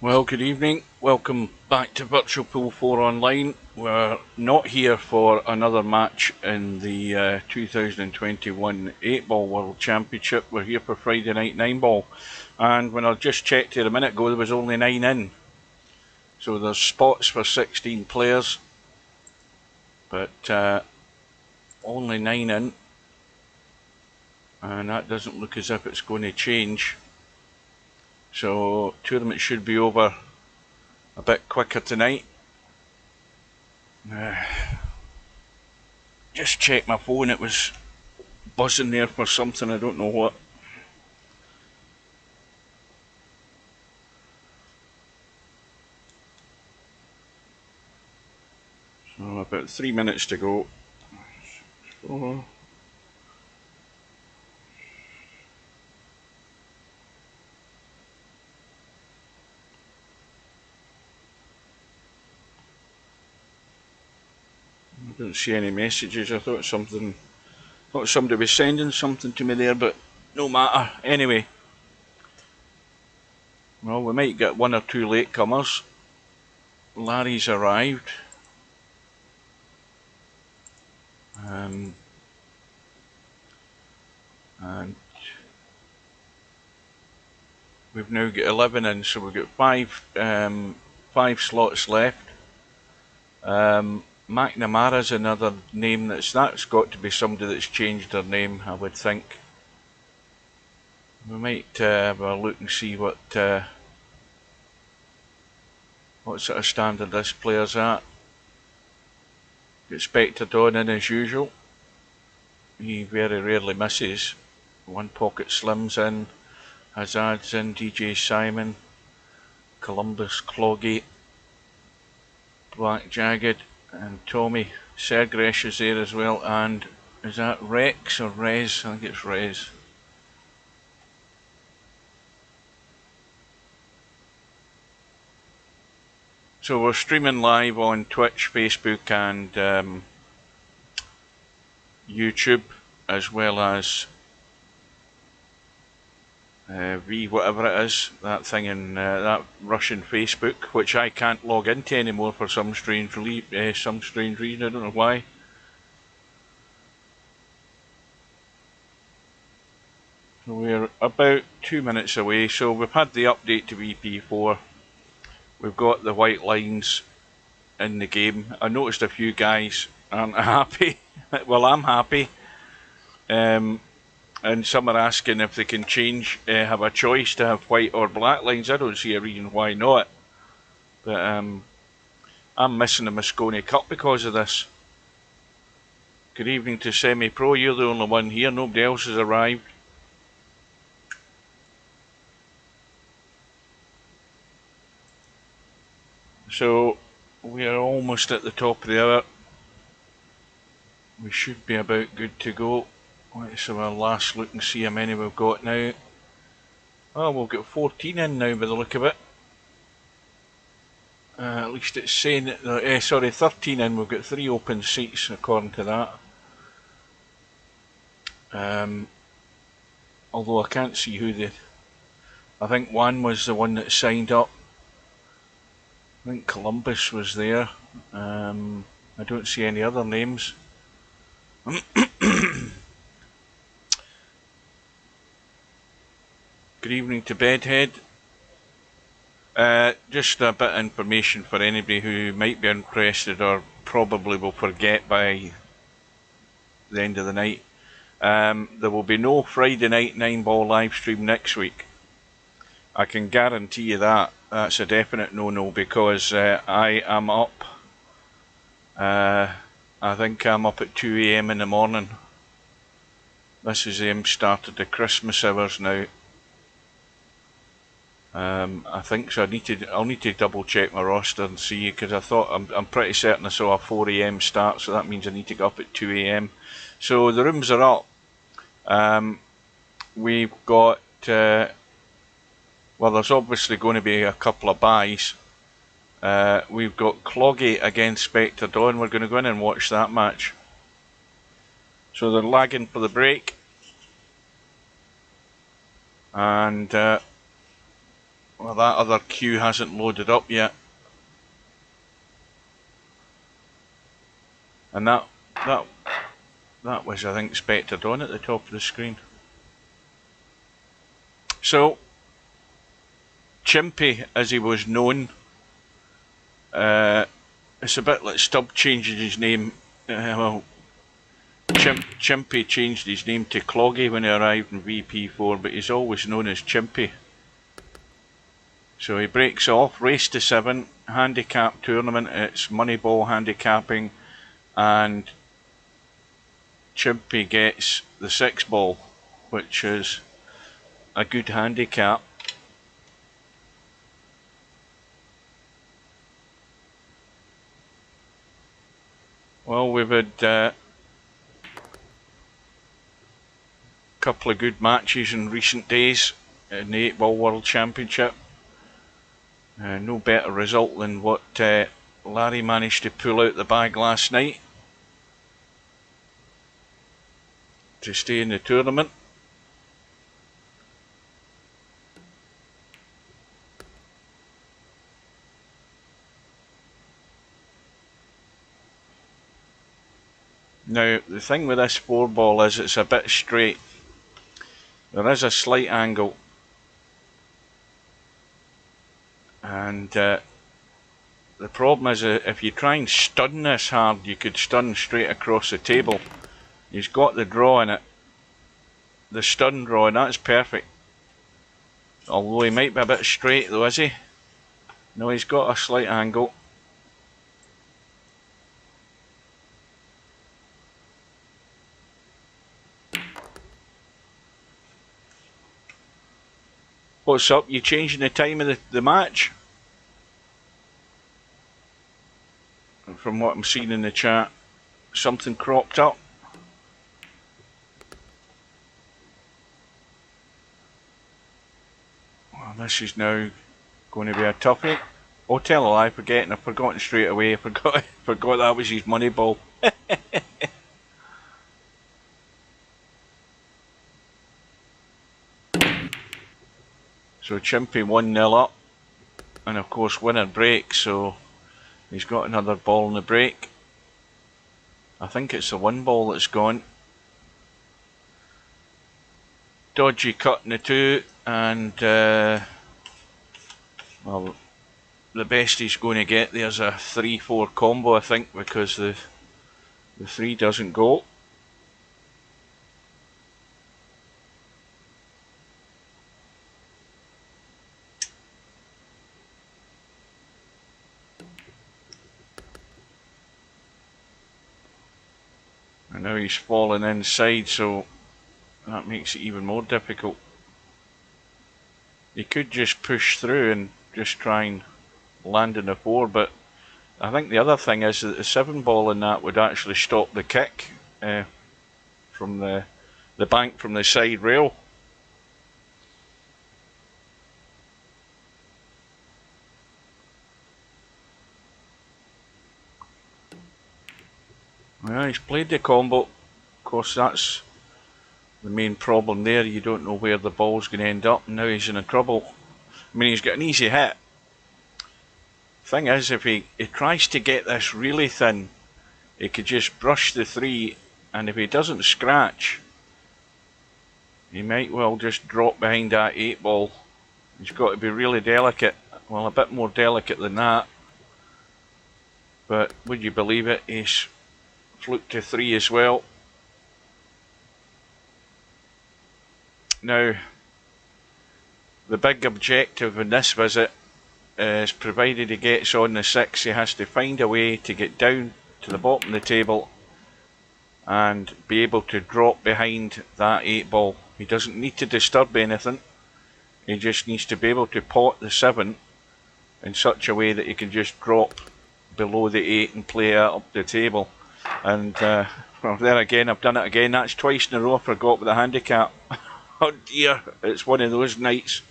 Well, good evening. Welcome back to Virtual Pool 4 Online. We're not here for another match in the 2021 8 Ball World Championship. We're here for Friday Night 9 Ball. And when I just checked here a minute ago, there was only 9 in. So there's spots for 16 players, but only 9 in. And that doesn't look as if it's going to change. So tournament should be over a bit quicker tonight. Just checked my phone, it was buzzing there for something, I don't know what. So about 3 minutes to go. I don't see any messages. I thought somebody was sending something to me there, but no matter. Anyway, well, we might get one or two latecomers. Larry's arrived. And we've now got 11 in, so we've got five slots left. McNamara's another name that's got to be somebody that's changed their name, I would think. We might have a look and see what sort of standard this player's at. Got Spectre Dawn in as usual. He very rarely misses. One Pocket Slim's in, Hazard's in, DJ Simon, Columbus Cloggy, Black Jagged, and Tommy Sergresh is there as well. And is that Rex or Rez? I think it's Rez. So we're streaming live on Twitch, Facebook and YouTube, as well as whatever it is, that thing in that Russian Facebook, which I can't log into anymore for some strange reason. I don't know why. So we're about 2 minutes away. So we've had the update to VP4. We've got the white lines in the game. I noticed a few guys aren't happy. Well, I'm happy. And some are asking if they can have a choice to have white or black lines. I don't see a reason why not. But I'm missing the Moscone Cup because of this. Good evening to Semi Pro. You're the only one here. Nobody else has arrived. So we are almost at the top of the hour. We should be about good to go. Let's have a last look and see how many we've got now. Oh, we've got 14 in now by the look of it. At least it's saying that, sorry, 13 in. We've got 3 open seats according to that. Although I can't see who I think one was the one that signed up. I think Columbus was there. I don't see any other names. Good evening to Bedhead. Just a bit of information for anybody who might be interested or probably will forget by the end of the night. There will be no Friday night 9 ball live stream next week. I can guarantee you that. That's a definite no-no because I am up. I think I'm up at 2 AM in the morning. This is the start of the Christmas hours now. I think so. I'll need to double check my roster and see, because I'm pretty certain I saw a 4 AM start, so that means I need to go up at 2 AM. So the rooms are up. We've got well, there's obviously going to be a couple of buys. We've got Cloggy against Spectre Dawn. We're going to go in and watch that match. So they're lagging for the break. And Well, that other queue hasn't loaded up yet. And that was, I think, spectred on at the top of the screen. So, Chimpy, as he was known, it's a bit like Stubb changing his name. Chimpy changed his name to Cloggy when he arrived in VP4, but he's always known as Chimpy. So he breaks off, race to 7, handicap tournament, it's Moneyball handicapping, and Chimpy gets the 6 ball, which is a good handicap. Well, we've had a couple of good matches in recent days in the 8 Ball World Championship. No better result than what Larry managed to pull out the bag last night to stay in the tournament. Now, the thing with this 4 ball is it's a bit straight. There is a slight angle. And the problem is if you try and stun this hard, you could stun straight across the table. He's got the draw in it. The stun draw, and that's perfect. Although he might be a bit straight though, is he? No, he's got a slight angle. What's up? You changing the time of the match? From what I'm seeing in the chat, something cropped up. Well, this is now going to be a toughie. Oh, tell a lie, forgetting. I've forgotten straight away. I forgot that was his money ball. So Chimpy 1-0 up, and of course winner break, so he's got another ball in the break. I think it's the 1 ball that's gone. Dodgy cut in the 2, and well, the best he's going to get there's a 3-4 combo, I think, because the 3 doesn't go. And now he's fallen inside, so that makes it even more difficult. He could just push through and just try and land in the 4, but I think the other thing is that the 7 ball in that would actually stop the kick from the bank from the side rail. Well, he's played the combo. Of course, that's the main problem there. You don't know where the ball's going to end up, and now he's in trouble. I mean, he's got an easy hit. Thing is, if he tries to get this really thin, he could just brush the 3, and if he doesn't scratch, he might well just drop behind that 8 ball. He's got to be really delicate. Well, a bit more delicate than that. But would you believe it, he's fluked to 3 as well. Now, the big objective in this visit is, provided he gets on the 6, he has to find a way to get down to the bottom of the table and be able to drop behind that 8 ball. He doesn't need to disturb anything. He just needs to be able to pot the 7 in such a way that he can just drop below the 8 and play it up the table. And well, there again, I've done it again. That's twice in a row I forgot with the handicap. Oh dear, it's one of those nights.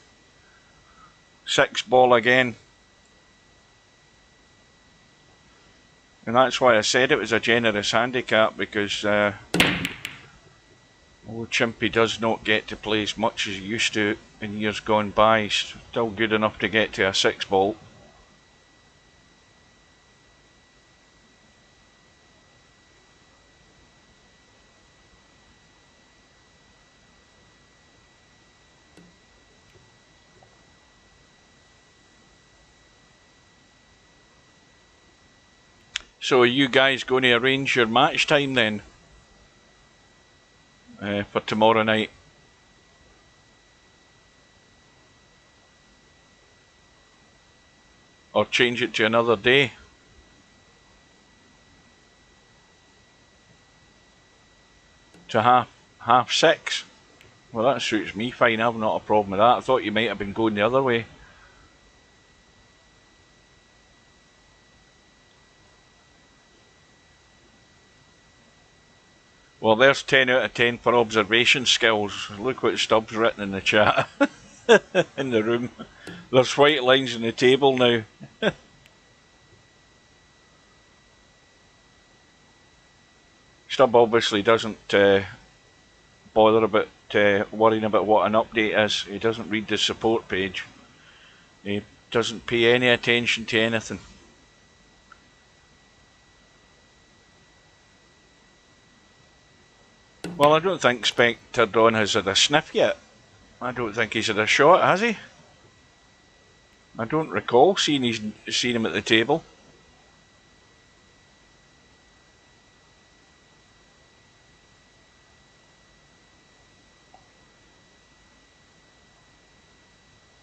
6 ball again. And that's why I said it was a generous handicap, because although Old Chimpy does not get to play as much as he used to in years gone by. He's still good enough to get to a 6-ball. So are you guys going to arrange your match time then? For tomorrow night? Or change it to another day? To half 6? Well, that suits me fine. I've not a problem with that. I thought you might have been going the other way. Well, there's 10 out of 10 for observation skills. Look what Stubbs written in the chat. In the room. There's white lines on the table now. Stubb obviously doesn't bother about worrying about what an update is. He doesn't read the support page. He doesn't pay any attention to anything. Well, I don't think Spectre Dawn has had a sniff yet. I don't think he's had a shot, has he? I don't recall seeing him at the table.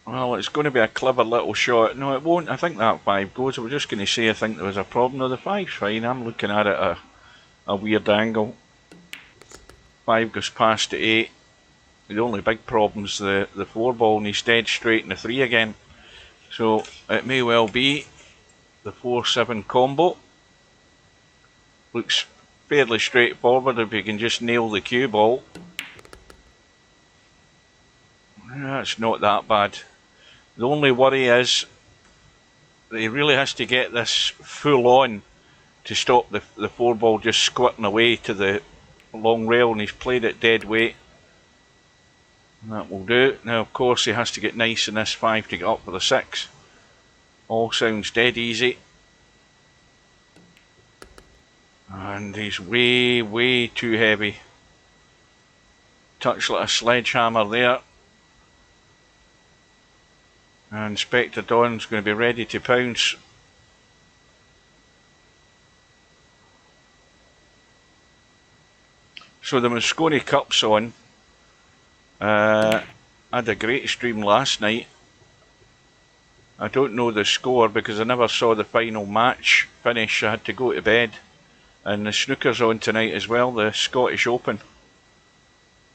Well, it's going to be a clever little shot. No, it won't. I think that 5 goes. I was just going to say I think there was a problem. No, the 5's fine. I'm looking at it at a weird angle. 5 goes past the 8. The only big problem's the 4 ball, and he's dead straight in the 3 again. So it may well be the 4-7 combo. Looks fairly straightforward if you can just nail the cue ball. That's not that bad. The only worry is that he really has to get this full on to stop the 4 ball just squirting away to the long rail, and he's played it dead weight. And that will do. Now, of course, he has to get nice in this 5 to get up for the 6. All sounds dead easy. And he's way, way too heavy. Touch like a sledgehammer there. And Spectre Dawn's going to be ready to pounce. So the Moscone Cup's on. I had a great stream last night. I don't know the score because I never saw the final match finish. I had to go to bed. And the snooker's on tonight as well, the Scottish Open,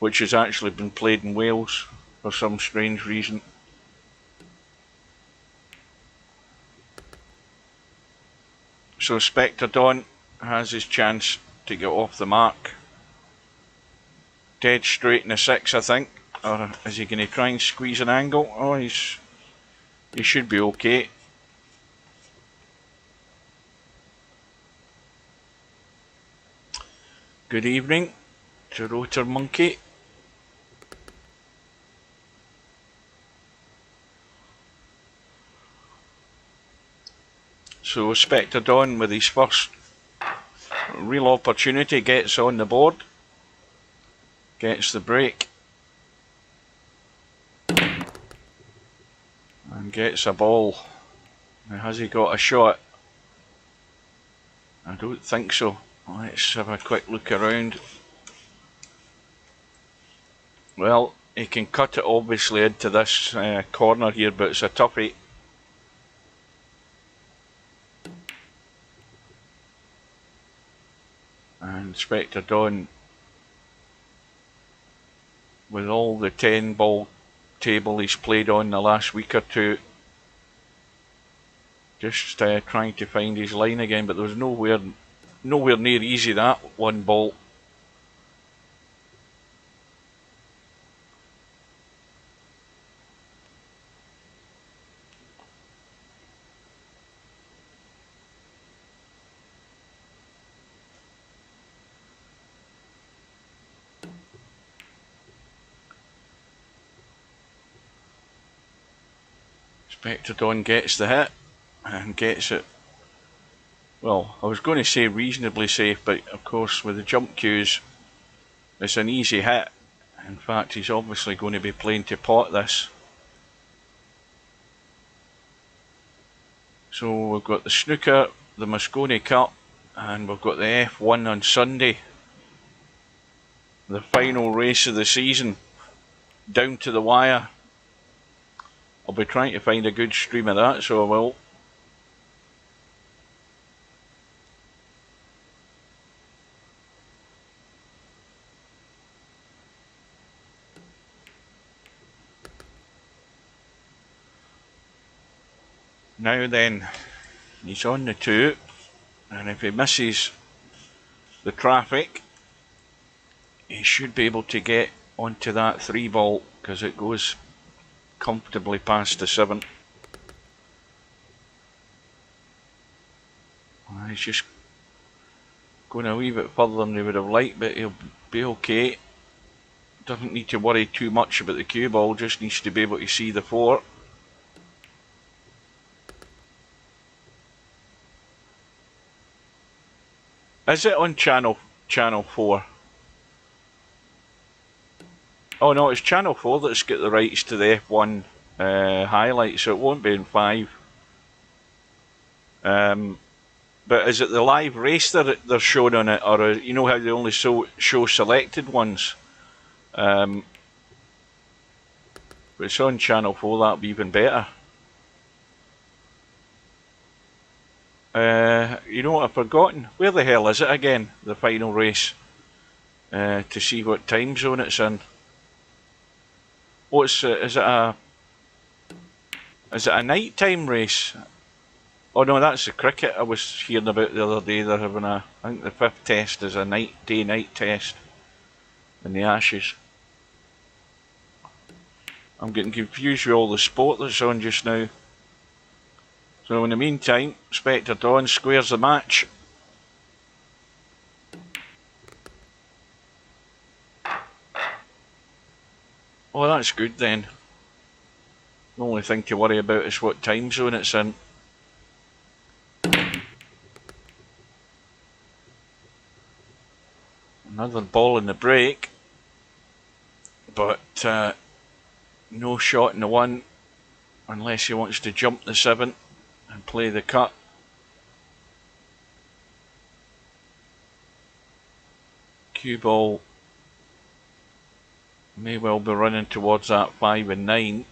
which has actually been played in Wales for some strange reason. So Spectre Dawn has his chance to get off the mark. Dead straight in the 6, I think. Or is he going to try and squeeze an angle? Oh, he should be okay. Good evening to Rotor Monkey. So Spectre Dawn with his first real opportunity gets on the board. Gets the break. And gets a ball. Now, has he got a shot? I don't think so. Let's have a quick look around. Well, he can cut it obviously into this corner here, but it's a toughie. And Spectre Dawn, with all the 10 ball table he's played on the last week or two, just trying to find his line again, but there was nowhere near easy, that 1 ball. Spectre Dawn gets the hit and gets it, well, I was going to say reasonably safe, but of course with the jump cues it's an easy hit. In fact, he's obviously going to be playing to pot this. So we've got the snooker, the Moscone Cup, and we've got the F1 on Sunday. The final race of the season, down to the wire. I'll be trying to find a good stream of that, so I will. Now then, he's on the 2, and if he misses the traffic, he should be able to get onto that 3 ball, because it goes comfortably past the 7. He's just going a wee bit further than he would have liked, but he'll be okay. Doesn't need to worry too much about the cue ball, just needs to be able to see the 4. Is it on channel 4? Oh no, it's channel 4 that's got the rights to the F1 highlight, so it won't be in 5. But is it the live race that they're showing on it, or you know how they only show selected ones? But it's on channel 4, that'll be even better. You know what, I've forgotten. Where the hell is it again, the final race? To see what time zone it's in. Oh, is it a night-time race? Oh no, that's the cricket I was hearing about the other day. They're having I think the 5th test is a day-night test in the Ashes. I'm getting confused with all the sport that's on just now. So in the meantime, Spectre Dawn squares the match. Oh, that's good then. The only thing to worry about is what time zone it's in. Another ball in the break, but no shot in the 1 unless he wants to jump the 7 and play the cut. Cue ball may well be running towards that 5 and 9.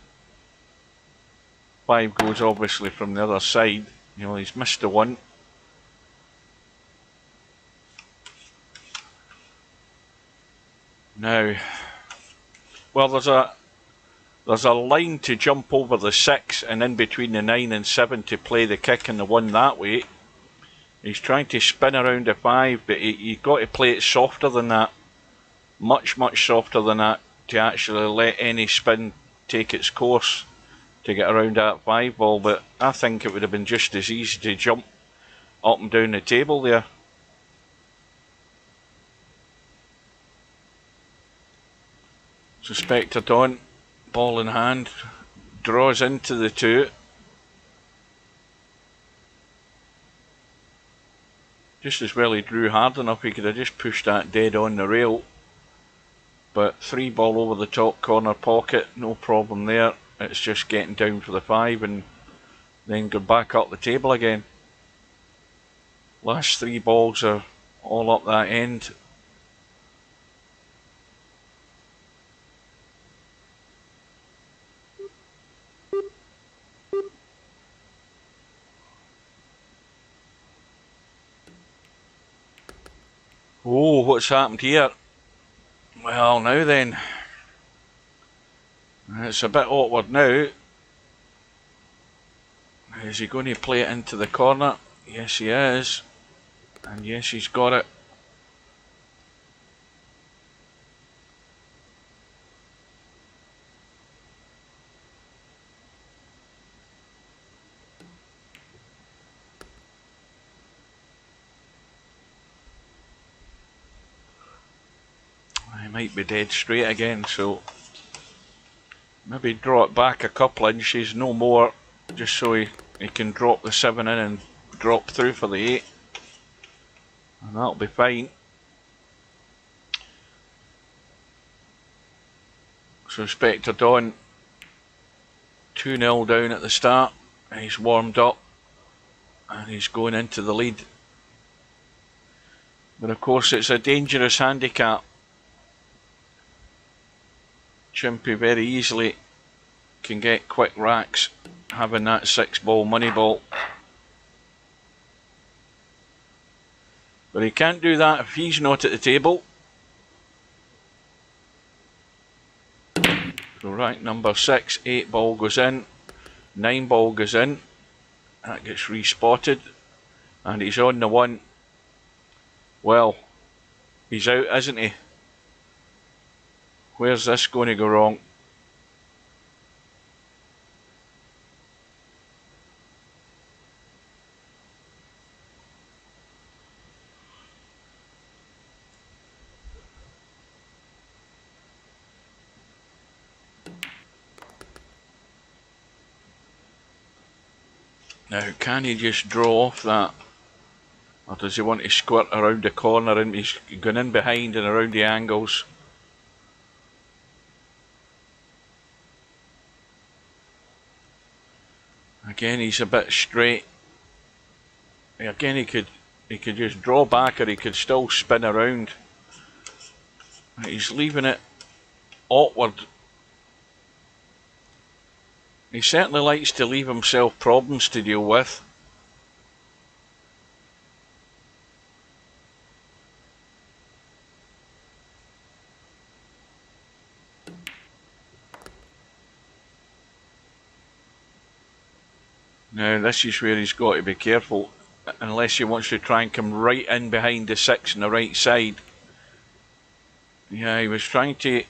5 goes obviously from the other side. You know, he's missed the 1. Now, well, there's a line to jump over the 6 and in between the 9 and 7 to play the kick and the 1 that way. He's trying to spin around the 5, but you've got to play it softer than that. Much softer than that to actually let any spin take its course to get around that 5 ball. But I think it would have been just as easy to jump up and down the table there. So Spectre Dawn, ball in hand, draws into the 2. Just as well he drew hard enough, he could have just pushed that dead on the rail. But 3 ball over the top corner pocket, no problem there. It's just getting down for the 5 and then go back up the table again. Last 3 balls are all up that end. Oh, what's happened here? Well, now then. It's a bit awkward now. Is he going to play it into the corner? Yes, he is. And yes, he's got it. He might be dead straight again, so maybe draw it back a couple inches, no more. just so he can drop the 7 in and drop through for the 8. And that'll be fine. So Spectre Dawn 2-0 down at the start, and he's warmed up and he's going into the lead. But of course it's a dangerous handicap. Chimpy very easily can get quick racks having that 6-ball money ball. But he can't do that if he's not at the table. So rack number 6, 8-ball goes in, 9-ball goes in, that gets respotted, and he's on the 1. Well, he's out, isn't he? Where's this going to go wrong? Now, can he just draw off that? Or does he want to squirt around the corner and he's going in behind and around the angles? Again, he's a bit straight. Again, he could just draw back, or he could still spin around. He's leaving it awkward. He certainly likes to leave himself problems to deal with. Now this is where he's got to be careful, unless he wants to try and come right in behind the 6 on the right side. Yeah, he was trying to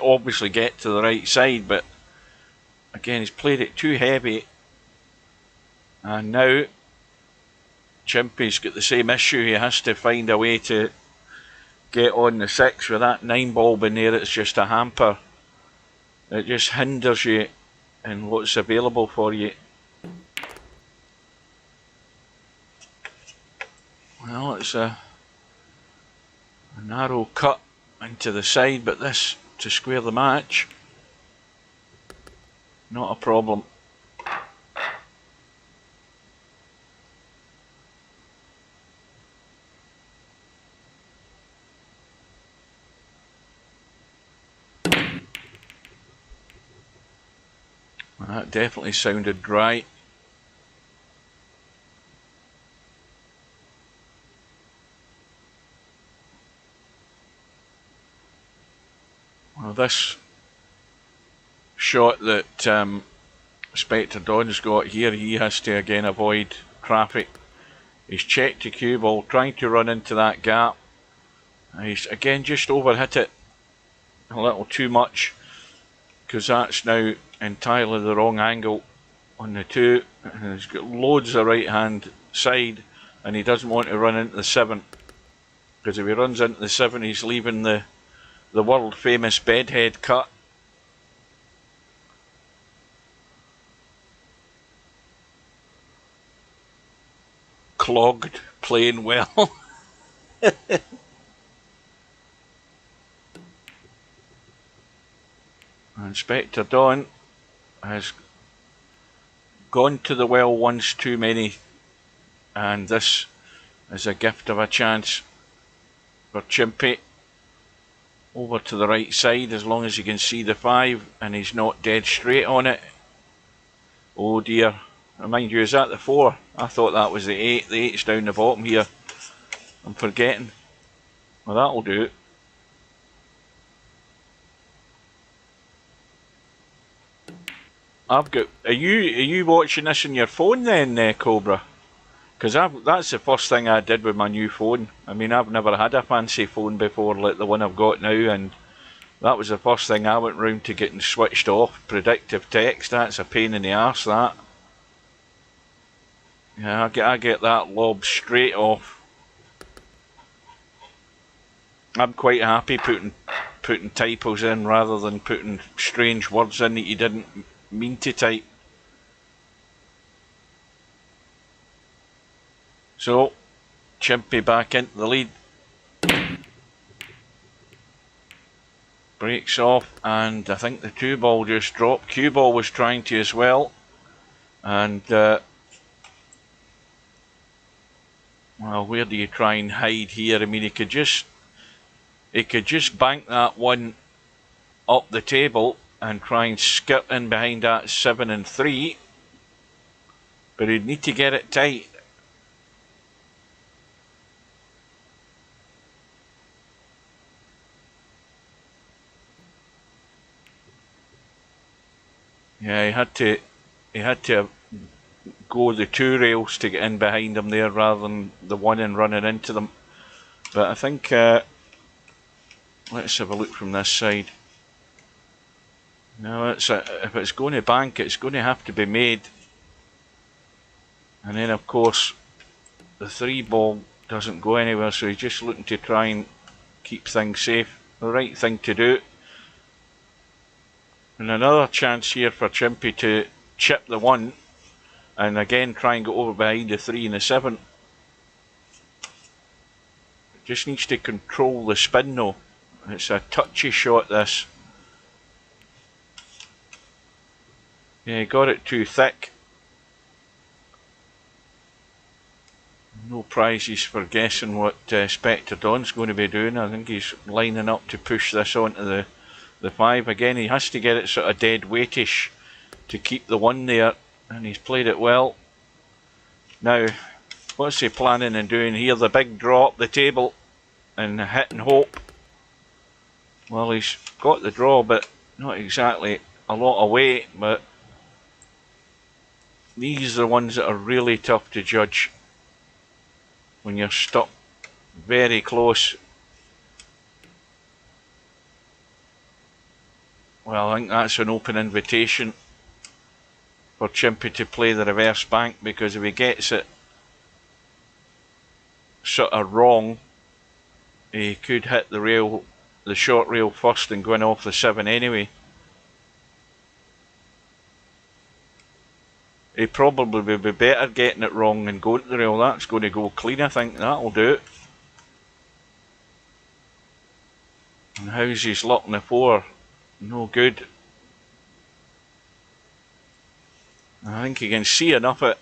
obviously get to the right side, but again he's played it too heavy. And now Chimpy's got the same issue. He has to find a way to get on the 6 with that 9-ball being there. It's just a hamper. It just hinders you and what's available for you. Well, it's a narrow cut into the side, but this to square the match, not a problem. That definitely sounded dry. Well, this shot that Spectre Dawn's got here, he has to again avoid traffic. He's checked the cue ball, trying to run into that gap. He's again just overhit it a little too much, because that's now entirely the wrong angle on the 2. And he's got loads of right hand side, and he doesn't want to run into the 7, because if he runs into the 7 he's leaving the world famous bedhead cut. Clogged, playing well. And Spectre Dawn has gone to the well once too many, and this is a gift of a chance for Chimpy. Over to the right side, as long as he can see the 5 and he's not dead straight on it. Oh dear. Mind you, is that the 4? I thought that was the 8. The 8's down the bottom here. I'm forgetting. Well, that'll do. I've got. Are you watching this on your phone then, Cobra? Because that's the first thing I did with my new phone. I mean, I've never had a fancy phone before like the one I've got now, and that was the first thing I went round to getting switched off. Predictive text, that's a pain in the arse, that. Yeah, I get that lob straight off. I'm quite happy putting typos in rather than putting strange words in that you didn't mean to type. So, Chimpy back into the lead. Breaks off, and I think the 2 ball just dropped. Cue ball was trying to as well. And, well, where do you try and hide here? I mean, he could just bank that one up the table and try and skirt in behind that 7 and 3. But he'd need to get it tight. Yeah, he had to go the 2 rails to get in behind him there rather than the one and running into them. But I think let's have a look from this side. No, if it's going to bank, it's going to have to be made. And then of course the 3 ball doesn't go anywhere, so he's just looking to try and keep things safe. The right thing to do. And another chance here for Chimpy to chip the 1 and again try and go over behind the 3 and the 7. Just needs to control the spin though. It's a touchy shot, this. Yeah, he got it too thick. No prizes for guessing what Spectre Don's going to be doing. I think he's lining up to push this onto the 5. Again, he has to get it sort of dead weightish to keep the 1 there, and he's played it well. Now, what's he planning on doing here? The big draw up the table and hit and hope. Well, he's got the draw, but not exactly a lot of weight. But these are the ones that are really tough to judge when you're stuck very close. Well, I think that's an open invitation for Chimpy to play the reverse bank, because if he gets it sort of wrong, he could hit the rail, the short rail first and go in off the 7 anyway. He probably would be better getting it wrong and going to the rail. That's going to go clean, I think. That'll do it. And how's his luck in the 4? No good. I think he can see enough of it.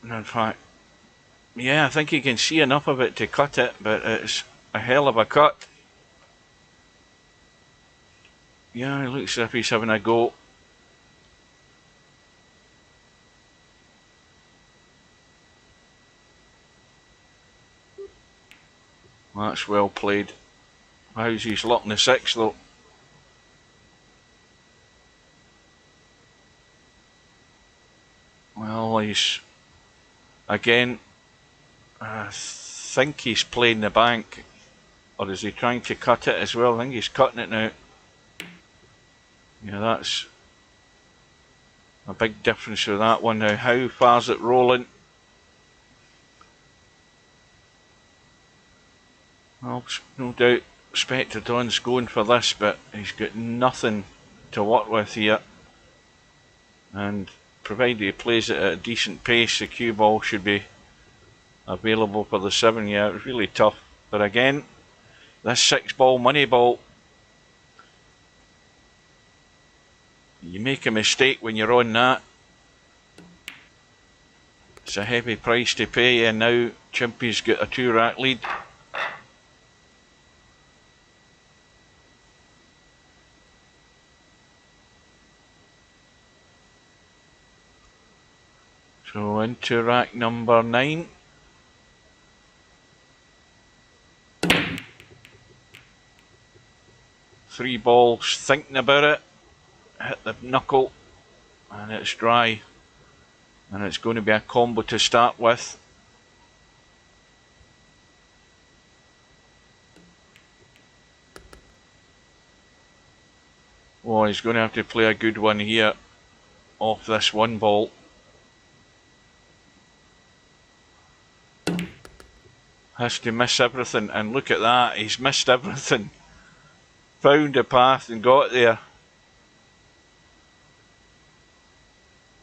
In fact, yeah, I think he can see enough of it to cut it, but it's a hell of a cut. Yeah, it looks as if he's having a go. That's well played. How's his luck in the 6 though? Well, he's again, I think he's playing the bank, or is he trying to cut it as well? I think he's cutting it now. Yeah, that's a big difference with that one now. How far's it rolling? Well, no doubt Spectre Don's going for this, but he's got nothing to work with here. And provided he plays it at a decent pace, the cue ball should be available for the 7. Yeah, it was really tough. But again, this 6 ball money ball, you make a mistake when you're on that. It's a heavy price to pay, and now Chimpy's got a 2-rack lead. So into rack number 9. Three balls, thinking about it. Hit the knuckle, and it's dry. And it's going to be a combo to start with. Oh, he's going to have to play a good one here off this 1 ball. Has to miss everything, and look at that, he's missed everything. Found a path and got there.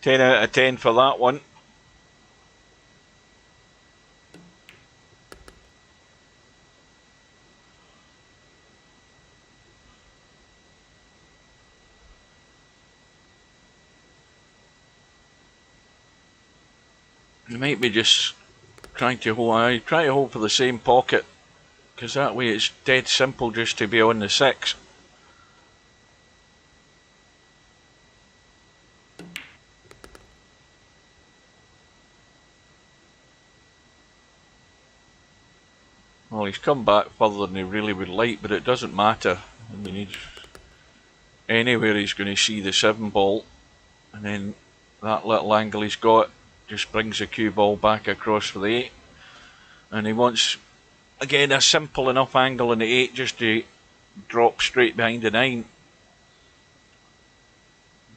10 out of 10 for that one. You might be just trying to hold. I try to hold for the same pocket, because that way it's dead simple just to be on the 6. Well, he's come back further than he really would like, but it doesn't matter. I mean, anywhere he's going to see the 7 ball, and then that little angle he's got just brings the cue ball back across for the 8. And he wants, again, a simple enough angle in the 8 just to drop straight behind the 9.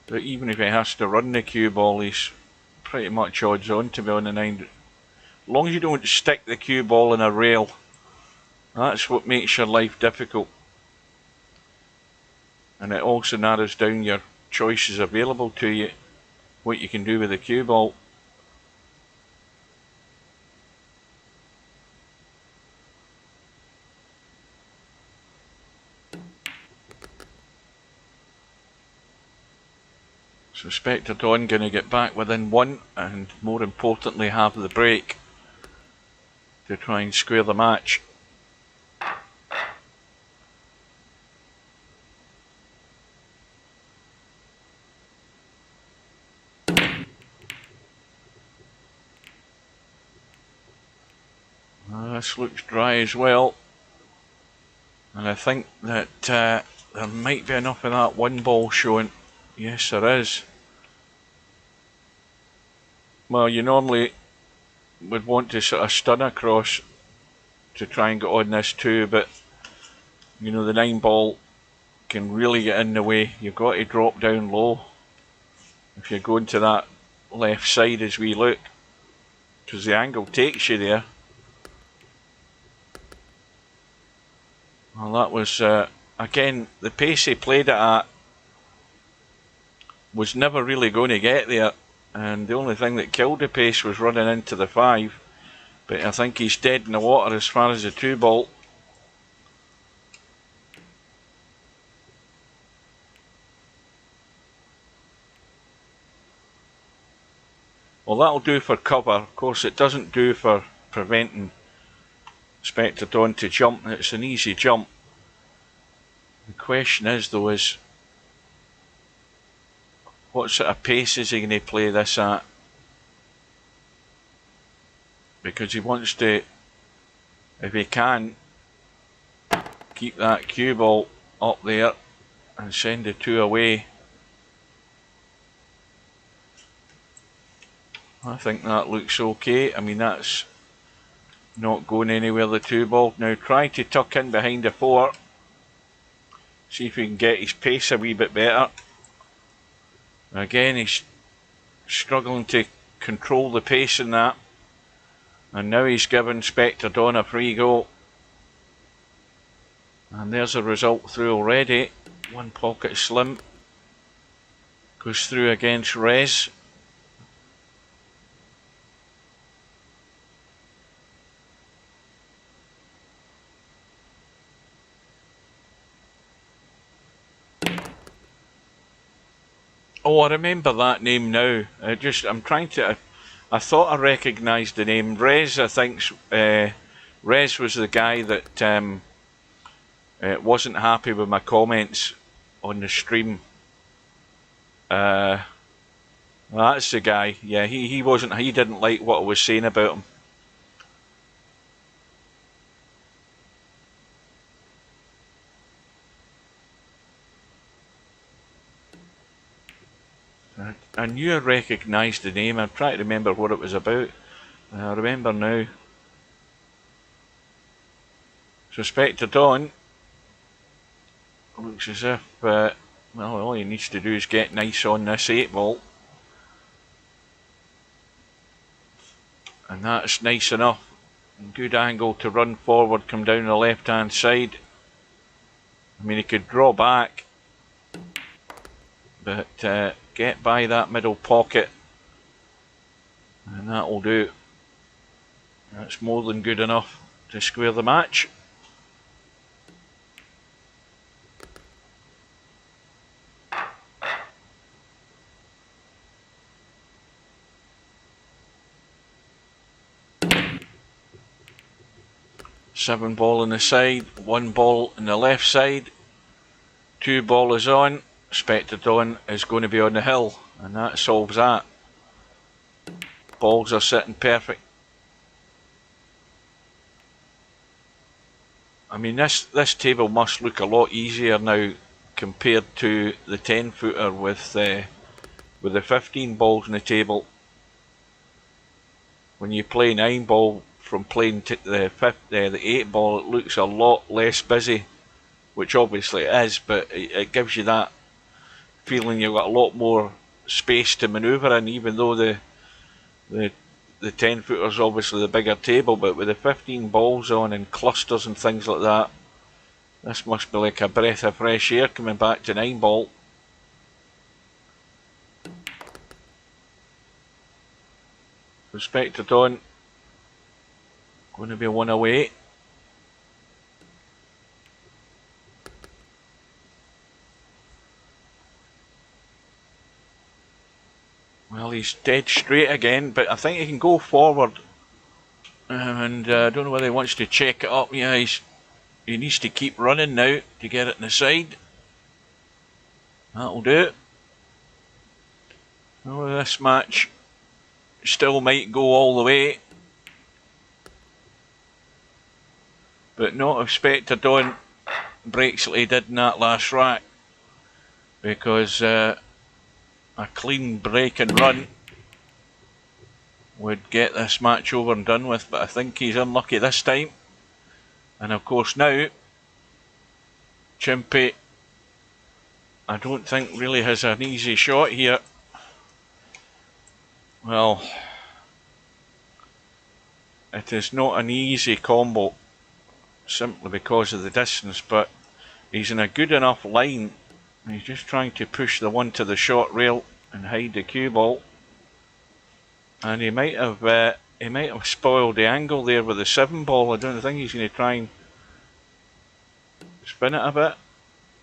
But even if he has to run the cue ball, he's pretty much odds on to be on the 9. As long as you don't stick the cue ball in a rail, that's what makes your life difficult. And it also narrows down your choices available to you, what you can do with the cue ball. So Spectre Dawn going to get back within 1, and more importantly have the break to try and square the match. This looks dry as well, and I think that there might be enough of that 1 ball showing. Yes, there is. Well, you normally would want to sort of stun across to try and get on this too, but you know, the 9 ball can really get in the way. You've got to drop down low if you're going to that left side as we look, because the angle takes you there. Well, that was again, the pace he played it at was never really going to get there, and the only thing that killed the pace was running into the 5. But I think he's dead in the water as far as the 2 ball. Well, that'll do for cover. Of course, it doesn't do for preventing Spectre Dawn to jump. It's an easy jump. The question is, though, is what sort of pace is he going to play this at? Because he wants to, if he can, keep that cue ball up there and send the 2 away. I think that looks okay. I mean, that's not going anywhere, the 2 ball. Now try to tuck in behind the 4. See if he can get his pace a wee bit better. Again, he's struggling to control the pace in that. And now he's given Spectre Dawn a free go. And there's a result through already. 1 pocket slim. Goes through against Rez. Oh, I remember that name now. I'm trying to. I thought I recognised the name. Rez, I think. Rez was the guy that wasn't happy with my comments on the stream. That's the guy. Yeah, he wasn't. He didn't like what I was saying about him. I knew I recognised the name. I'm trying to remember what it was about. I remember now. So Spectre Dawn looks as if, well, all he needs to do is get nice on this 8 ball. And that's nice enough. Good angle to run forward, come down the left hand side. I mean, he could draw back, but get by that middle pocket, and that will do. That's more than good enough to square the match. 7 ball on the side, 1 ball on the left side, 2 ball is on. Spectre Dawn is going to be on the hill, and that solves that. Balls are sitting perfect. I mean, this table must look a lot easier now compared to the 10-footer with the 15 balls on the table. When you play 9 ball from playing the 8 ball, it looks a lot less busy, which obviously it is, but it gives you that feeling you've got a lot more space to manoeuvre in, even though the 10-footer is obviously the bigger table, but with the 15 balls on and clusters and things like that, this must be like a breath of fresh air coming back to 9 ball. Spectre Dawn going to be 1 away. Well, he's dead straight again, but I think he can go forward. And I don't know whether he wants to check it up. Yeah, he needs to keep running now to get it in the side. That'll do it. Well, this match still might go all the way, but not if Spectre Dawn breaks like he did in that last rack, because a clean break and run would get this match over and done with, but I think he's unlucky this time. And of course now, Chimpy, I don't think really has an easy shot here. Well, it is not an easy combo, simply because of the distance, but he's in a good enough line. He's just trying to push the one to the short rail and hide the cue ball. And he might have spoiled the angle there with the 7 ball. I don't think he's going to try and spin it a bit.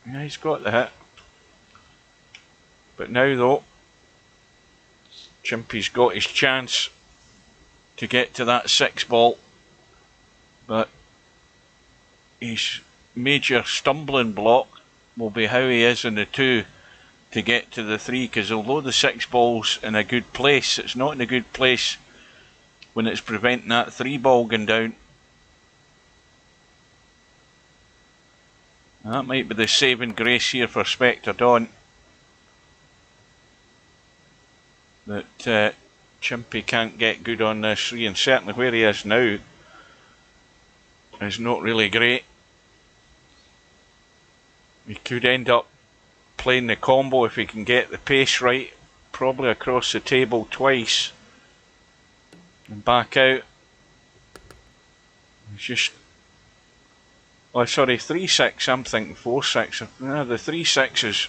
Yeah, he's got the hit. But now though, Chimpy's got his chance to get to that 6 ball. But his major stumbling block will be how he is in the 2 to get to the 3, because although the 6 ball's in a good place, it's not in a good place when it's preventing that 3 ball going down. That might be the saving grace here for Spectre Dawn, that Chimpy can't get good on this 3, and certainly where he is now is not really great. He could end up playing the combo if he can get the pace right, probably across the table twice and back out. He's just, oh sorry, 3-6, I'm thinking 4-6. No, the 3-6 is,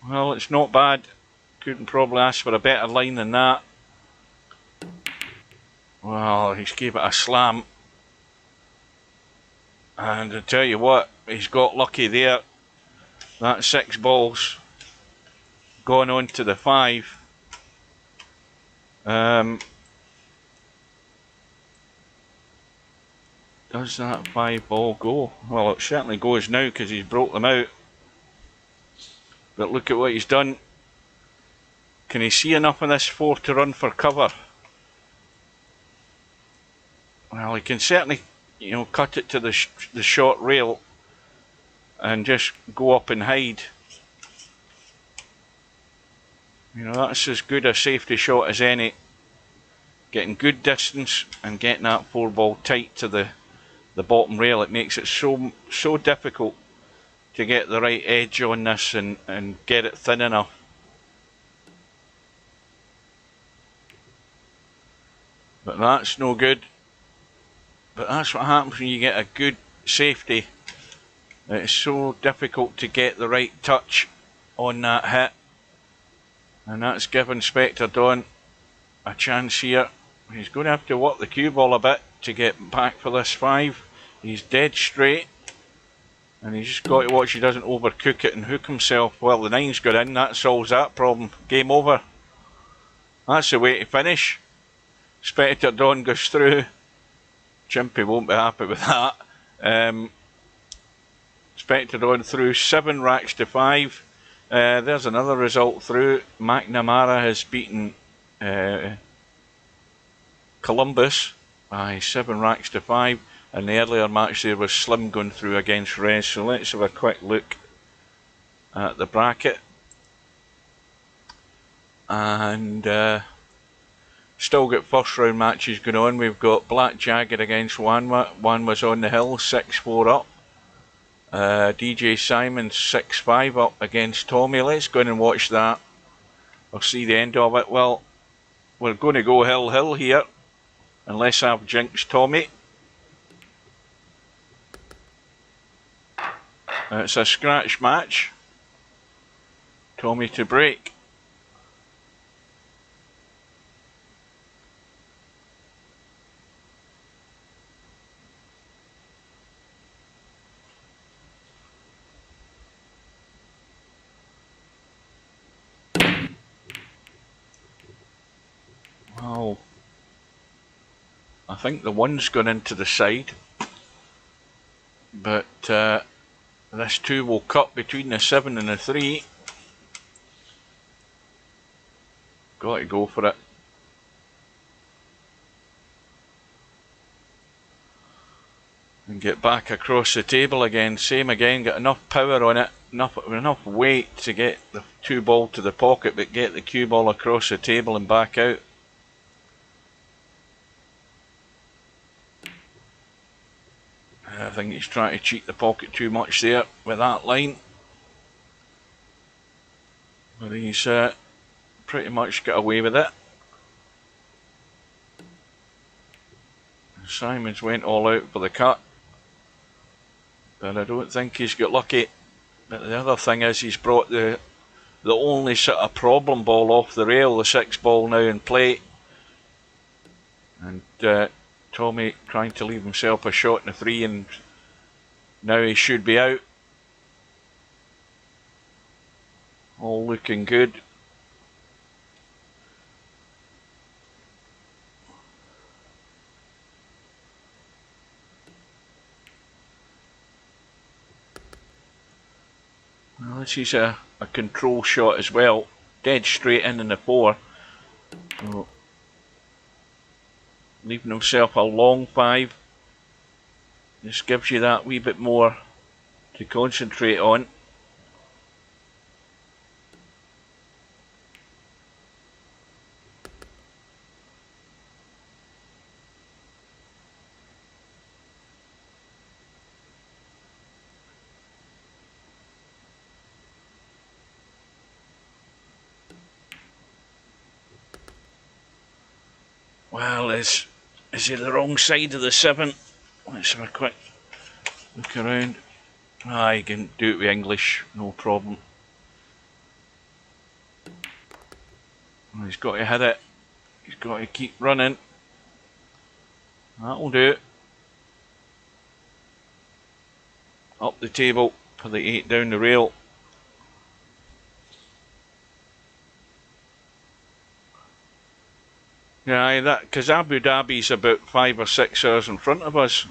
well, it's not bad. Couldn't probably ask for a better line than that. Well, he's gave it a slam. And I tell you what, he's got lucky there. That 6 ball's gone on to the 5. Does that 5 ball go? Well, it certainly goes now because he's broke them out. But look at what he's done. Can he see enough in this 4 to run for cover? Well, he can certainly, you know, cut it to the short rail and just go up and hide. You know, that's as good a safety shot as any. Getting good distance and getting that 4 ball tight to the bottom rail. It makes it so difficult to get the right edge on this and get it thin enough. But that's no good. But that's what happens when you get a good safety. It's so difficult to get the right touch on that hit. And that's given Spectre Dawn a chance here. He's going to have to work the cue ball a bit to get back for this 5. He's dead straight. And he's just got to watch he doesn't overcook it and hook himself. Well, the 9's got in, that solves that problem. Game over. That's the way to finish. Spectre Dawn goes through. Chimpy won't be happy with that. Expected on through 7 racks to 5. There's another result through. McNamara has beaten Columbus by 7 racks to 5. And the earlier match there was Slim going through against Rez. So let's have a quick look at the bracket. And still got first round matches going on. We've got Black Jagger against Wanwa. Wanwa's on the hill, 6-4 up. DJ Simon 6-5 up against Tommy. Let's go in and watch that. I'll see the end of it. Well, we're going to go hill here. Unless I've jinxed Tommy. It's a scratch match. Tommy to break. Well, I think the one's gone into the side. But this 2 will cut between the 7 and the 3. Got to go for it. And get back across the table again. Same again, get enough power on it, enough weight to get the 2 ball to the pocket, but get the cue ball across the table and back out. I think he's trying to cheat the pocket too much there with that line. But he's pretty much got away with it. Simons went all out for the cut. But I don't think he's got lucky. But the other thing is he's brought the only sort of problem ball off the rail, the 6 ball now in play. And Tommy trying to leave himself a shot in the 3, and now he should be out. All looking good. Well, this is a control shot as well. Dead straight in the 4. So, leaving himself a long 5. This gives you that wee bit more to concentrate on. Well, is he the wrong side of the 7? Let's have a quick look around. You can do it with English, no problem. Well, he's got to hit it. He's got to keep running. That'll do it. Up the table for the 8 down the rail. Yeah, that because Abu Dhabi's about 5 or 6 hours in front of us.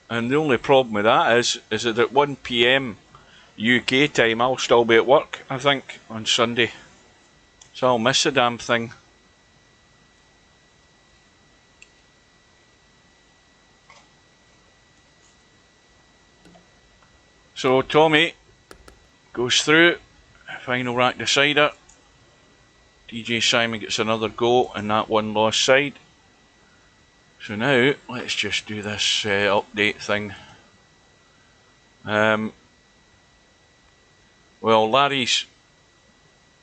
And the only problem with that is that at 1 PM UK time I'll still be at work, I think, on Sunday. So I'll miss the damn thing. So Tommy goes through. Final rack decider. DJ Simon gets another go in that 1 lost side. So now let's just do this update thing. Well, Larry's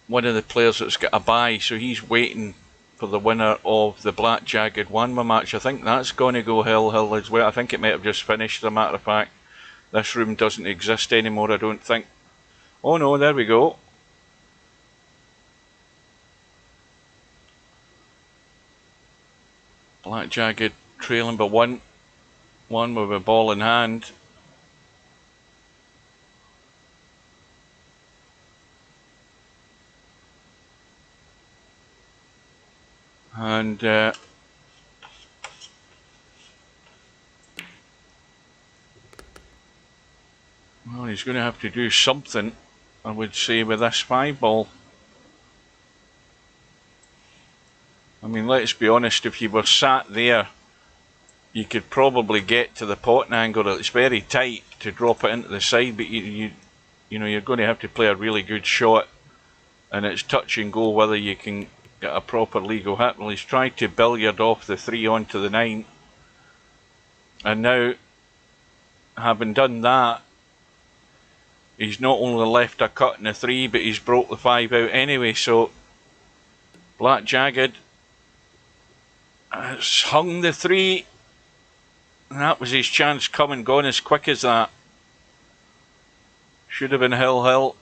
one of the players that's got a bye, so he's waiting for the winner of the Black Jagged Wanwa match. I think that's going to go hill as well. I think it might have just finished, as a matter of fact. This room doesn't exist anymore, I don't think. Oh no, there we go. Black Jagged trailing by 1 with a ball in hand. And well, he's going to have to do something, I would say, with this 5-ball. I mean, let's be honest, if you were sat there, you could probably get to the potting angle. It's very tight to drop it into the side, but you know, you're going to have to play a really good shot, and it's touch and go whether you can get a proper legal hit. Well, he's tried to billiard off the 3 onto the 9, and now, having done that, he's not only left a cut in the 3, but he's broke the 5 out anyway. So Black Jagged has hung the 3, and that was his chance, come and gone as quick as that. Should have been Hill.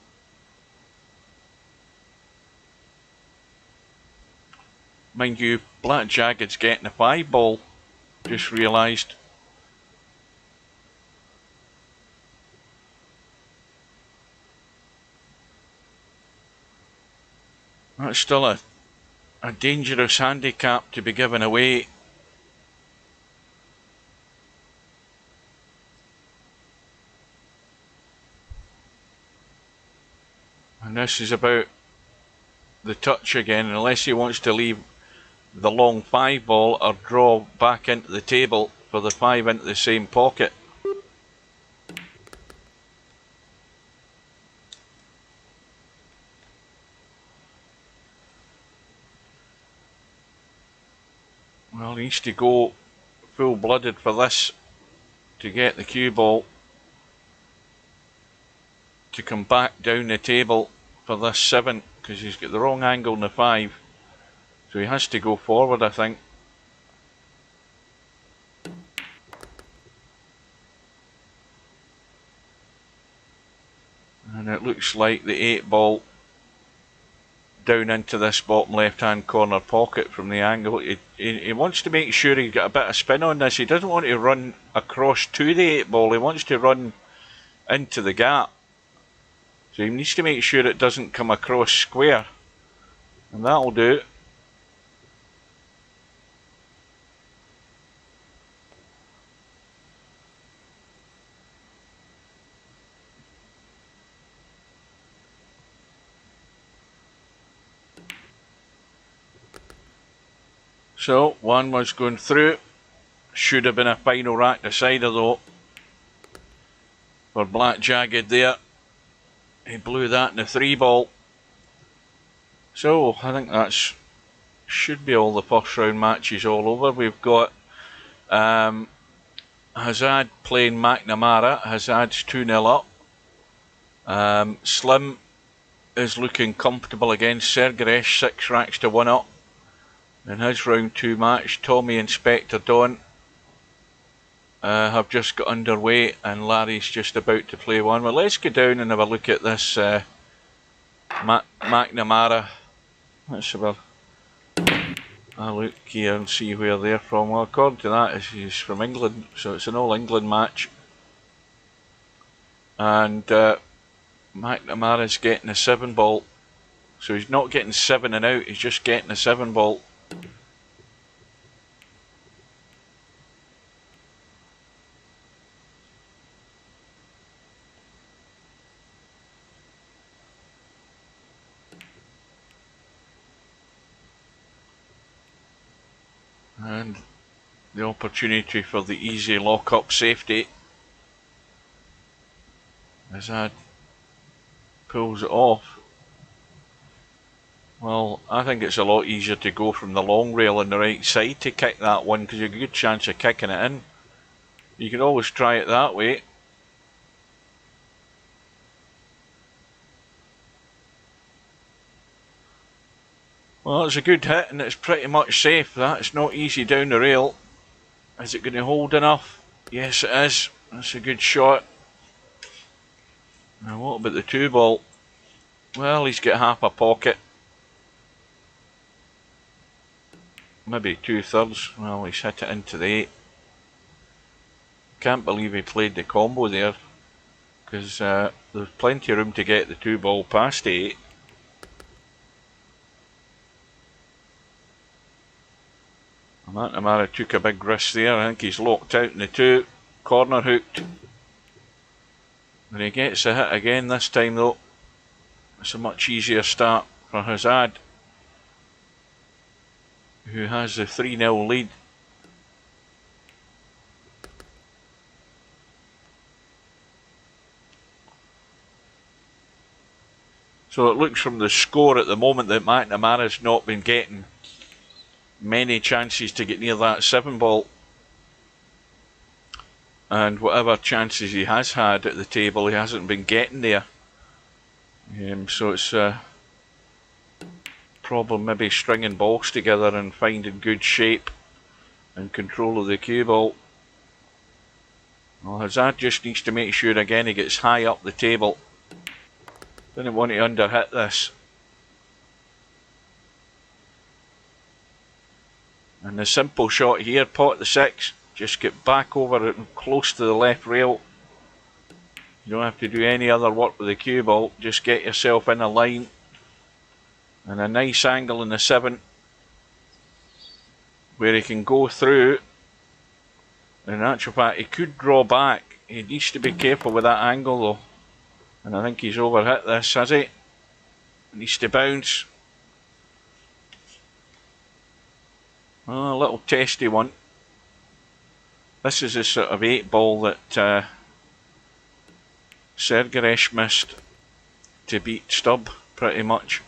Mind you, Black Jagged's getting a 5-ball, just realised. That's still a dangerous handicap to be given away. And this is about the touch again, unless he wants to leave the long 5-ball or draw back into the table for the 5 into the same pocket. Well, he needs to go full-blooded for this to get the cue ball to come back down the table for this 7, because he's got the wrong angle in the 5. So he has to go forward, I think. And it looks like the 8-ball down into this bottom left-hand corner pocket from the angle. He wants to make sure he's got a bit of spin on this. He doesn't want to run across to the 8-ball. He wants to run into the gap. So he needs to make sure it doesn't come across square. And that'll do it. So, 1 was going through. Should have been a final rack decider though, for Black Jagged there. He blew that in the 3-ball. So, I think that's should be all the first round matches all over. We've got Hazard playing McNamara. Hazard's 2-0 up. Slim is looking comfortable against Sergeresh, 6 racks to 1 up. In his round 2 match, Tommy and Spectre Dawn have just got underway, and Larry's just about to play one. Well, let's go down and have a look at this McNamara. Let's have a look here and see where they're from. Well, according to that, he's from England, so it's an All England match. And McNamara's getting a 7-ball. So he's not getting 7 and out, he's just getting a 7-ball. And the opportunity for the easy lock-up safety as that pulls it off. Well, I think it's a lot easier to go from the long rail on the right side to kick that one, because you've a good chance of kicking it in. You can always try it that way. Well, it's a good hit and it's pretty much safe. That it's not easy down the rail. Is it going to hold enough? Yes, it is. That's a good shot. Now, what about the 2-ball? Well, he's got half a pocket. Maybe 2/3. Well, he's hit it into the 8. Can't believe he played the combo there, because there's plenty of room to get the 2-ball past the 8. McNamara took a big risk there. I think he's locked out in the 2. Corner hooked. And he gets a hit again this time though. It's a much easier start for Hazard, who has the 3-0 lead. So it looks from the score at the moment that McNamara's not been getting many chances to get near that 7 ball. And whatever chances he has had at the table, he hasn't been getting there. So it's a problem maybe stringing balls together and finding good shape and control of the cue ball. Well, Hazard just needs to make sure again he gets high up the table. Didn't want to underhit this. And the simple shot here, pot the 6, just get back over it and close to the left rail. You don't have to do any other work with the cue ball, just get yourself in a line. And a nice angle in the 7 where he can go through. In actual fact, he could draw back. He needs to be careful with that angle though. And I think he's overhit this, has he? Needs to bounce. Oh, a little testy one. This is a sort of 8 ball that Sergeresh missed to beat Stubb pretty much.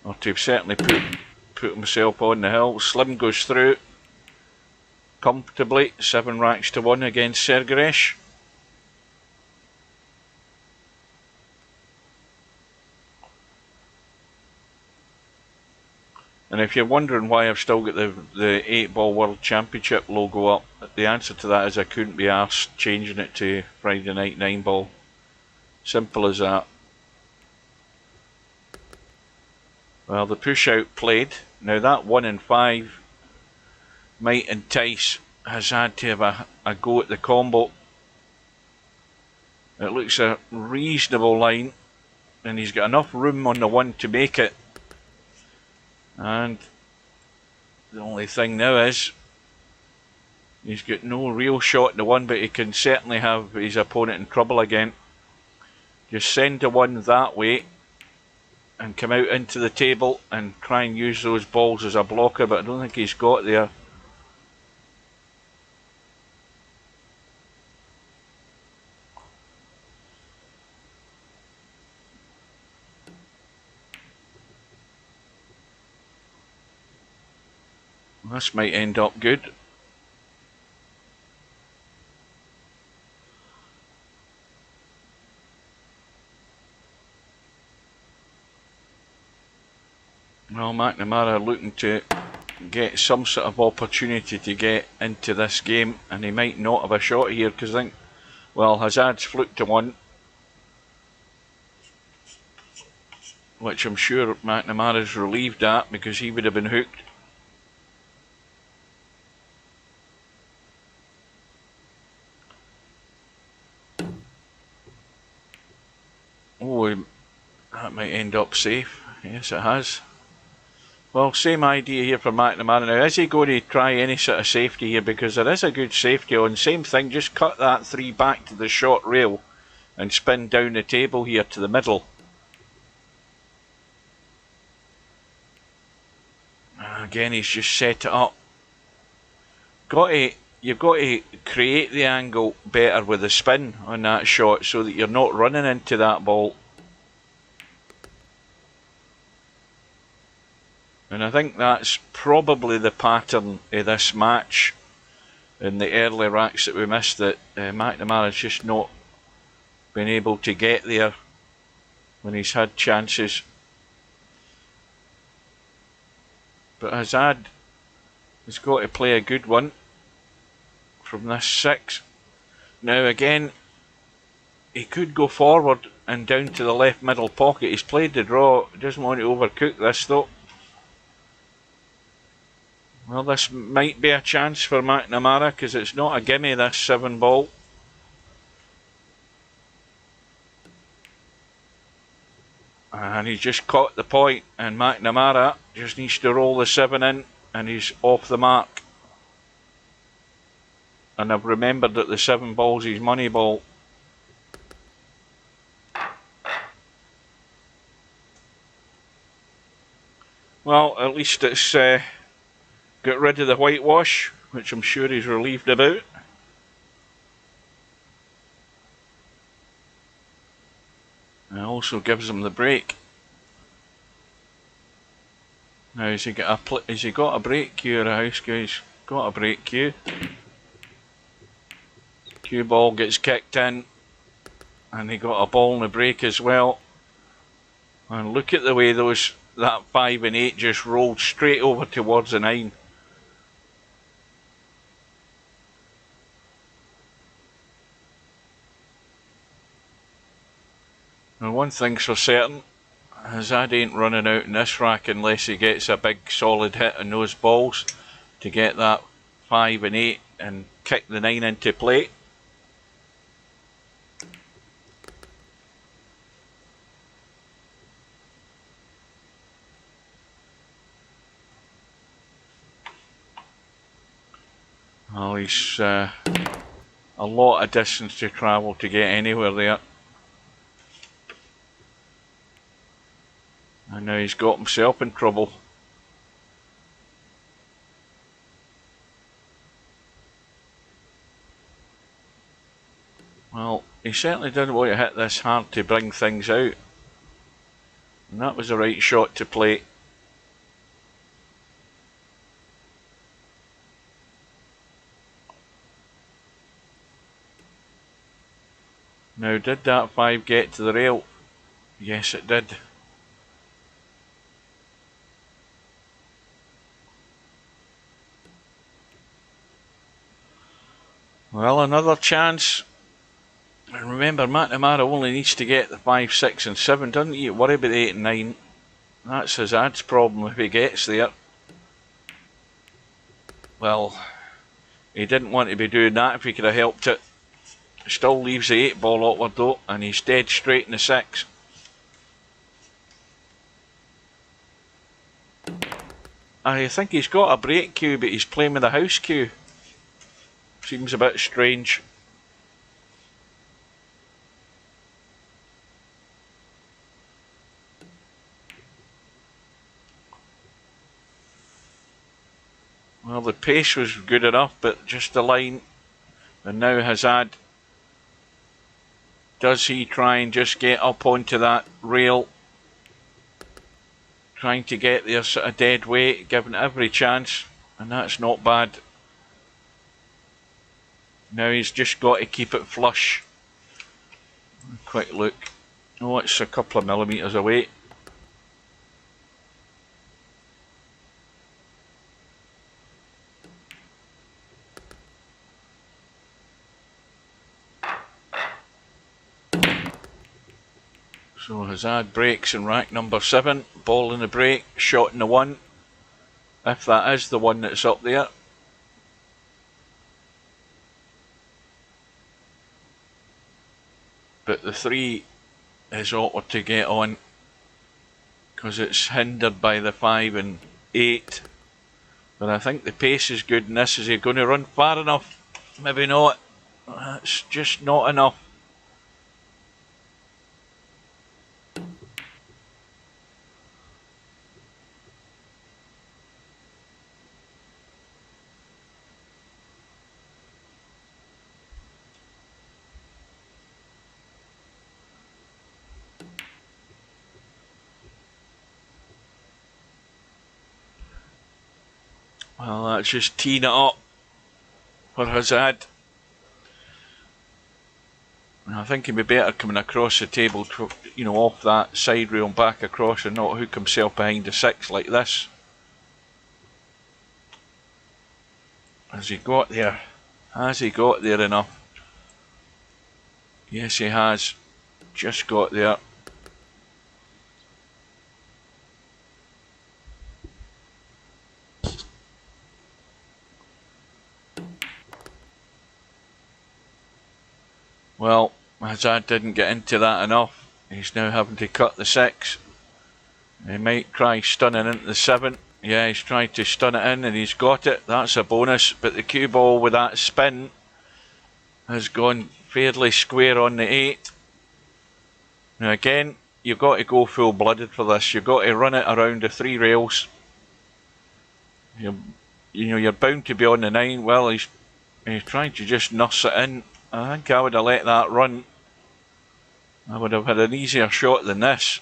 Or to certainly put himself on the hill. Slim goes through comfortably, 7 racks to 1 against Sergeresh. And if you're wondering why I've still got the 8 ball World Championship logo up, the answer to that is I couldn't be arsed changing it to Friday Night 9 ball. Simple as that. Well, the push out played. Now that 1 and 5 might entice Hazard to have a go at the combo. It looks a reasonable line and he's got enough room on the 1 to make it. And the only thing now is he's got no real shot in the 1, but he can certainly have his opponent in trouble again. Just send the 1 that way and come out into the table and try and use those balls as a blocker, but I don't think he's got there. This might end up good. Well, McNamara looking to get some sort of opportunity to get into this game, and he might not have a shot here because I think, well, Hazard's fluke to 1, which I'm sure McNamara's relieved at because he would have been hooked. Oh, that might end up safe. Yes, it has. Well, same idea here for McNamara. Now, is he going to try any sort of safety here? Because there is a good safety on. Same thing, just cut that 3 back to the short rail and spin down the table here to the middle. Again, he's just set it up. You've got to create the angle better with the spin on that shot so that you're not running into that ball. And I think that's probably the pattern of this match in the early racks that we missed, that McNamara's just not been able to get there when he's had chances. But Hazard has got to play a good one from this 6. Now again, he could go forward and down to the left middle pocket. He's played the draw, doesn't want to overcook this though. Well, this might be a chance for McNamara because it's not a gimme, this 7 ball. And he's just caught the point, and McNamara just needs to roll the 7 in and he's off the mark. And I've remembered that the 7 ball's his money ball. Well, at least it's got rid of the whitewash, which I'm sure he's relieved about. And it also gives him the break. Now, has he got a break cue or a house cue? He's got a break cue. Cue ball gets kicked in, and he got a ball in the break as well. And look at the way that 5 and 8 just rolled straight over towards the 9. Now, one thing's for certain, Hazard ain't running out in this rack unless he gets a big solid hit on those balls to get that 5 and 8 and kick the 9 into play. Well, he's a lot of distance to travel to get anywhere there. And now he's got himself in trouble. Well, he certainly didn't want to hit this hard to bring things out. And that was the right shot to play. Now, did that 5 get to the rail? Yes, it did. Well, another chance. And remember, McNamara only needs to get the 5, 6 and 7, doesn't he? Worry about the 8 and 9. That's Hazard's problem if he gets there. Well, he didn't want to be doing that if he could have helped it. Still leaves the 8 ball awkward though, and he's dead straight in the 6. I think he's got a break cue, but he's playing with a house cue. Seems a bit strange. Well, the pace was good enough, but just the line. And now Hazard, does he try and just get up onto that rail? Trying to get there sort of dead weight, given every chance, and that's not bad. Now he's just got to keep it flush. Quick look. Oh, it's a couple of millimetres away. So Hazard breaks in rack number 7, ball in the break, shot in the 1, if that is the one that's up there. But the 3 is awkward to get on, because it's hindered by the 5 and 8. But I think the pace is good in this. Is he going to run far enough? Maybe not. That's just not enough. Well, that's just teeing it up for Hazard. I think he'd be better coming across the table, to, off that side rail and back across, and not hook himself behind the 6 like this. Has he got there? Has he got there enough? Yes, he has. Just got there. Well, Hazard didn't get into that enough. He's now having to cut the 6. He might try stunning into the 7. Yeah, he's tried to stun it in and he's got it. That's a bonus. But the cue ball with that spin has gone fairly square on the 8. Now again, you've got to go full-blooded for this. You've got to run it around the 3 rails. You're bound to be on the 9. Well, he's trying to just nurse it in. I think I would have let that run. I would have had an easier shot than this.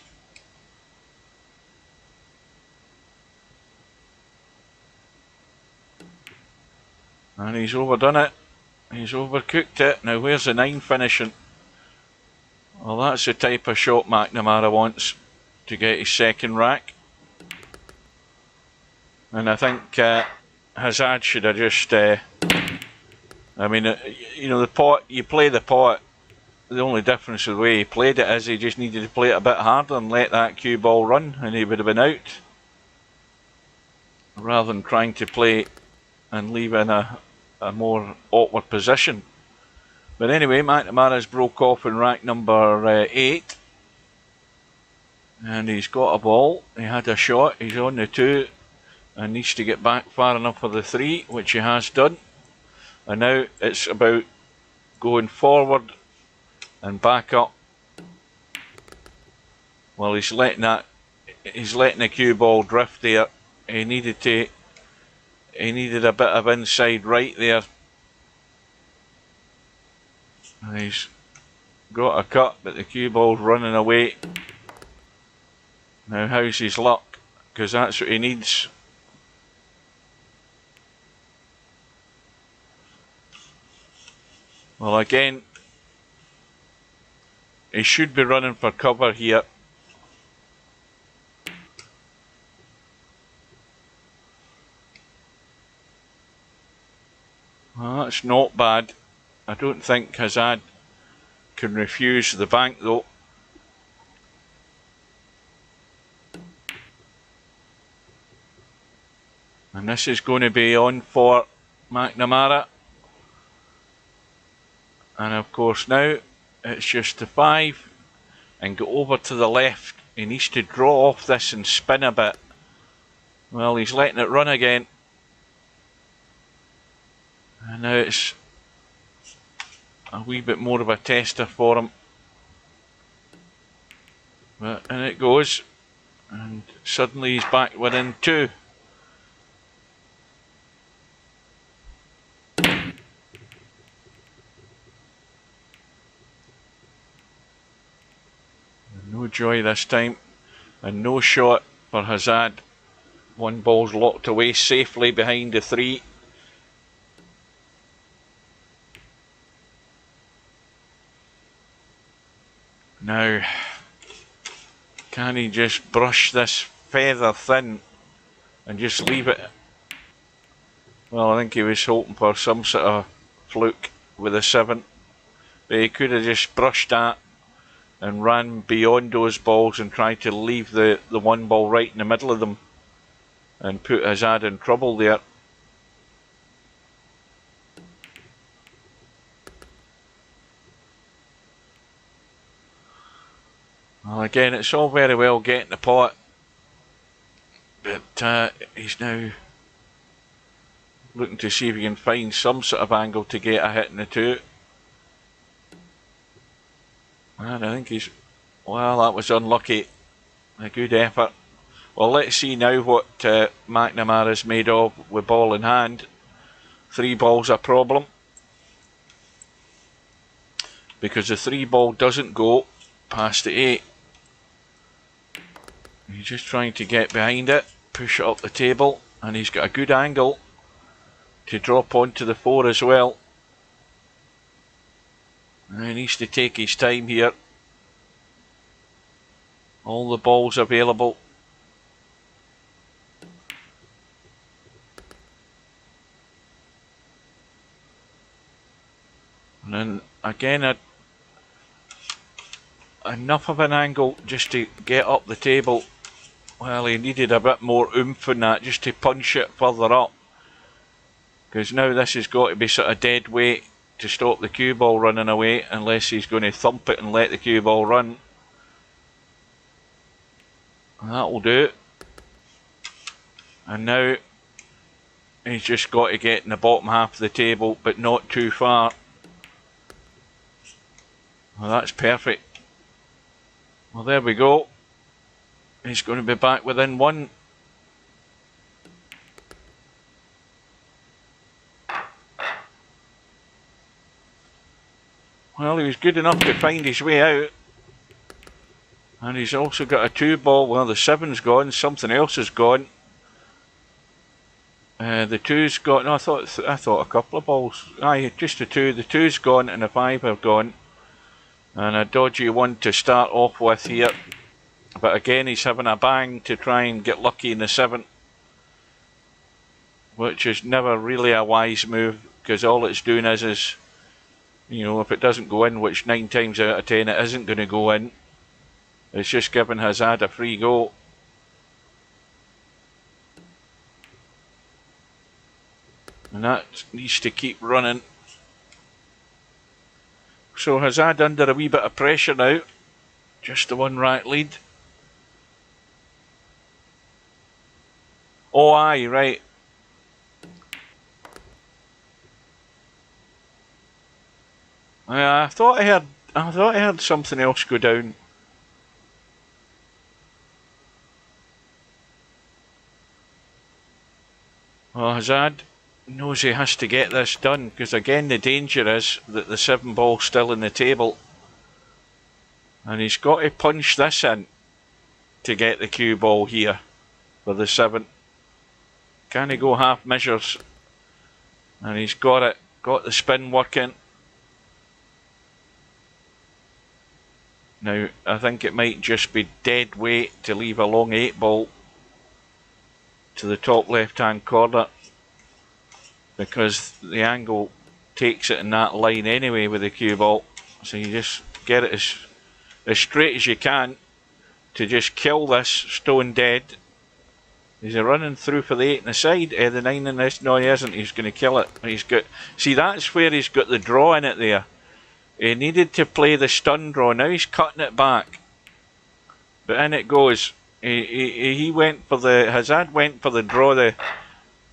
And he's overdone it. He's overcooked it. Now where's the 9 finishing? Well, that's the type of shot McNamara wants to get his second rack. And I think Hazard should have just... I mean, the pot, you play the pot. The only difference with the way he played it is he just needed to play it a bit harder and let that cue ball run and he would have been out. Rather than trying to play and leave in a more awkward position. But anyway, McNamara's broke off in rack number 8. And he's got a ball. He had a shot. He's on the 2 and needs to get back far enough for the 3, which he has done. And now it's about going forward and back up. Well, he's letting the cue ball drift there. He needed a bit of inside right there. And he's got a cut, but the cue ball's running away. Now how's his luck? Because that's what he needs. Well, again, he should be running for cover here. Well, that's not bad. I don't think Hazard can refuse the bank though. And this is going to be on for McNamara. And of course now it's just the 5 and go over to the left. He needs to draw off this and spin a bit. Well, he's letting it run again. And now it's a wee bit more of a tester for him. But in it goes. And suddenly he's back within 2. No joy this time, and no shot for Hazard. 1 ball's locked away safely behind the 3. Now, can he just brush this feather thin and just leave it? Well, I think he was hoping for some sort of fluke with a 7, but he could have just brushed that and ran beyond those balls and tried to leave the 1 ball right in the middle of them and put Hazard in trouble there. Well, again, it's all very well getting the pot, but he's now looking to see if he can find some sort of angle to get a hit in the 2. And I think he's... Well, that was unlucky. A good effort. Well, let's see now what McNamara's made of with ball in hand. 3 ball's a problem. Because the 3 ball doesn't go past the 8. He's just trying to get behind it, push it up the table, and he's got a good angle to drop onto the 4 as well. He needs to take his time here. All the balls available. And then again, enough of an angle just to get up the table. Well, he needed a bit more oomph in that just to punch it further up. Because now this has got to be sort of dead weight to stop the cue ball running away, unless he's going to thump it and let the cue ball run. And that will do it. And now he's just got to get in the bottom half of the table, but not too far. Well, that's perfect. Well, there we go. He's going to be back within one. Well, he was good enough to find his way out. And he's also got a 2-ball. Well, the 7's gone. Something else is gone. The 2's gone. No, I thought a couple of balls. Aye, just the 2. The 2's gone and the 5 have gone. And a dodgy one to start off with here. But again, he's having a bang to try and get lucky in the 7. Which is never really a wise move, because all it's doing is, you know, if it doesn't go in, which 9 times out of 10 it isn't going to go in, it's just giving Hazard a free go. And that needs to keep running. So Hazard under a wee bit of pressure now. Just the 1 rack lead. Oh aye, right. I thought I heard something else go down. Well, Hazard knows he has to get this done, because again the danger is that the 7-ball's still in the table. And he's got to punch this in to get the cue ball here for the 7. Can he go half measures? And he's got it, got the spin working. Now, I think it might just be dead weight to leave a long 8-ball to the top left-hand corner, because the angle takes it in that line anyway with the cue ball. So you just get it as straight as you can to just kill this stone dead. Is he running through for the 8 in the side? The 9 in this? No, he isn't. He's going to kill it. He's got. See, that's where he's got the draw in it there. He needed to play the stun draw. Now he's cutting it back. But in it goes. He went for the... Hazard went for the draw,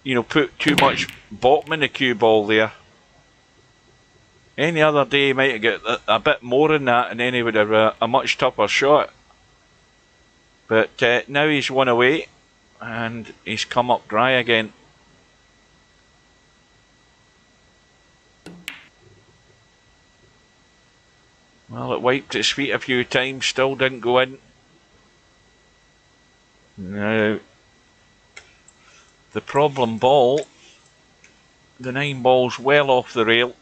you know, put too much bottom in the cue ball there. Any other day he might have got a bit more than that, and then he would have a much tougher shot. But now he's won away, and he's come up dry again. Well, it wiped its feet a few times, still didn't go in. Now, the problem ball, the 9-ball's well off the rail.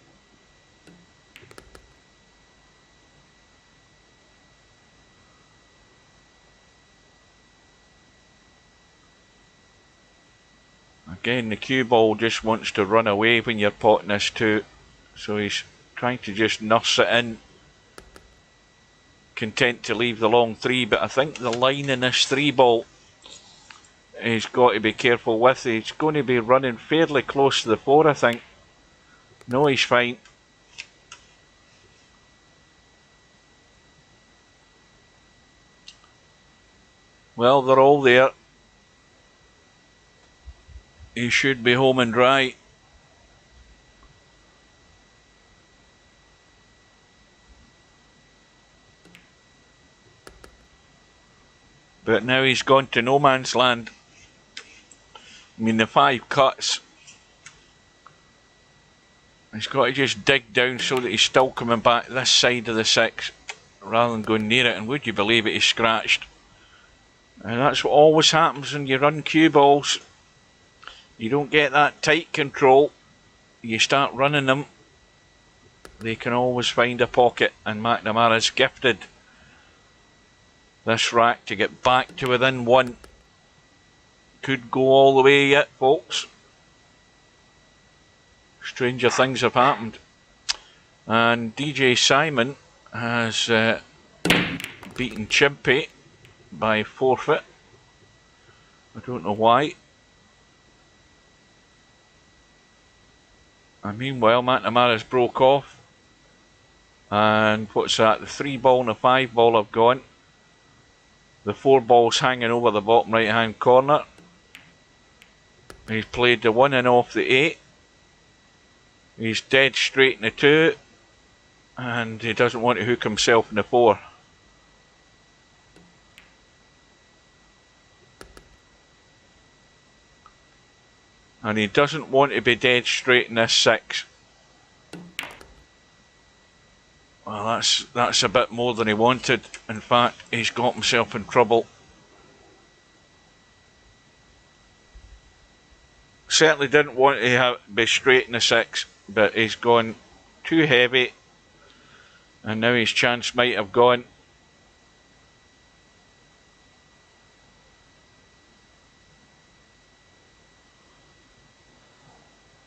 Again, the cue ball just wants to run away when you're potting this 2, so he's trying to just nurse it in. Content to leave the long 3, but I think the line in this 3-ball he's got to be careful with. He's going to be running fairly close to the 4, I think. No, he's fine. Well, they're all there. He should be home and dry. But now he's gone to no man's land. I mean, the 5 cuts. He's got to just dig down so that he's still coming back this side of the 6 rather than going near it. And would you believe it, he's scratched. And that's what always happens when you run cue balls. You don't get that tight control. You start running them. They can always find a pocket, and McNamara's gifted this rack to get back to within 1. Could go all the way yet, folks. Stranger things have happened. And DJ Simon has beaten Chimpy by forfeit. I don't know why. And meanwhile, McNamara's broke off. And what's that? The 3-ball and the 5-ball have gone. The 4-ball's hanging over the bottom right hand corner. He's played the 1 in off the 8. He's dead straight in the 2. And he doesn't want to hook himself in the 4. And he doesn't want to be dead straight in this 6. Well, that's a bit more than he wanted. In fact, he's got himself in trouble. Certainly didn't want to be straight in the 6, but he's gone too heavy. And now his chance might have gone.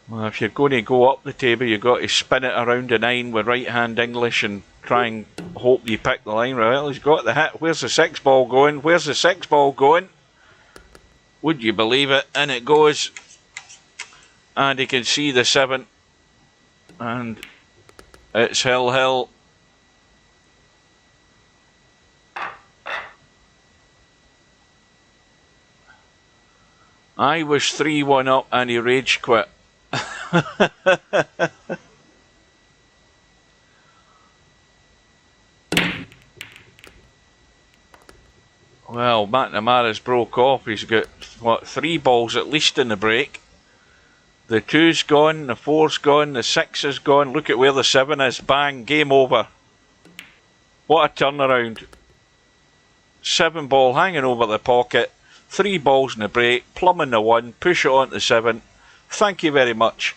Well, if you're going to go up the table, you've got to spin it around a 9 with right-hand English and try and hope you pick the line. Well, he's got the hit. Where's the 6 ball going? Where's the 6 ball going? Would you believe it? In it goes. And he can see the 7. And it's Hill. I was 3-1 up and he rage quit. Well, McNamara's broke off. He's got, what, 3 balls at least in the break. The 2's gone, the 4's gone, the 6 is gone. Look at where the 7 is. Bang, game over. What a turnaround. 7 ball hanging over the pocket. 3 balls in the break, plumbing the 1, push it on to 7. Thank you very much.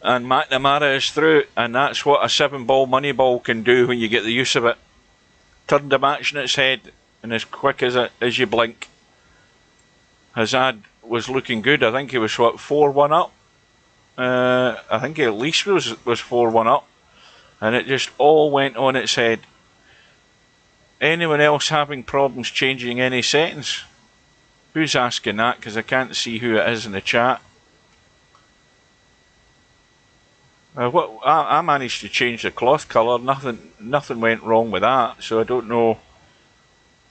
And McNamara is through, and that's what a 7 ball money ball can do when you get the use of it. Turned the match in its head, and as quick as you blink. Hazard was looking good. I think he was, what, 4-1 up? I think he at least was 4-1 up. And it just all went on its head. Anyone else having problems changing any settings? Who's asking that? Because I can't see who it is in the chat. I managed to change the cloth colour. Nothing went wrong with that. So I don't know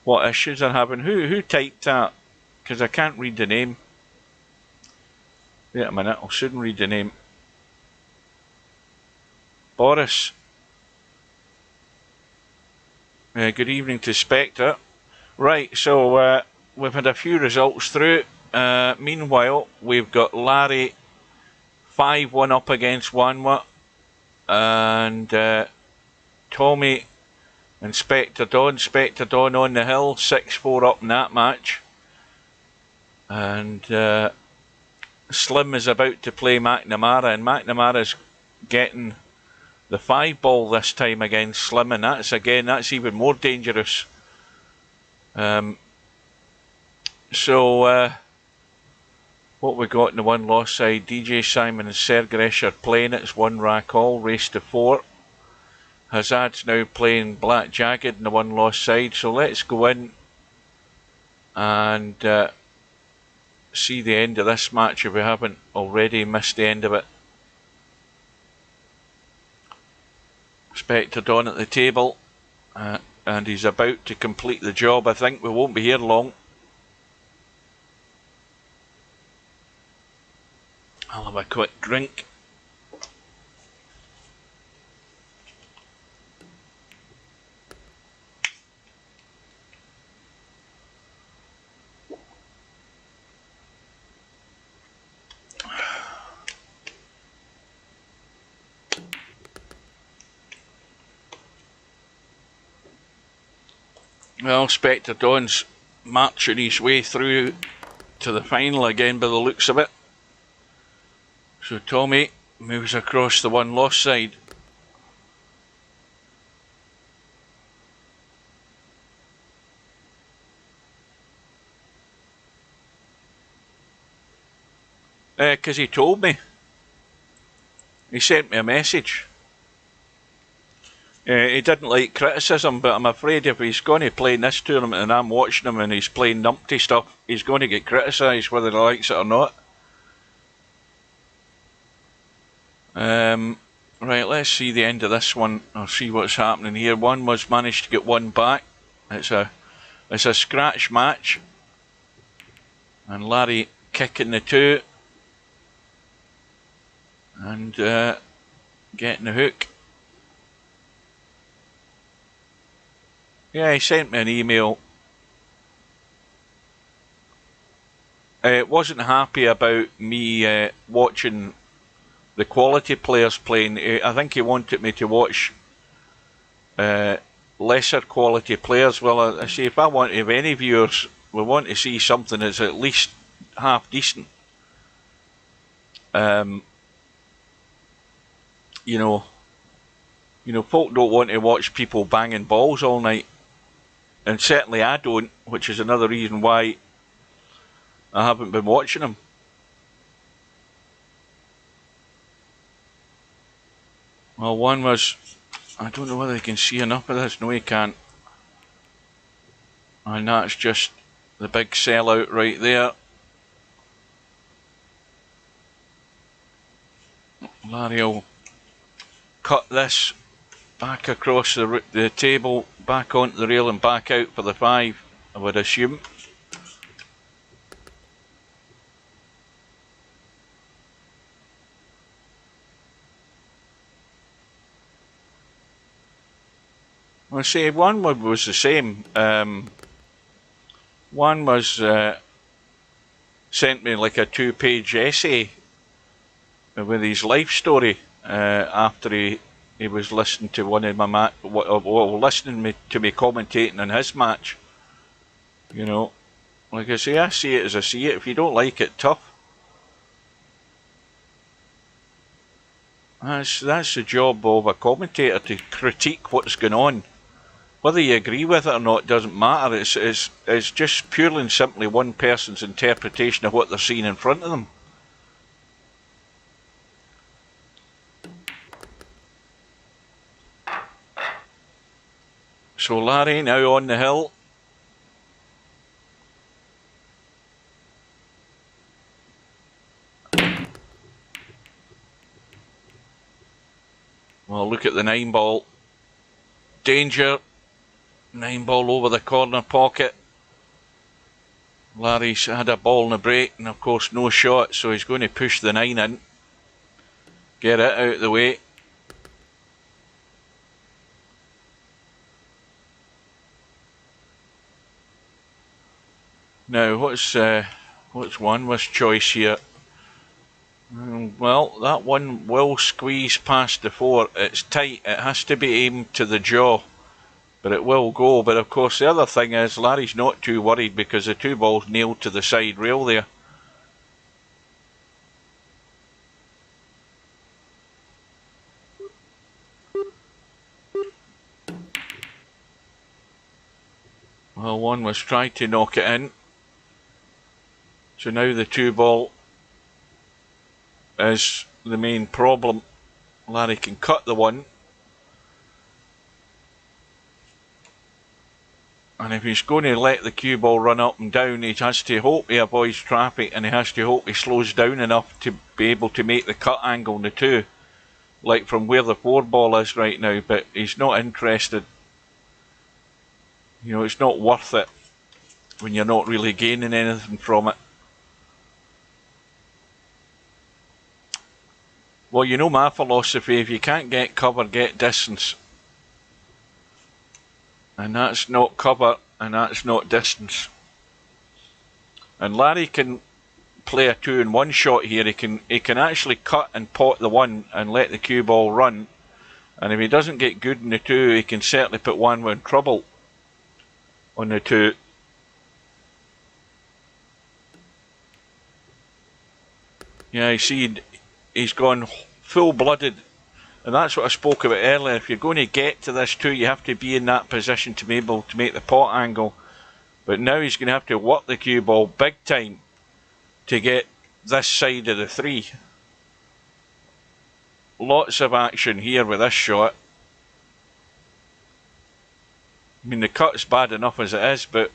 what issues are having. Who typed that? Because I can't read the name. Wait a minute. I'll soon read the name. Boris. Good evening to Spectre. Right. So we've had a few results through. Meanwhile, we've got Larry 5-1 up against Wanwa, and Tommy and Spectre Dawn on the hill, 6-4 up in that match. And Slim is about to play McNamara, and McNamara's getting the 5 ball this time against Slim, and that's even more dangerous. So what we got in the 1 loss side, DJ Simon and Sergeresh are playing. It's 1 rack all, race to 4. Hazard's now playing Black Jagged in the 1 loss side. So let's go in and see the end of this match if we haven't already missed the end of it. Spectre Dawn at the table, and he's about to complete the job. I think we won't be here long. I'll have a quick drink. Well, Spectre Dawn's marching his way through to the final again by the looks of it. So Tommy moves across the 1 loss side. Because he told me. He sent me a message. He didn't like criticism, but I'm afraid if he's going to play in this tournament and I'm watching him and he's playing numpty stuff, he's going to get criticised whether he likes it or not. Right, let's see the end of this one. I'll see what's happening here. One was managed to get 1 back. It's a scratch match. And Larry kicking the 2. and getting the hook. Yeah, he sent me an email. Wasn't happy about me watching the quality players playing. I think he wanted me to watch lesser quality players. Well, I say, if any viewers, we want to see something that's at least half decent. You know, folk don't want to watch people banging balls all night, and certainly I don't, which is another reason why I haven't been watching them. Well, one was, I don't know whether you can see enough of this. No, you can't. And that's just the big sellout right there. Larry will cut this back across the table, back onto the rail and back out for the 5, I would assume. I'll say one was the same. One was sent me like a 2-page essay with his life story after he was listening to one of my listening to me commentating on his match. You know, like I say it as I see it. If you don't like it, tough. That's the job of a commentator, to critique what's going on. Whether you agree with it or not doesn't matter. It's just purely and simply one person's interpretation of what they're seeing in front of them. So Larry now on the hill. Well, look at the 9-ball. Danger. 9-ball over the corner pocket. Larry's had a ball in the break and of course no shot, so he's going to push the 9 in. Get it out of the way. Now what's one was choice here? Well, that one will squeeze past the 4. It's tight, it has to be aimed to the jaw, but it will go. But of course the other thing is Larry's not too worried because the 2 balls nailed to the side rail there. Well, one was trying to knock it in. So now the 2 ball is the main problem. Larry can cut the 1. And if he's going to let the cue ball run up and down, he has to hope he avoids traffic, and he has to hope he slows down enough to be able to make the cut angle on the 2, like from where the 4 ball is right now. But he's not interested. You know, it's not worth it when you're not really gaining anything from it. Well, you know my philosophy, if you can't get cover, get distance. And that's not cover, and that's not distance. And Larry can play a 2-in-1 shot here. He can actually cut and pot the 1 and let the cue ball run. And if he doesn't get good in the 2, he can certainly put 1 in trouble on the 2. Yeah, you see, he's gone full-blooded. And that's what I spoke about earlier. If you're going to get to this 2, you have to be in that position to be able to make the pot angle. But now he's going to have to work the cue ball big time to get this side of the 3. Lots of action here with this shot. I mean, the cut's bad enough as it is, but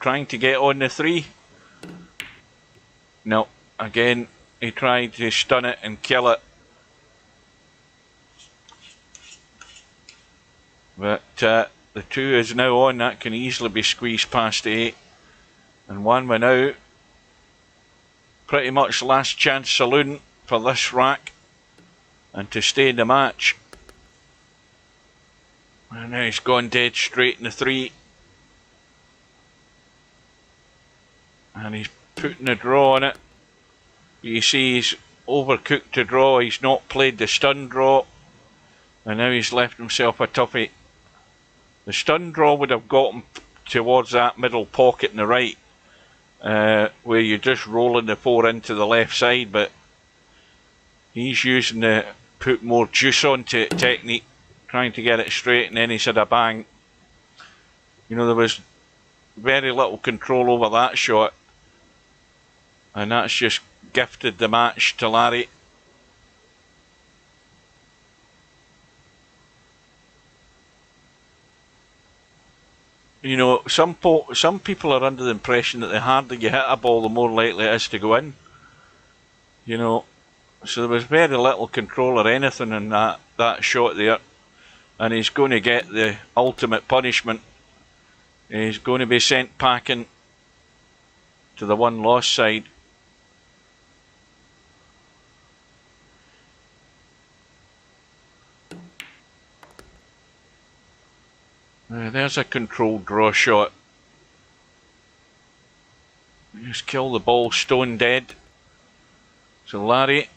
trying to get on the 3. No, again, he tried to stun it and kill it. But the 2 is now on. That can easily be squeezed past 8. And 1 went out. Pretty much last chance saloon for this rack. and to stay in the match. And now he's gone dead straight in the 3. And he's putting the draw on it. You see he's overcooked to draw. He's not played the stun draw. And now he's left himself a toughie. The stun draw would have got him towards that middle pocket in the right, where you're just rolling the 4 into the left side, but he's using the put more juice onto it technique, trying to get it straight, and then he's had a bang. You know, there was very little control over that shot, and that's just gifted the match to Larry. You know, some people are under the impression that the harder you hit a ball, the more likely it is to go in. You know, so there was very little control or anything in that shot there. And he's going to get the ultimate punishment. He's going to be sent packing to the 1 loss side. There's a controlled draw shot. Just kill the ball stone dead. So Larry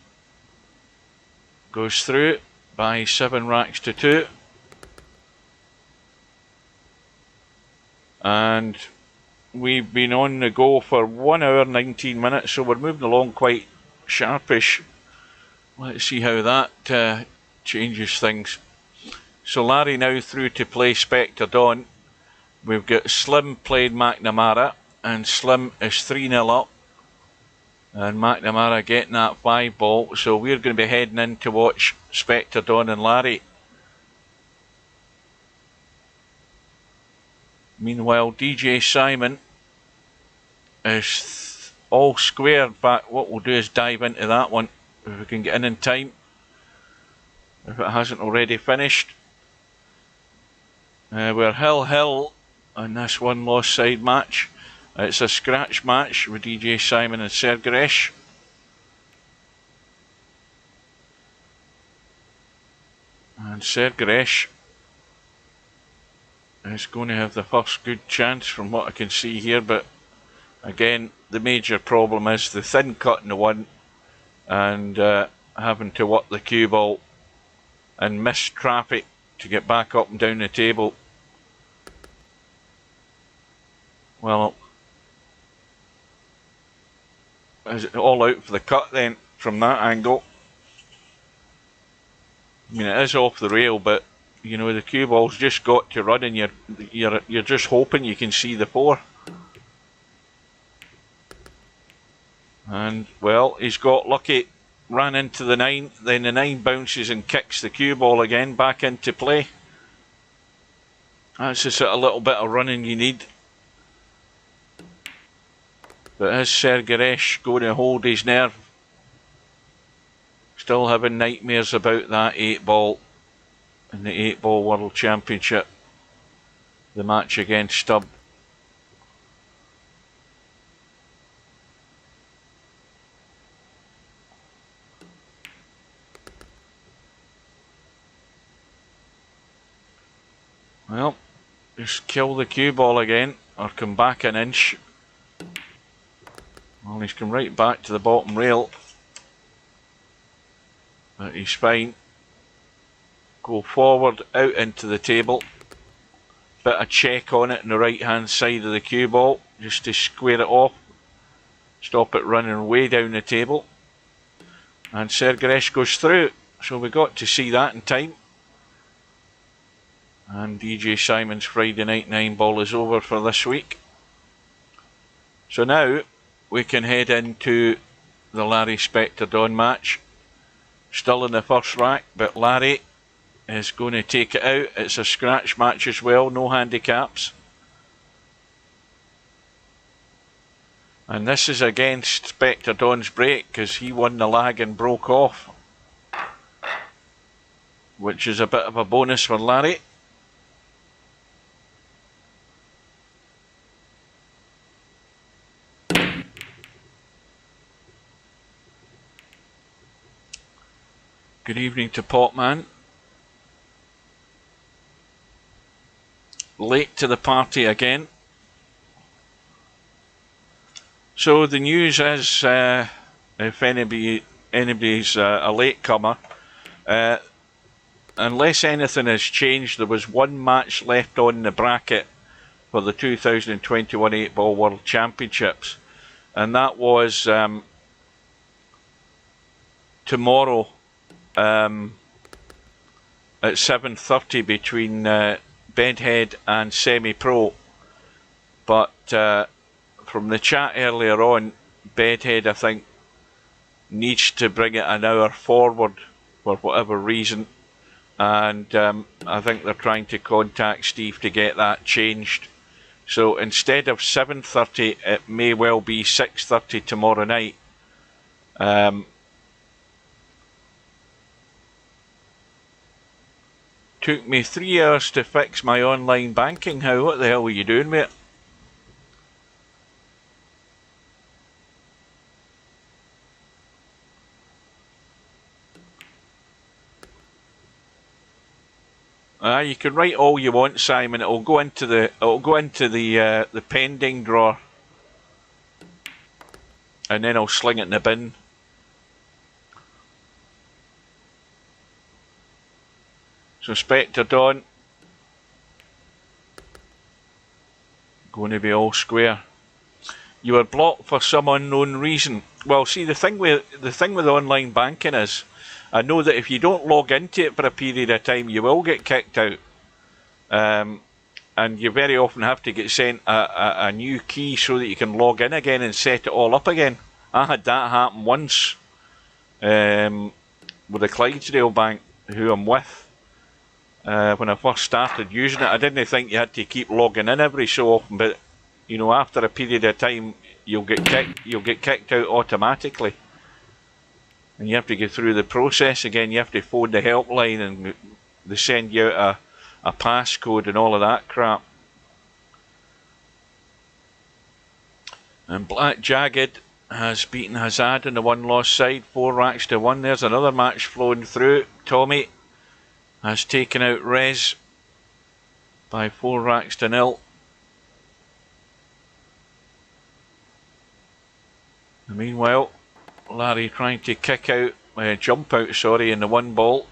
goes through by 7 racks to 2. And we've been on the go for 1 hour 19 minutes, so we're moving along quite sharpish. Let's see how that changes things. So Larry now through to play Spectre Dawn. We've got Slim played McNamara, and Slim is 3-0 up. And McNamara getting that 5 ball, so we're going to be heading in to watch Spectre Dawn and Larry. Meanwhile, DJ Simon is all square. In fact, what we'll do is dive into that one if we can get in time, if it hasn't already finished. We're Hill on this 1 loss side match. It's a scratch match with DJ Simon and Sergeresh. And Sergeresh is going to have the first good chance from what I can see here, but again, the major problem is the thin cut in the 1 and having to work the cue ball and miss traffic to get back up and down the table. Well, is it all out for the cut then from that angle? I mean, it is off the rail, but you know the cue ball's just got to run, and you're just hoping you can see the 4. And well, he's got lucky, ran into the 9, then the 9 bounces and kicks the cue ball again back into play. That's the sort of little bit of running you need. But is Sergeresh going to hold his nerve? Still having nightmares about that 8 ball in the 8 ball World Championship, the match against Stubb. Well, just kill the cue ball again, or come back an inch. Well, he's come right back to the bottom rail, but he's fine. Go forward, out into the table. Bit of check on it on the right hand side of the cue ball, just to square it off. Stop it running way down the table. And Sergeresh goes through, so we got to see that in time. And DJ Simon's Friday night 9 ball is over for this week. So now we can head into the Larry Spectre Dawn match. Still in the first rack, but Larry is going to take it out. It's a scratch match as well, no handicaps. And this is against Spectre Dawn's break, because he won the lag and broke off, which is a bit of a bonus for Larry. Good evening to Potman. Late to the party again. So the news is, if anybody's a latecomer, unless anything has changed, there was one match left on the bracket for the 2021 8-Ball World Championships, and that was tomorrow at 7:30 between Bedhead and Semi-Pro. But from the chat earlier on, Bedhead, I think, needs to bring it an hour forward for whatever reason, and I think they're trying to contact Steve to get that changed. So instead of 7:30, it may well be 6:30 tomorrow night. Took me 3 hours to fix my online banking. How? What the hell were you doing, mate? You can write all you want, Simon. It'll go into the pending drawer, and then I'll sling it in the bin. So Spectre Dawn, going to be all square. You were blocked for some unknown reason. Well, see, the thing with online banking is, I know that if you don't log into it for a period of time, you will get kicked out. And you very often have to get sent a new key so that you can log in again and set it all up again. I had that happen once with the Clydesdale Bank, who I'm with. When I first started using it, I didn't think you had to keep logging in every so often, but you know, after a period of time, you'll get kicked out automatically, and you have to go through the process again. You have to phone the helpline, and they send you out a passcode and all of that crap. And Black Jagged has beaten Hazard on the one-loss side, 4 racks to 1. There's another match flowing through. Tommy has taken out Rez by 4 racks to 0. And meanwhile, Larry trying to jump out, in the 1 ball.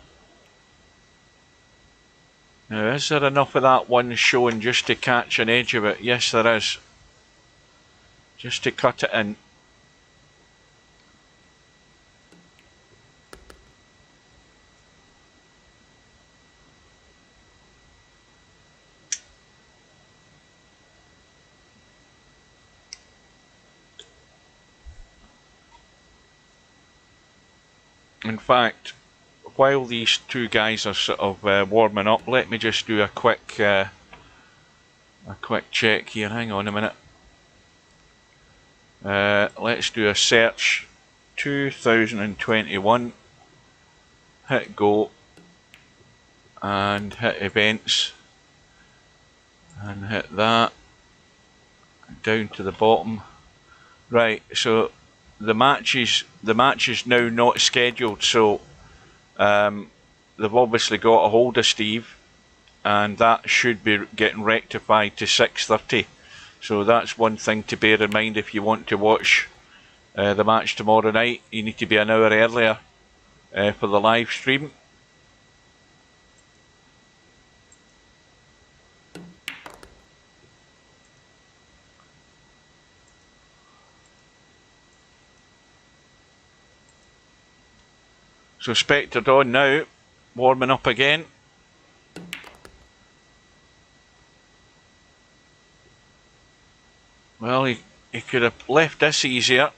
Now, is there enough of that one showing just to catch an edge of it? Yes, there is. Just to cut it in. In fact, while these two guys are sort of warming up, let me just do a quick check here. Hang on a minute. Let's do a search. 2021. Hit go. And hit events. And hit that. Down to the bottom. Right, so the match is now not scheduled, so they've obviously got a hold of Steve, and that should be getting rectified to 6:30. So that's one thing to bear in mind if you want to watch the match tomorrow night. You need to be an hour earlier for the live stream. So Spectre Dawn now, warming up again. Well, he could have left this easier.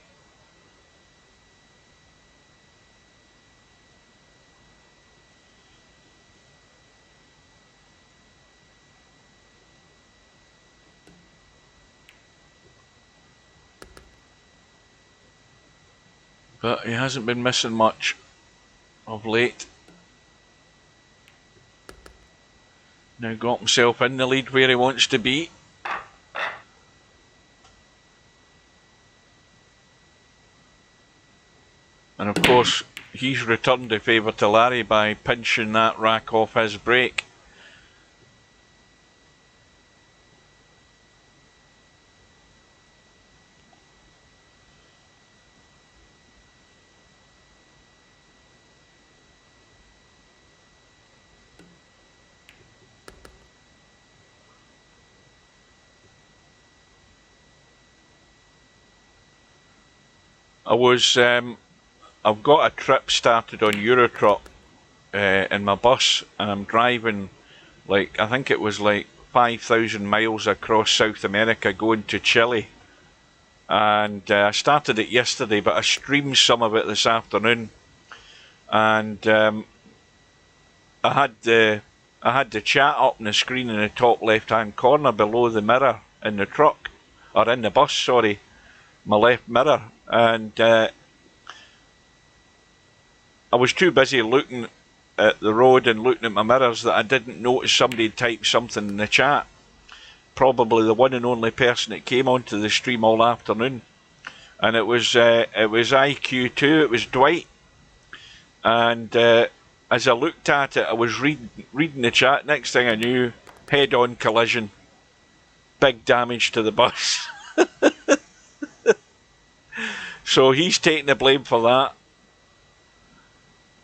But he hasn't been missing much of late. Now got himself in the lead where he wants to be. And of course, he's returned the favour to Larry by pinching that rack off his brake. I've got a trip started on Eurotruck in my bus, and I'm driving, like, I think it was like 5,000 miles across South America going to Chile. And I started it yesterday, but I streamed some of it this afternoon. And I had the chat up on the screen in the top left-hand corner below the mirror in the truck, or in the bus, sorry, my left mirror. And I was too busy looking at the road and looking at my mirrors that I didn't notice somebody typed something in the chat. Probably the one and only person that came onto the stream all afternoon, and it was IQ2. It was Dwight, and as I looked at it, I was reading the chat. Next thing I knew, head-on collision, big damage to the bus. So he's taking the blame for that.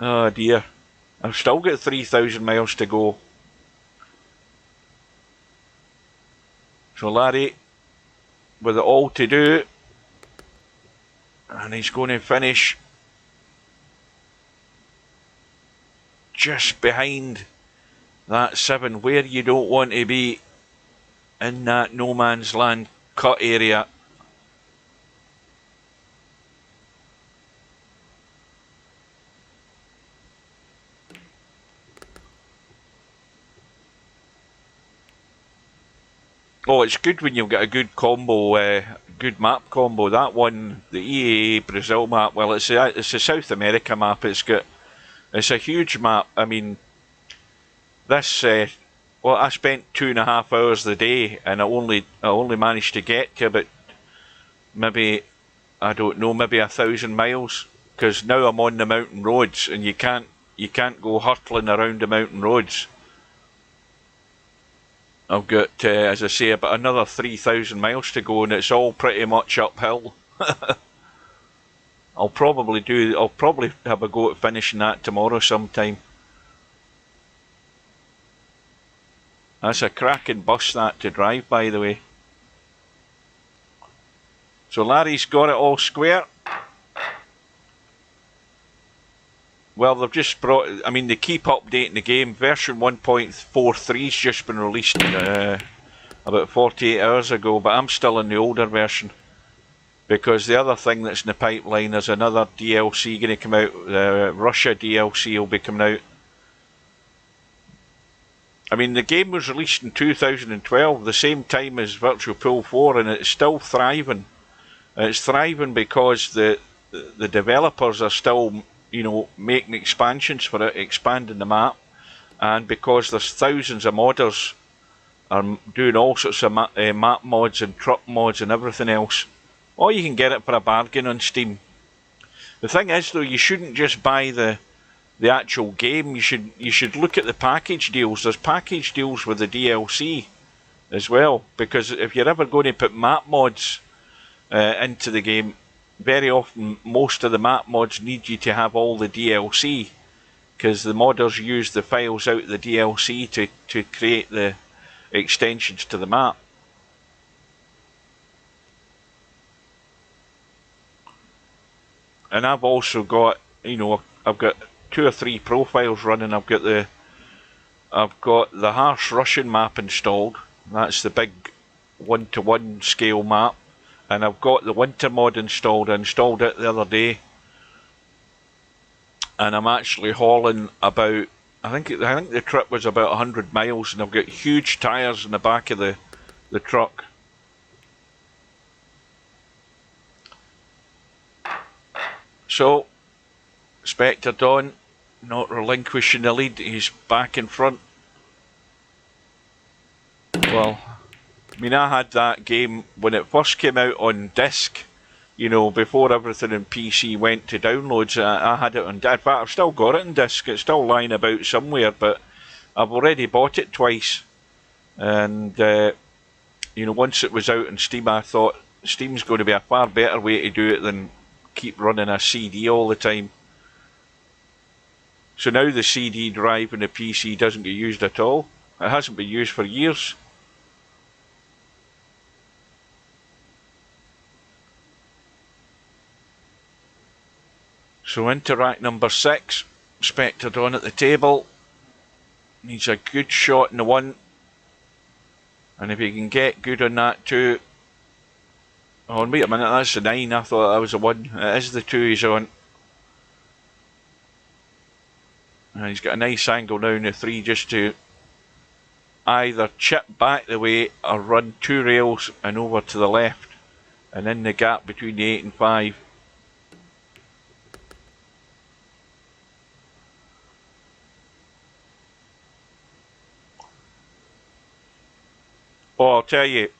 Oh dear, I've still got 3,000 miles to go. So Larry, with it all to do, and he's going to finish just behind that 7, where you don't want to be, in that no man's land cut area. Oh, it's good when you've got a good combo, good map combo. That one, the EAA Brazil map, well, it's a South America map. It's a huge map. I mean, this, well, I spent 2.5 hours a day, and I only managed to get to about, maybe, I don't know, maybe 1,000 miles, because now I'm on the mountain roads, and you can't go hurtling around the mountain roads. I've got, as I say, about another 3,000 miles to go, and it's all pretty much uphill. I'll probably have a go at finishing that tomorrow sometime. That's a cracking bus, that, to drive, by the way. So Larry's got it all square. Well, they've just brought, I mean, they keep updating the game. Version 1.43's just been released about 48 hours ago, but I'm still in the older version. Because the other thing that's in the pipeline is another DLC going to come out. Russia DLC will be coming out. I mean, the game was released in 2012, the same time as Virtual Pool 4, and it's still thriving. And it's thriving because the developers are still, you know, making expansions for it, expanding the map, and because there's thousands of modders are doing all sorts of map mods and truck mods and everything else. Or you can get it for a bargain on Steam. The thing is, though, you shouldn't just buy the actual game. You should look at the package deals. There's package deals with the DLC as well, because if you're ever going to put map mods into the game, very often most of the map mods need you to have all the DLC, because the modders use the files out of the DLC to create the extensions to the map. And I've also got, you know, I've got 2 or 3 profiles running. I've got the harsh Russian map installed. That's the big 1-to-1 scale map. And I've got the winter mod installed. I installed it the other day. And I'm actually hauling about, I think the trip was about 100 miles, and I've got huge tyres in the back of the truck. So, Spectre Dawn not relinquishing the lead. He's back in front. Well, I mean, I had that game when it first came out on disc. you know, before everything in PC went to downloads, I had it on. In fact, I've still got it on disc. It's still lying about somewhere, but I've already bought it twice. And you know, once it was out on Steam, I thought Steam's going to be a far better way to do it than keep running a CD all the time. So now the CD drive in the PC doesn't get used at all. It hasn't been used for years. So into rack number 6, Spectred on at the table. Needs a good shot in the 1. And if he can get good on that 2... Oh, wait a minute, that's the 9. I thought that was the 1. It is the 2 he's on. And he's got a nice angle now in the 3 just to either chip back the way or run 2 rails and over to the left. And in the gap between the 8 and 5. Oh, I'll tell you,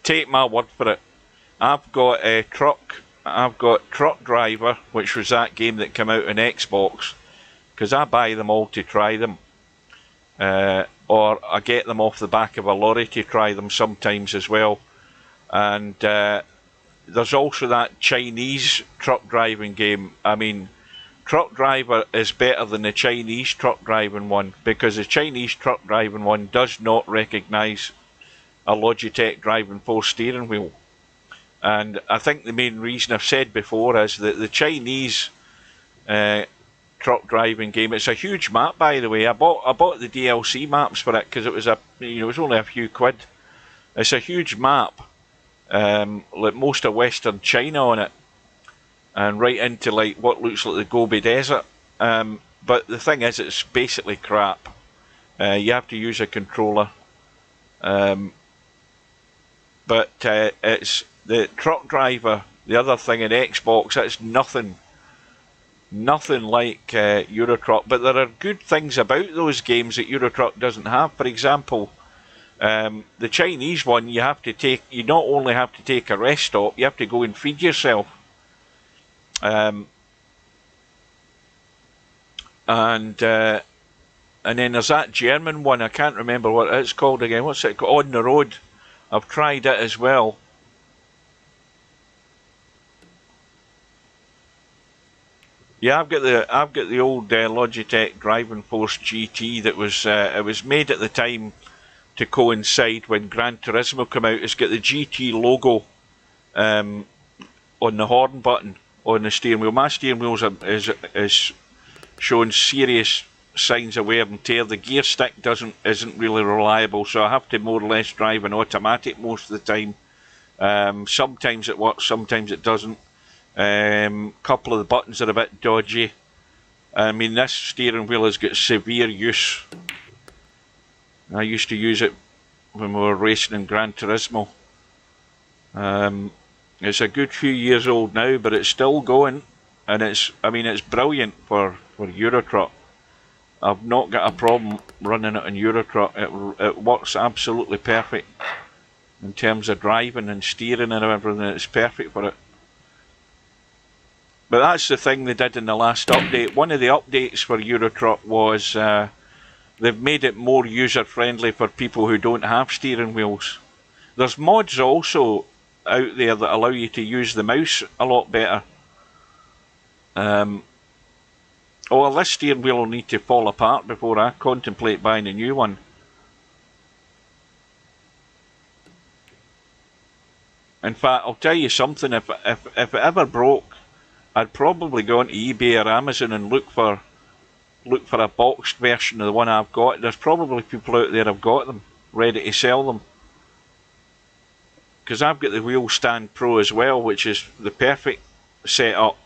take my word for it. I've got a truck. I've got Truck Driver, which was that game that came out on Xbox, because I buy them all to try them, or I get them off the back of a lorry to try them sometimes as well. And there's also that Chinese truck driving game. I mean, Truck Driver is better than the Chinese truck driving one, because the Chinese truck driving one does not recognise a Logitech driving force steering wheel. And I think the main reason I've said before is that the Chinese truck driving game, it's a huge map, by the way. I bought the DLC maps for it because it was it was only a few quid. It's a huge map, like most of Western China on it, and right into like what looks like the Gobi Desert. But the thing is, it's basically crap. You have to use a controller. But it's the Truck Driver, the other thing in Xbox, it's nothing like Euro Truck. But there are good things about those games that Euro Truck doesn't have. For example, the Chinese one, you not only have to take a rest stop, you have to go and feed yourself. And then there's that German one, I can't remember what it's called again. What's it called? On the Road. I've tried it as well. Yeah, I've got the old Logitech Driving Force GT that was it was made at the time to coincide when Gran Turismo came out. It's got the GT logo on the horn button on the steering wheel. My steering wheel is showing serious signs of wear and tear. The gear stick isn't really reliable, so I have to more or less drive in automatic most of the time. Sometimes it works, sometimes it doesn't. Couple of the buttons are a bit dodgy. I mean, this steering wheel has got severe use. I used to use it when we were racing in Gran Turismo. It's a good few years old now, but it's still going, and it's brilliant for Euro Truck. I've not got a problem running it on Euro Truck. It works absolutely perfect in terms of driving and steering and everything. It's perfect for it. But that's the thing they did in the last update. One of the updates for Euro Truck was they've made it more user friendly for people who don't have steering wheels. There's mods also out there that allow you to use the mouse a lot better. Oh, well, this steering wheel will need to fall apart before I contemplate buying a new one. In fact, I'll tell you something, if it ever broke, I'd probably go onto eBay or Amazon and look for a boxed version of the one I've got. There's probably people out there who've got them, ready to sell them. Because I've got the Wheel Stand Pro as well, which is the perfect setup.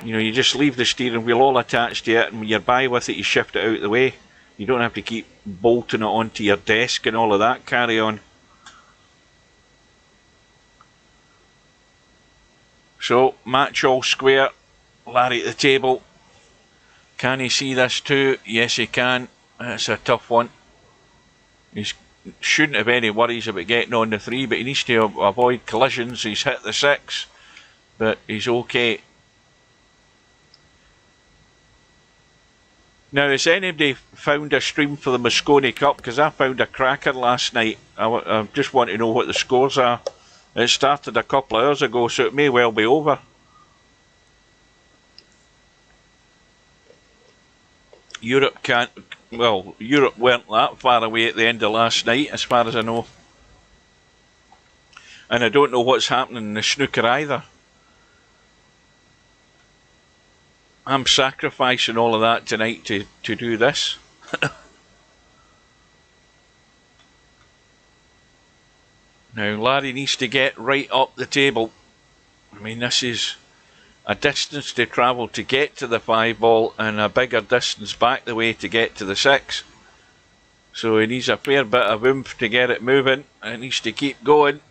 You know, you just leave the steering wheel all attached to it, and when you're by with it, you shift it out of the way. You don't have to keep bolting it onto your desk and all of that carry on. So, match all square. Larry at the table. Can he see this too? Yes, he can. That's a tough one. He shouldn't have any worries about getting on the 3, but he needs to avoid collisions. He's hit the 6. but he's okay. Now, has anybody found a stream for the Moscone Cup? Because I found a cracker last night. I just want to know what the scores are. It started a couple of hours ago, so it may well be over. Europe can't... Well, Europe weren't that far away at the end of last night, as far as I know. And I don't know what's happening in the snooker either. I'm sacrificing all of that tonight to do this. Now, Larry needs to get right up the table. I mean, this is a distance to travel to get to the 5-ball and a bigger distance back the way to get to the 6. So he needs a fair bit of oomph to get it moving. It needs to keep going.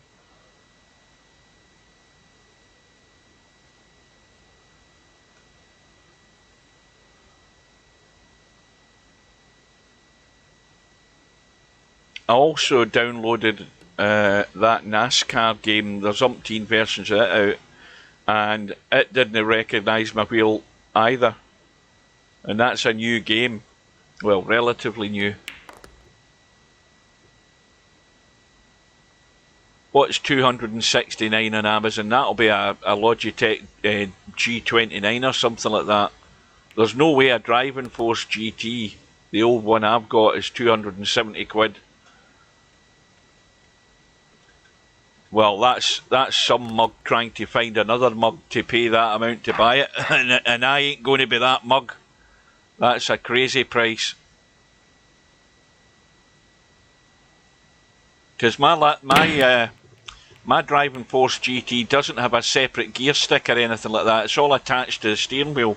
I also downloaded that NASCAR game. There's umpteen versions of it out, and it didn't recognise my wheel either. And that's a new game. Well, relatively new. What's 269 on Amazon? That'll be a Logitech G29 or something like that. There's no way a Driving Force GT, the old one I've got, is 270 quid. Well, that's some mug trying to find another mug to pay that amount to buy it, and I ain't going to be that mug. That's a crazy price. Because my Driving Force GT doesn't have a separate gear stick or anything like that. It's all attached to the steering wheel,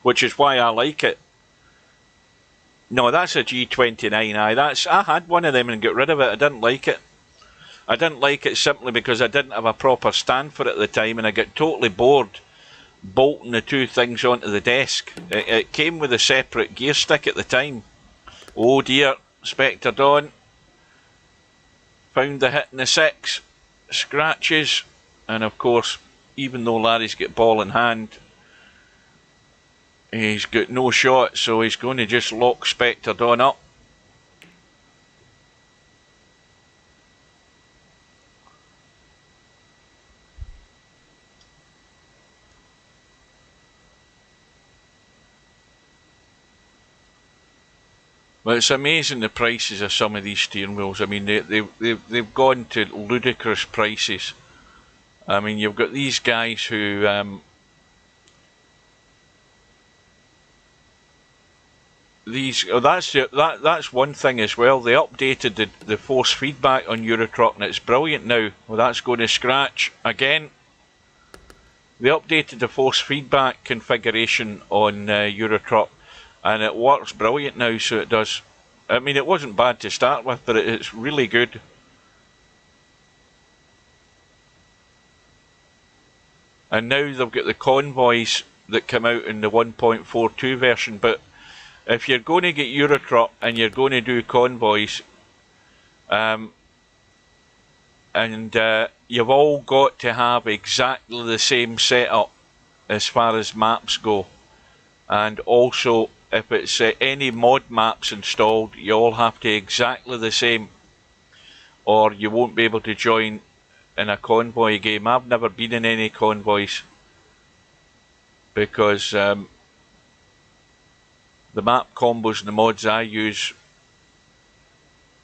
which is why I like it. No, that's a G29. I had one of them and got rid of it. I didn't like it. I didn't like it simply because I didn't have a proper stand for it at the time, and I got totally bored bolting the two things onto the desk. It came with a separate gear stick at the time. Oh dear, Spectre Dawn found the hit in the 6. Scratches, and of course, even though Larry's got ball in hand, he's got no shot, so he's going to just lock Spectre Dawn up. Well, it's amazing the prices of some of these steering wheels. I mean, they've gone to ludicrous prices. I mean, you've got these guys who that's one thing as well. They updated the force feedback on Eurotruck, and it's brilliant now. Well, that's going to scratch again. They updated the force feedback configuration on Eurotruck, and it works brilliant now, so it does. I mean, it wasn't bad to start with, but it's really good. And now they've got the convoys that come out in the 1.42 version, but if you're going to get Eurotruck and you're going to do convoys, you've all got to have exactly the same setup as far as maps go, and also if it's any mod maps installed, you all have to exactly the same, or you won't be able to join in a convoy game. I've never been in any convoys because the map combos and the mods I use,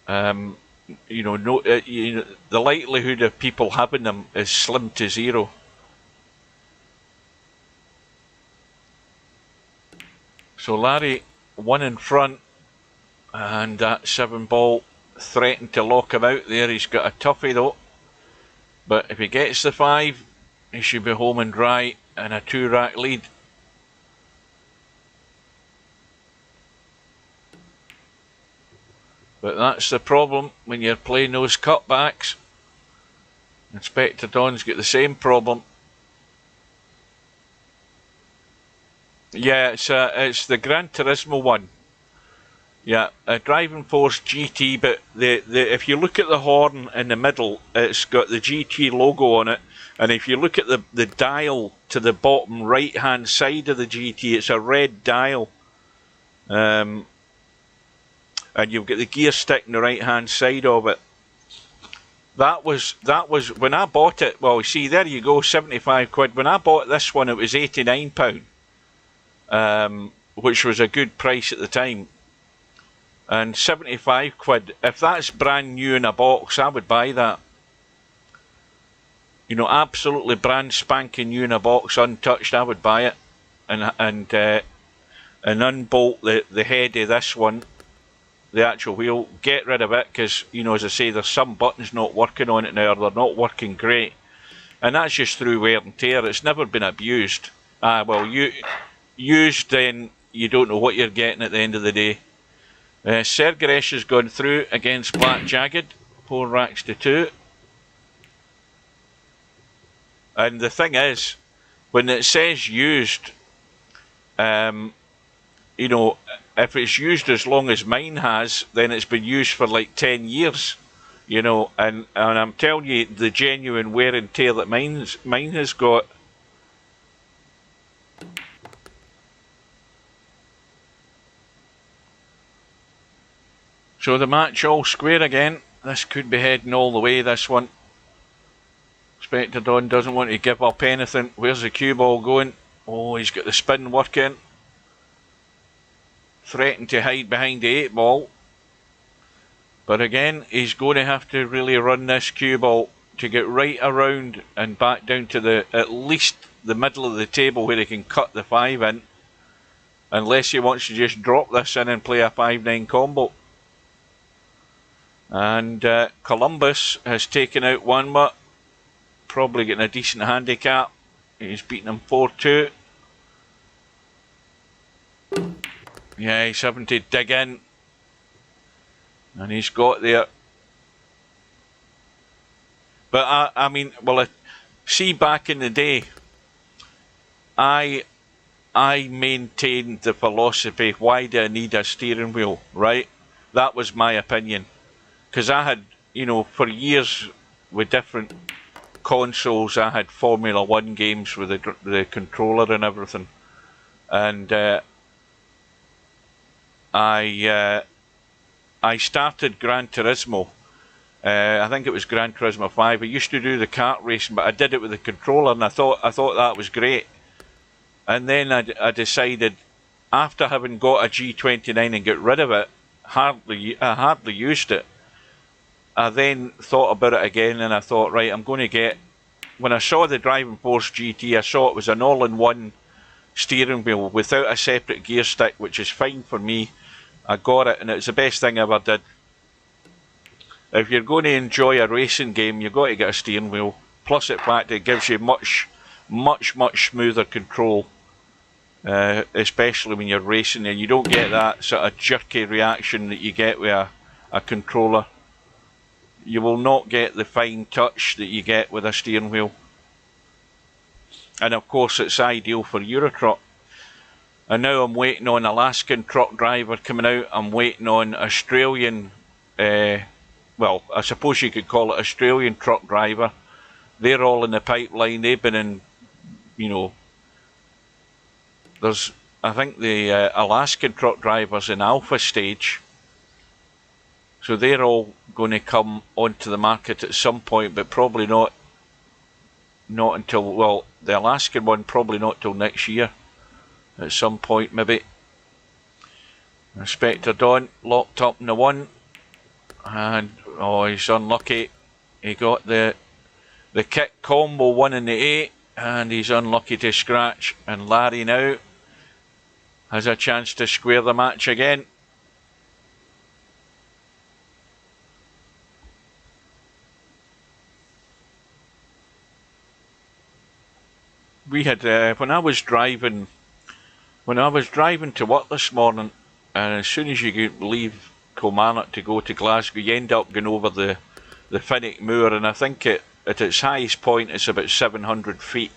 the likelihood of people having them is slim to zero. So Larry, one in front, and that 7-ball threatened to lock him out there. He's got a toughie though, but if he gets the 5, he should be home and dry and a 2-rack lead. But that's the problem when you're playing those cutbacks. Inspector Don's got the same problem. Yeah, it's the Gran Turismo one. Yeah, a driving force GT, but if you look at the horn in the middle, it's got the GT logo on it, and if you look at the dial to the bottom right hand side of the GT, it's a red dial. And you've got the gear stick on the right hand side of it. That was when I bought it. Well, you see, there you go, 75 quid. When I bought this one, it was £89, which was a good price at the time. And 75 quid, if that's brand new in a box, I would buy that. You know, absolutely brand spanking new in a box, untouched, I would buy it. And unbolt the head of this one, the actual wheel, get rid of it, because, you know, as I say, there's some buttons not working on it now, or they're not working great. And that's just through wear and tear. It's never been abused. Well, used, then you don't know what you're getting at the end of the day. Sergeresh has gone through against Black Jagged, 4 racks to 2. And the thing is, when it says used, you know, if it's used as long as mine has, then it's been used for like 10 years, you know, and I'm telling you, the genuine wear and tear that mine has got. So the match all square again. This could be heading all the way, this one. Spectre Don doesn't want to give up anything. Where's the cue ball going? Oh, he's got the spin working. Threatened to hide behind the 8 ball. But again, he's going to have to really run this cue ball to get right around and back down to at least the middle of the table where he can cut the 5 in. Unless he wants to just drop this in and play a 5-9 combo. And Columbus has taken out Wanma, probably getting a decent handicap. He's beaten him 4-2. Yeah, he's having to dig in. And he's got there. But I mean, well, see, back in the day, I maintained the philosophy, why do I need a steering wheel, right? That was my opinion. Because I had, you know, for years with different consoles, I had Formula 1 games with the controller and everything. And I started Gran Turismo. I think it was Gran Turismo 5. I used to do the kart racing, but I did it with the controller, and I thought that was great. And then I decided, after having got a G29 and get rid of it, I hardly used it. I then thought about it again, and I thought, right, I'm going to get... When I saw the Driving Force GT, I saw it was an all-in-one steering wheel without a separate gear stick, which is fine for me. I got it, and it's the best thing I ever did. If you're going to enjoy a racing game, you've got to get a steering wheel. Plus, the fact it gives you much smoother control, especially when you're racing, and you don't get that sort of jerky reaction that you get with a controller. You will not get the fine touch that you get with a steering wheel. And of course, it's ideal for Eurotruck. And now I'm waiting on Alaskan truck driver coming out. I'm waiting on Australian, well, I suppose you could call it Australian truck driver. They're all in the pipeline. They've been in, you know, there's, I think the Alaskan truck driver's in alpha stage. So they're all going to come onto the market at some point, but probably not until, well, the Alaskan one probably not till next year. At some point, maybe. Spectre Don locked up in the 1, and oh, he's unlucky. He got the kick combo 1 in the 8, and he's unlucky to scratch. And Larry now has a chance to square the match again. We had when I was driving to work this morning, and as soon as you leave Kilmarnock to go to Glasgow, you end up going over the Finnick Moor, and I think at its highest point it's about 700 feet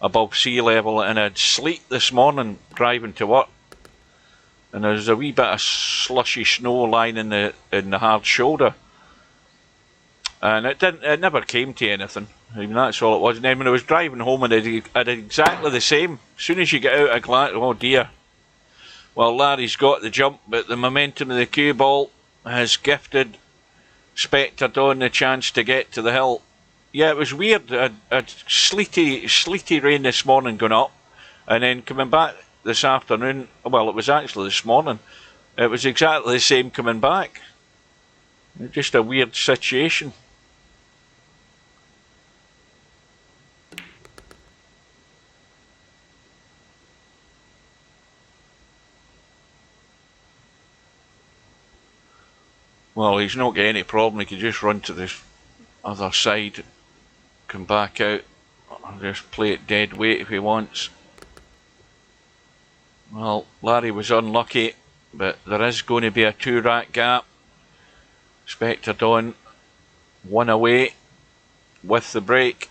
above sea level, and I had sleet this morning driving to work. and there's a wee bit of slushy snow lying in the hard shoulder, and it never came to anything. I mean, that's all it was. And then when I was driving home, and I did exactly the same. As soon as you get out of Glasgow, oh dear. Well, Larry's got the jump, but the momentum of the cue ball has gifted Spectre Dawn the chance to get to the hill. Yeah, it was weird. A sleety rain this morning going up, and then coming back this afternoon. Well, it was actually this morning. It was exactly the same coming back. Just a weird situation. Well, he's not got any problem. He can just run to the other side, come back out, and just play it dead weight if he wants. Well, Larry was unlucky, but there is going to be a 2-rack gap. Spectre Dawn 1 away with the break.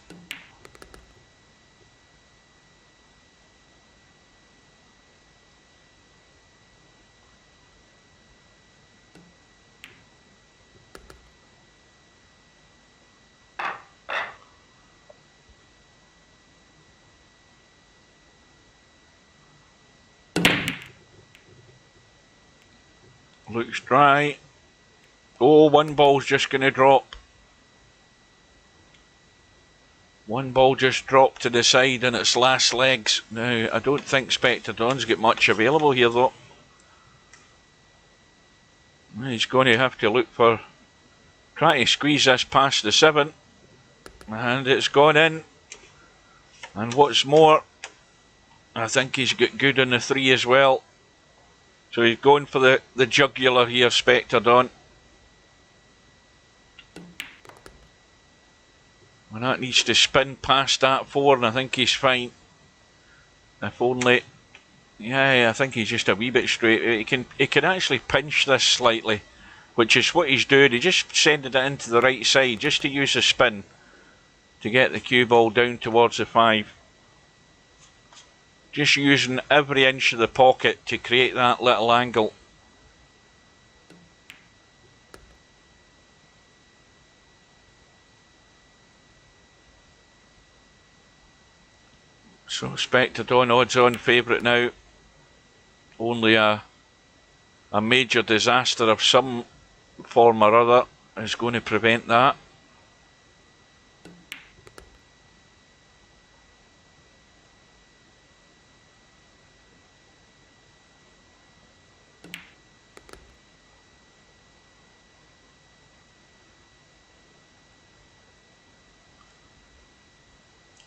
Looks dry. Oh, one ball's just going to drop. One ball just dropped to the side in its last legs. Now, I don't think Spectre Dawn's got much available here, though. He's going to have to look for... trying to squeeze this past the 7. And it's gone in. And what's more, I think he's got good on the 3 as well. So he's going for the jugular here, Spectre Dawn. And that needs to spin past that 4, and I think he's fine. If only... yeah, I think he's just a wee bit straight. He can actually pinch this slightly, which is what he's doing. He just sending it into the right side, just to use the spin to get the cue ball down towards the 5. Just using every inch of the pocket to create that little angle. So Spectre Dawn odds-on favourite now. Only a major disaster of some form or other is going to prevent that.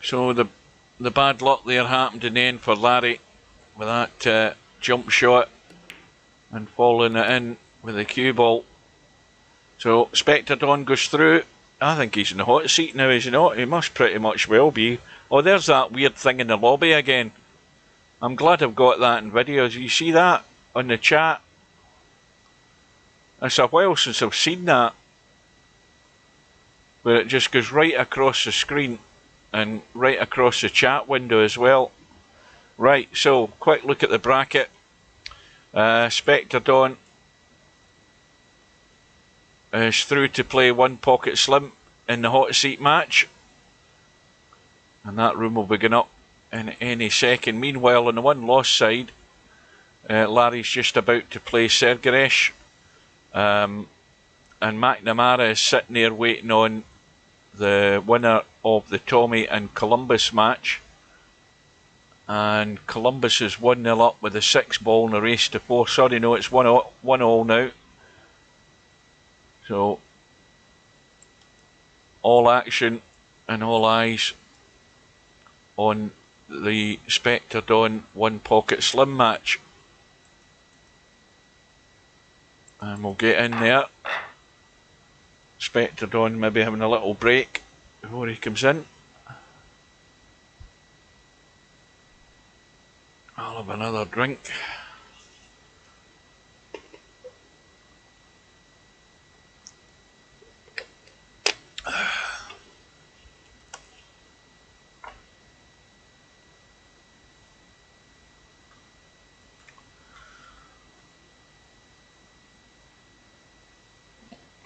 So the bad luck there happened in the end for Larry with that jump shot and falling it in with the cue ball. So Spectre Dawn goes through. I think he's in the hot seat now, is he not? He must pretty much well be. Oh, there's that weird thing in the lobby again. I'm glad I've got that in videos. You see that on the chat? It's a while since I've seen that. Where it just goes right across the screen and right across the chat window as well. Right, so quick look at the bracket. Spectre Dawn is through to play One Pocket Slim in the hot seat match. And that room will begin up in any second. Meanwhile, on the one loss side, Larry's just about to play Sergeresh. And McNamara is sitting there waiting on the winner of the Tommy and Columbus match. And Columbus is 1-0 up with a 6 ball in a race to 4. Sorry, no, it's 1-1 now. So, all action and all eyes on the Spectre Dawn One Pocket Slim match. And we'll get in there. Spectre Dawn maybe having a little break before he comes in. I'll have another drink.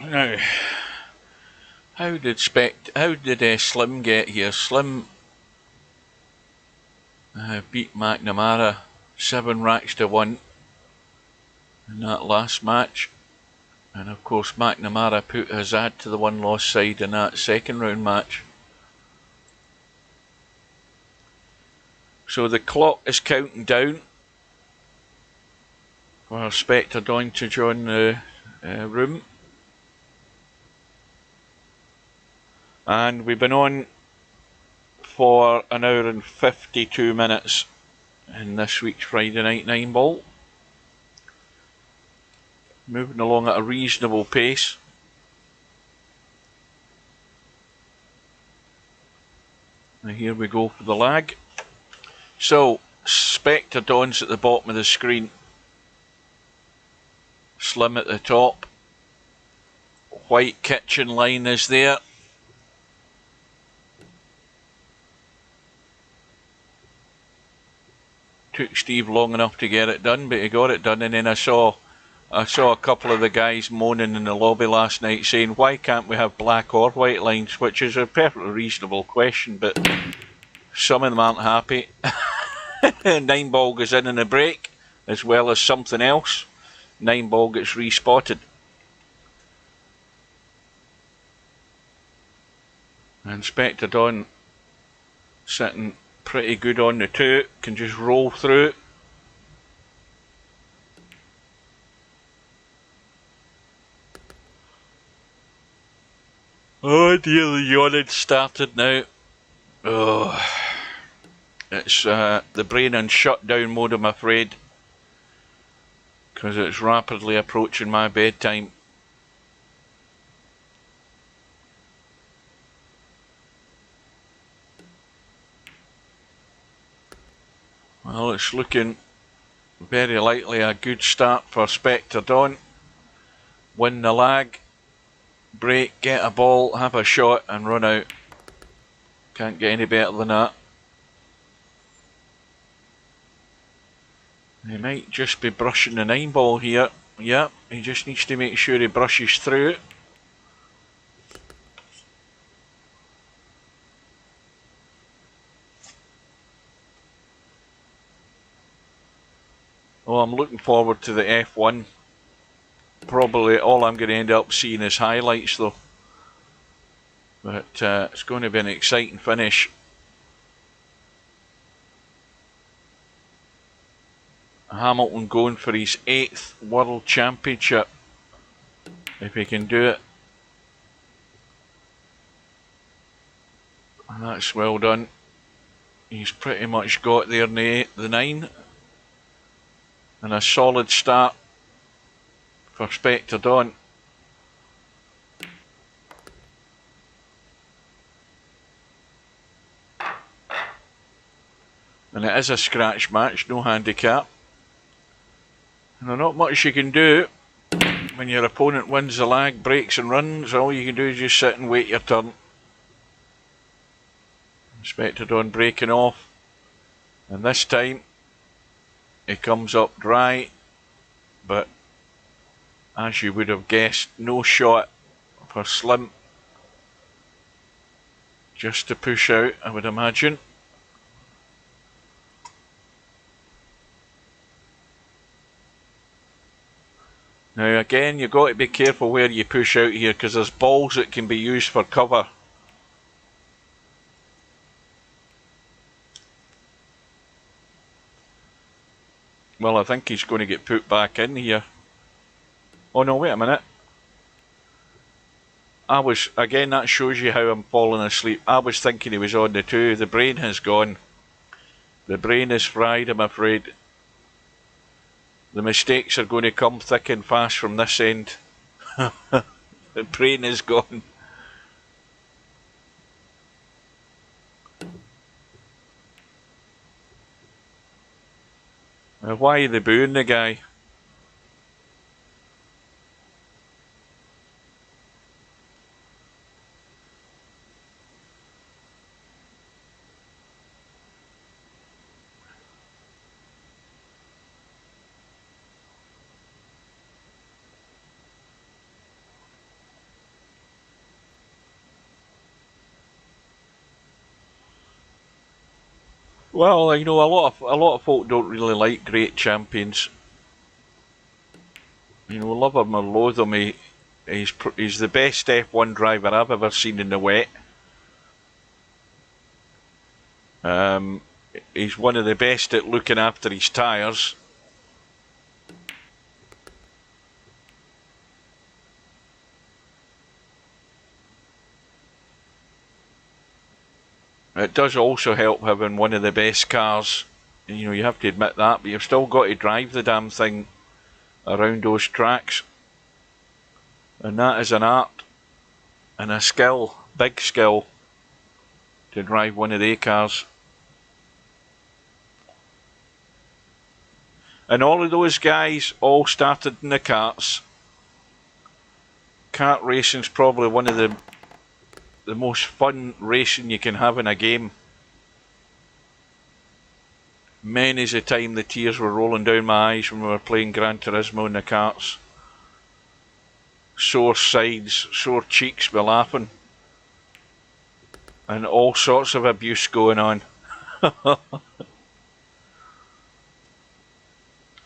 Now, how did Slim get here? Slim beat McNamara 7 racks to 1 in that last match. And of course McNamara put Hazard to the one-loss side in that second round match. So the clock is counting down for Spectre Dawn to join the room. And we've been on for an hour and 52 minutes in this week's Friday Night 9 Ball. Moving along at a reasonable pace. And here we go for the lag. So, Spectre Dawn's at the bottom of the screen. Slim at the top. White kitchen line is there. Took Steve long enough to get it done, but he got it done. And then I saw a couple of the guys moaning in the lobby last night saying, why can't we have black or white lines? Which is a perfectly reasonable question, but some of them aren't happy. 9 Ball goes in a break, as well as something else. 9 Ball gets respotted. And Spectre Dawn sitting pretty good on the 2, can just roll through. Oh dear, the yawning started now. Oh, it's the brain in shutdown mode, I'm afraid, because it's rapidly approaching my bedtime. Well, it's looking very likely a good start for Spectre Dawn. Win the lag, break, get a ball, have a shot and run out. Can't get any better than that. He might just be brushing the 9 Ball here. Yep, he just needs to make sure he brushes through it. Oh, I'm looking forward to the F1. Probably all I'm going to end up seeing is highlights though. But it's going to be an exciting finish. Hamilton going for his 8th World Championship, if he can do it. And that's well done. He's pretty much got there in the 9. And a solid start for Spectre Dawn. And it is a scratch match, no handicap. And there's not much you can do when your opponent wins the lag, breaks and runs. All you can do is just sit and wait your turn. Spectre Dawn breaking off. And this time he comes up dry, but as you would have guessed, no shot for Slim. Just to push out, I would imagine. Now again, you've got to be careful where you push out here, because there's balls that can be used for cover. Well, I think he's going to get put back in here. Oh no, wait a minute. Again, that shows you how I'm falling asleep. I was thinking he was on the 2. The brain has gone. The brain is fried, I'm afraid. The mistakes are going to come thick and fast from this end. The brain is gone. Why are they booing the guy? Well, you know, a lot of folk don't really like great champions. You know, love him or loathe him, he's the best F1 driver I've ever seen in the wet. He's one of the best at looking after his tyres. It does also help having one of the best cars. You know, you have to admit that, but you've still got to drive the damn thing around those tracks. And that is an art and a skill, big skill, to drive one of their cars. And all of those guys all started in the karts. Kart racing's probably one of the most fun racing you can have in a game. Many's the time the tears were rolling down my eyes when we were playing Gran Turismo in the karts. Sore sides, sore cheeks with laughing. And all sorts of abuse going on.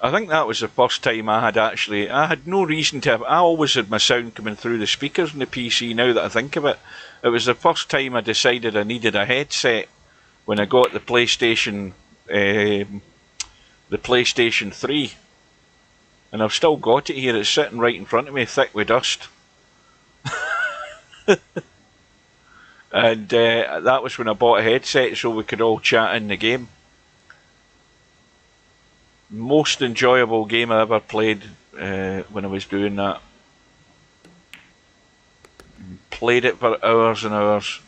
I think that was the first time I had no reason to have, I always had my sound coming through the speakers in the PC now that I think of it. It was the first time I decided I needed a headset when I got the PlayStation 3. And I've still got it here, it's sitting right in front of me, thick with dust. And that was when I bought a headset so we could all chat in the game. Most enjoyable game I ever played when I was doing that. Played it for hours and hours.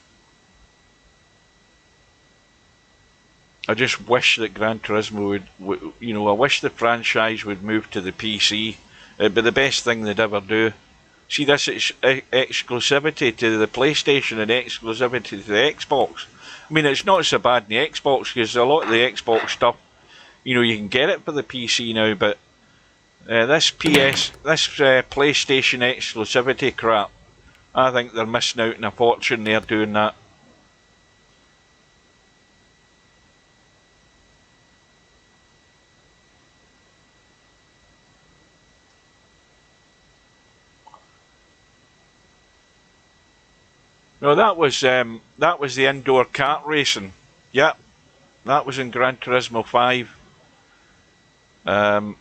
I just wish that Gran Turismo would, you know, I wish the franchise would move to the PC. It'd be the best thing they'd ever do. See, this exclusivity to the PlayStation and exclusivity to the Xbox. I mean, it's not so bad in the Xbox because a lot of the Xbox stuff, you know, you can get it for the PC now, but this PlayStation exclusivity crap, I think they're missing out on a fortune there doing that. No, that was the indoor kart racing. Yep, that was in Gran Turismo 5. And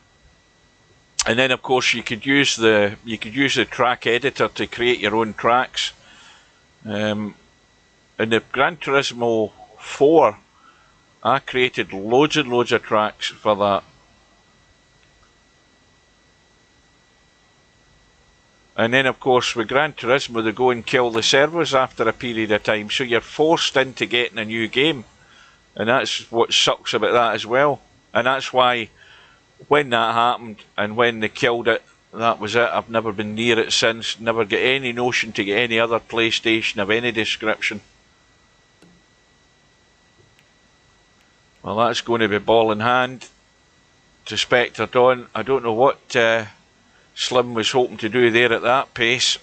then of course you could use the track editor to create your own tracks. In the Gran Turismo 4, I created loads and loads of tracks for that. And then of course with Gran Turismo they go and kill the servers after a period of time, so you're forced into getting a new game. And that's what sucks about that as well. And that's why when that happened and when they killed it, that was it. I've never been near it since. Never get any notion to get any other PlayStation of any description. Well, that's going to be ball in hand to Spectre Dawn. I don't know what Slim was hoping to do there at that pace.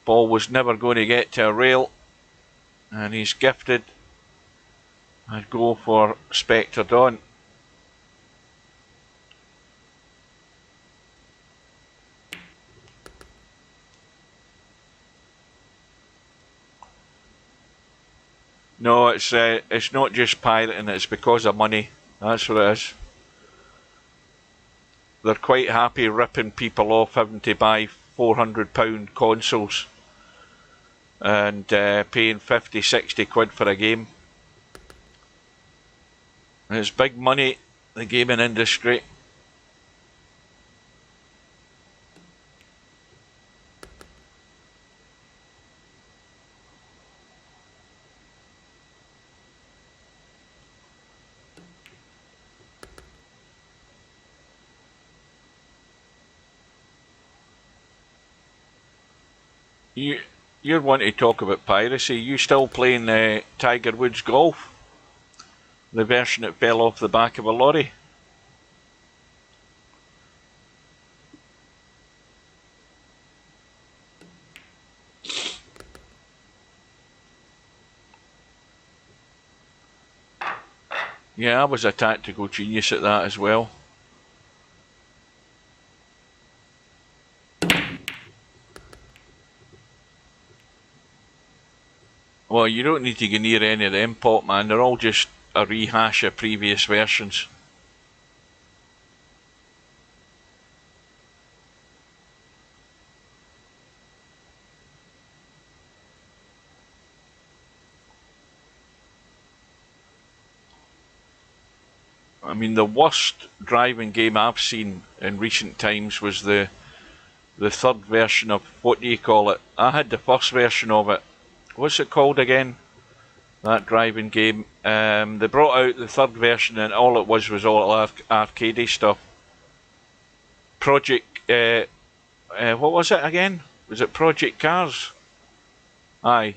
Ball was never going to get to a rail, and he's gifted. I'd go for Spectre Dawn. No, it's not just pirating, it's because of money. That's what it is. They're quite happy ripping people off having to buy £400 consoles and paying 50, 60 quid for a game. And it's big money, the gaming industry. You're wanting to talk about piracy. You still playing Tiger Woods Golf? The version that fell off the back of a lorry? Yeah, I was a tactical genius at that as well. Well, you don't need to go near any of them, Pop, man. They're all just a rehash of previous versions. I mean, the worst driving game I've seen in recent times was the third version of, what do you call it? I had the first version of it. What's it called again? That driving game. They brought out the third version, and all it was all arcadey stuff. Project. What was it again? Was it Project Cars? Aye.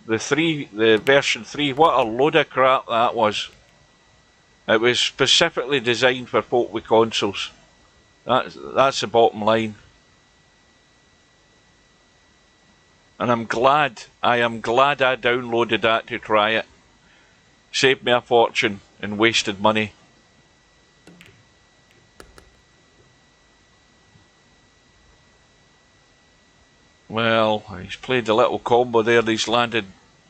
The version 3. What a load of crap that was. It was specifically designed for folk with consoles. That's the bottom line. And I am glad I downloaded that to try it. Saved me a fortune and wasted money. Well, he's played a little combo there. He's landed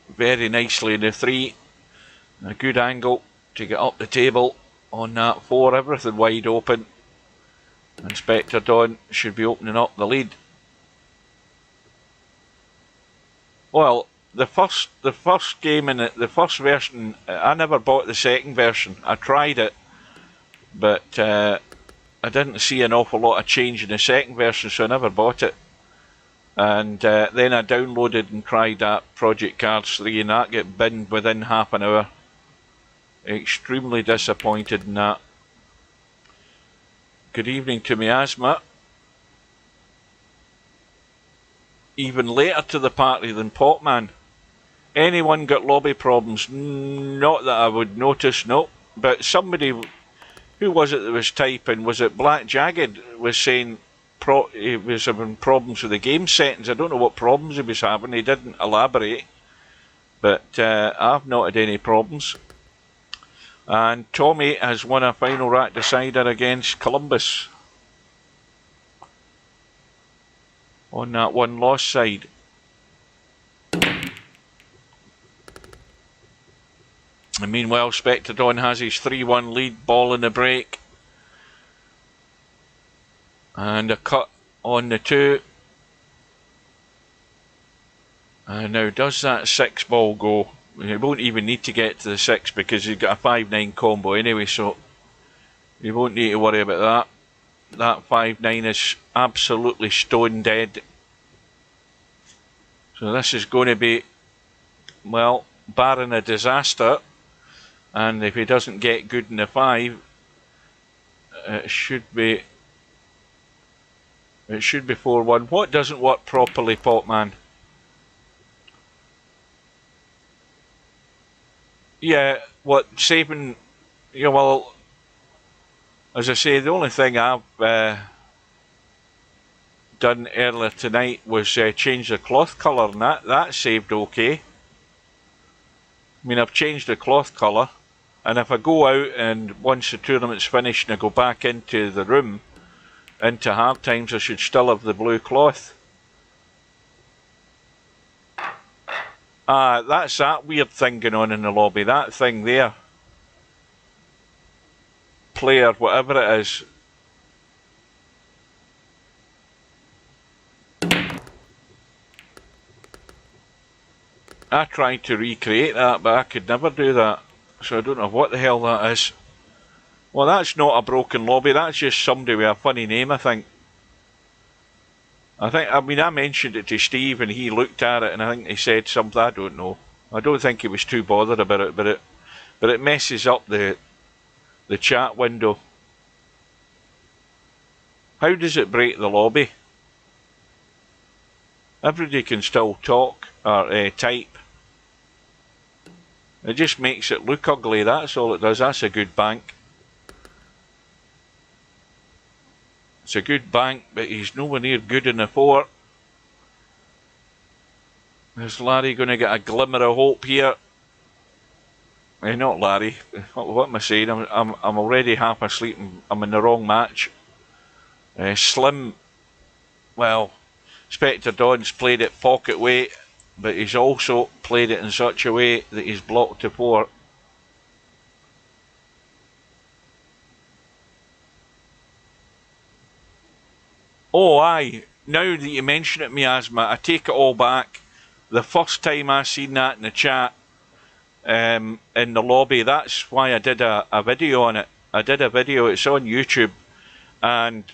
very nicely in the 3. A good angle to get up the table on that 4. Everything wide open. Inspector Don should be opening up the lead. Well, the first game in the first version, I never bought the second version. I tried it, but I didn't see an awful lot of change in the second version, so I never bought it. And then I downloaded and tried that Project Cars 3, and that got binned within half an hour. Extremely disappointed in that. Good evening to Miasma. Even later to the party than Popman. Anyone got lobby problems? Not that I would notice, no. But somebody, who was it that was typing? Was it Black Jagged? Was saying he was having problems with the game settings. I don't know what problems he was having. He didn't elaborate. But I've not had any problems. And Tommy has won a final rack decider against Columbus on that one loss side. And meanwhile, Spectre Don has his 3-1 lead, ball in the break. And a cut on the 2. And now does that 6 ball go? He won't even need to get to the 6 because he's got a 5-9 combo anyway, so you won't need to worry about that. That 5-9 is absolutely stone dead. So this is going to be, well, barring a disaster, and if he doesn't get good in the 5, it should be 4-1. What doesn't work properly, Popman? Yeah, what saving? Yeah, well, as I say, the only thing I've done earlier tonight was change the cloth colour, and that saved okay. I mean, I've changed the cloth colour, and if I go out and once the tournament's finished and I go back into the room, into hard times, I should still have the blue cloth. That's that weird thing going on in the lobby. That thing there. Player, whatever it is. I tried to recreate that, but I could never do that. So I don't know what the hell that is. Well, that's not a broken lobby. That's just somebody with a funny name, I think. I mentioned it to Steve and he looked at it and I think he said something, I don't know. I don't think he was too bothered about it, but it messes up the chat window. How does it break the lobby? Everybody can still talk or type. It just makes it look ugly, that's all it does. That's a good bank. It's a good bank, but he's nowhere near good in the 4. Is Larry going to get a glimmer of hope here? Not Larry. What am I saying? I'm already half asleep and I'm in the wrong match. Slim, well, Spectre Don's played it pocket weight, but he's also played it in such a way that he's blocked the port. Oh, aye. Now that you mention it, Miasma, I take it all back. The first time I seen that in the chat, in the lobby, that's why I did a video on it. I did a video, it's on YouTube, and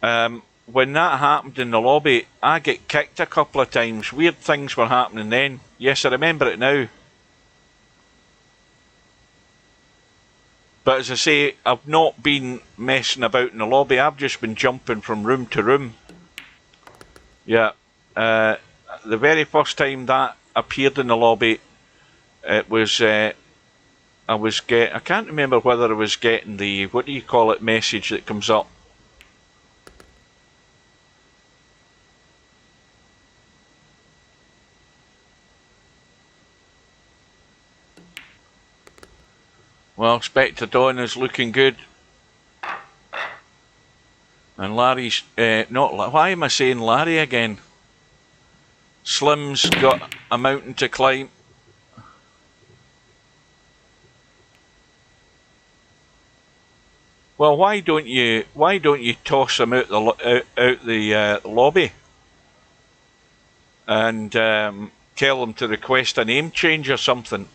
when that happened in the lobby, I get kicked a couple of times. Weird things were happening then. Yes, I remember it now. But as I say, I've not been messing about in the lobby. I've just been jumping from room to room. Yeah. The very first time that appeared in the lobby, it was I can't remember whether I was getting the, what do you call it, message that comes up. Well, Spectre Dawn is looking good. And Larry's, why am I saying Larry again? Slim's got a mountain to climb. Well, why don't you toss him out the lobby and tell him to request a name change or something?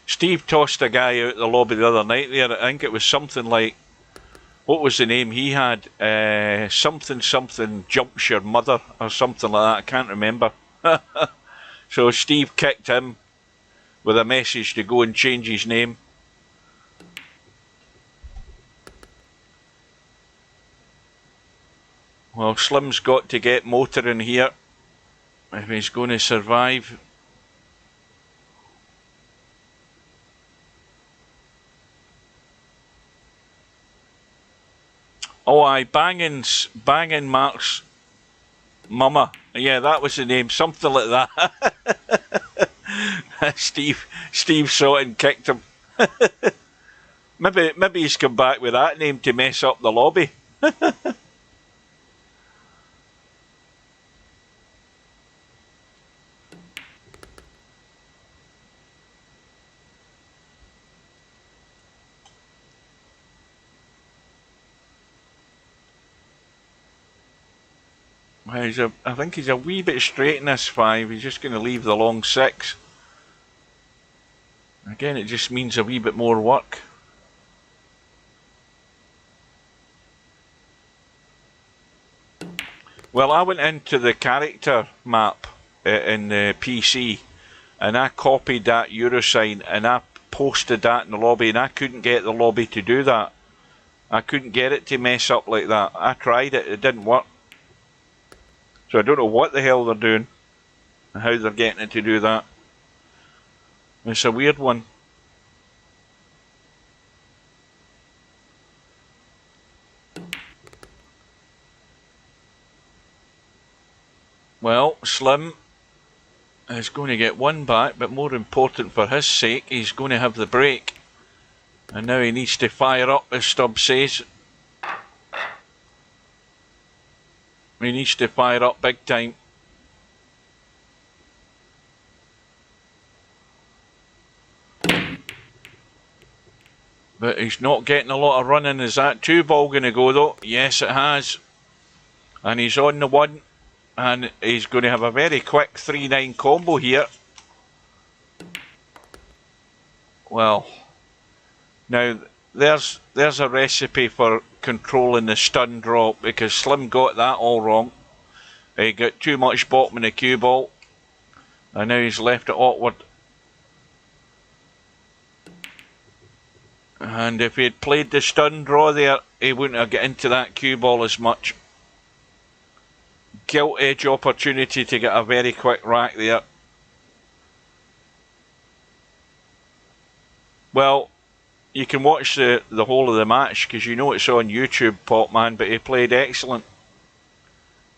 Steve tossed a guy out the lobby the other night there. I think it was something like, what was the name he had? Something jumps your mother or something like that. I can't remember. So Steve kicked him with a message to go and change his name. Well, Slim's got to get motoring here if he's going to survive. Oh, aye, banging Mark's mama. Yeah, that was the name, something like that. Steve saw it and kicked him. maybe he's come back with that name to mess up the lobby. I think he's a wee bit straight in this 5. He's just going to leave the long 6. Again, it just means a wee bit more work. Well, I went into the character map in the PC and I copied that euro sign and I posted that in the lobby, and I couldn't get the lobby to do that. I couldn't get it to mess up like that. I tried it, it didn't work. So I don't know what the hell they're doing and how they're getting it to do that. It's a weird one. Well, Slim is going to get 1 back, but more important for his sake, he's going to have the break. And now he needs to fire up, as Stubb says. He needs to fire up big time. But he's not getting a lot of running. Is that 2 ball going to go though? Yes, it has. And he's on the 1. And he's going to have a very quick 3-9 combo here. Well, now there's a recipe for controlling the stun drop, because Slim got that all wrong. He got too much bottom in the cue ball, and now he's left it awkward. And if he had played the stun draw there, he wouldn't have got into that cue ball as much. Gilt edge opportunity to get a very quick rack there. Well, you can watch the whole of the match because you know it's on YouTube, Popman, but he played excellent.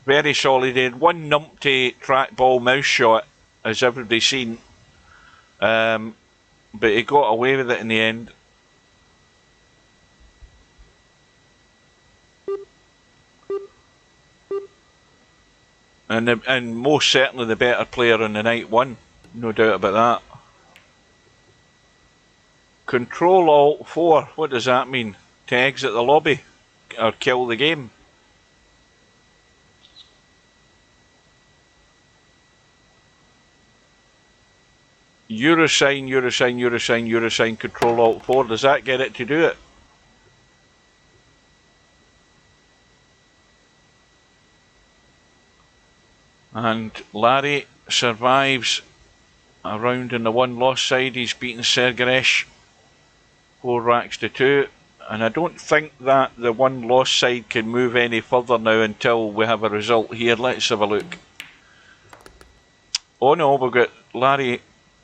Very solid. He had one numpty trackball mouse shot, as everybody's seen. But he got away with it in the end. And most certainly the better player on the night won. No doubt about that. Control Alt 4. What does that mean? To exit the lobby? Or kill the game? Eurosign, Eurosign, Eurosign, Eurosign, Control Alt 4. Does that get it to do it? And Larry survives a round in the one loss side. He's beaten Sergaresh 4 racks to 2. And I don't think that the one loss side can move any further now until we have a result here. Let's have a look. Oh no, we've got Larry.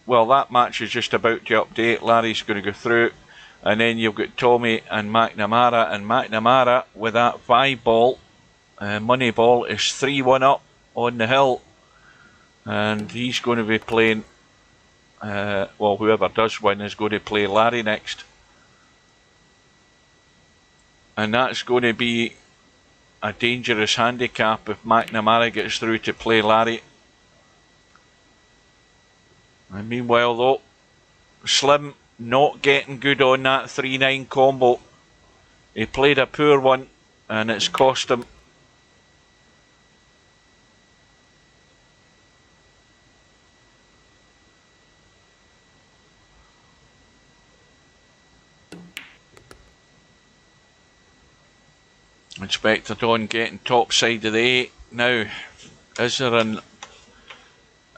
Well, that match is just about to update. Larry's going to go through. And then you've got Tommy and McNamara. And McNamara with that 5 ball, money ball, is 3-1 up on the hill. And he's going to be playing, well, whoever does win is going to play Larry next. And that's going to be a dangerous handicap if McNamara gets through to play Larry. And meanwhile though, Slim not getting good on that 3-9 combo. He played a poor one and it's cost him. Inspector Don getting top side of the 8. Now, is there an...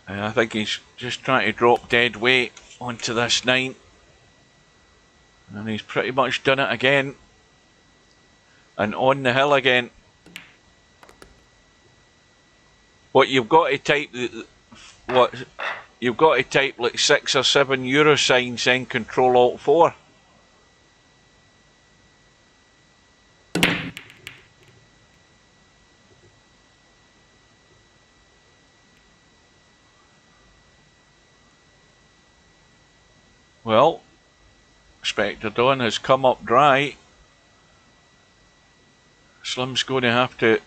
I think he's just trying to drop dead weight onto this 9. And he's pretty much done it again. And on the hill again. What you've got to type... What you've got to type like 6 or 7 euro signs in Control Alt 4. Well, Spectre Dawn has come up dry. Slim's going to have to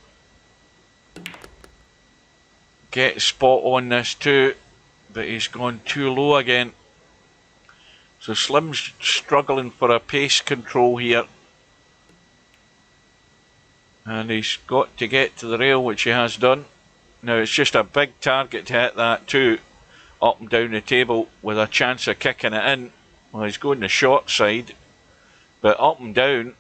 get spot on this too, but he's gone too low again. So Slim's struggling for a pace control here. And he's got to get to the rail, which he has done. Now it's just a big target to hit that too. Up and down the table with a chance of kicking it in. Well, he's going the short side, but up and down.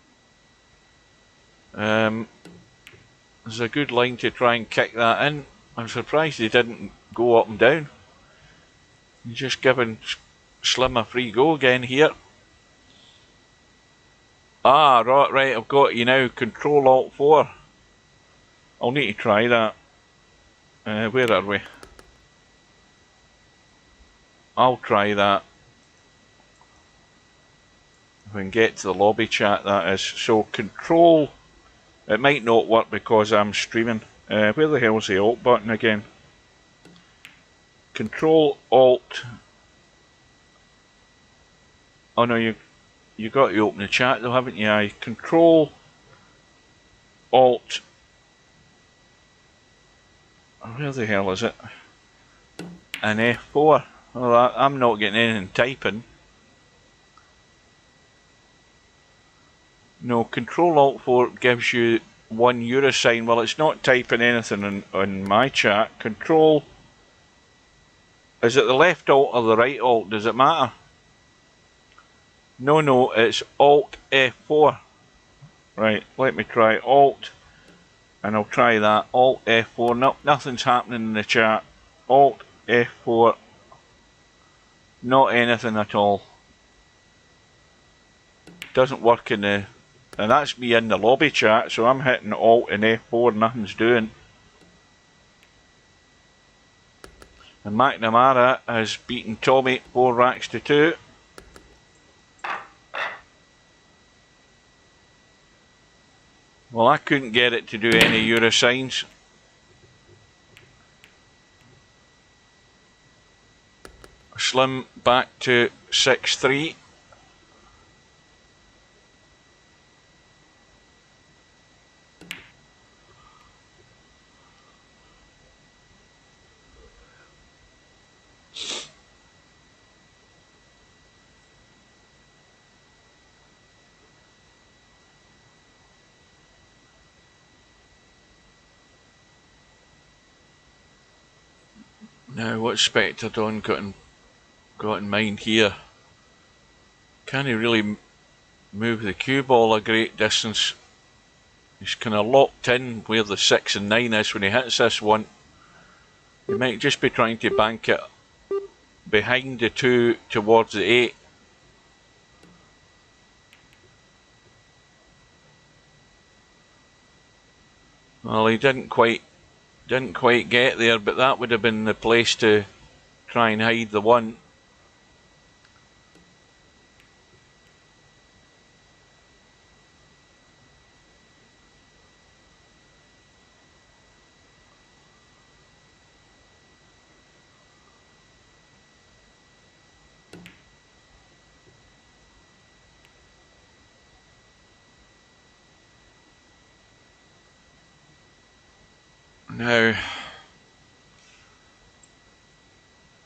There's a good line to try and kick that in. I'm surprised he didn't go up and down. He's just giving Slim a free go again here. Ah, right, I've got you now. Control Alt 4. I'll need to try that. Where are we? I'll try that. If we can get to the lobby chat, that is. So control, it might not work because I'm streaming. Where the hell is the Alt button again? Control Alt. Oh no, you got to open the chat though, haven't you? I Control Alt. Where the hell is it? And F4. Well, I'm not getting anything typing. No, Control Alt 4 gives you 1 euro sign. Well, it's not typing anything on my chat. Control. Is it the left Alt or the right Alt? Does it matter? No, it's Alt F4. Right, let me try Alt. And I'll try that. Alt F4. No, nothing's happening in the chat. Alt F4. Not anything at all. Doesn't work in the... And that's me in the lobby chat, so I'm hitting Alt and F4, nothing's doing. And McNamara has beaten Tommy 4 racks to 2. Well, I couldn't get it to do any euro signs. Slim back to 6-3. Now, what's Spectre Dawn got in mind here? Can he really move the cue ball a great distance? He's kind of locked in where the 6 and 9 is when he hits this one. He might just be trying to bank it behind the 2 towards the 8. Well, he didn't quite get there, but that would have been the place to try and hide the 1. Now,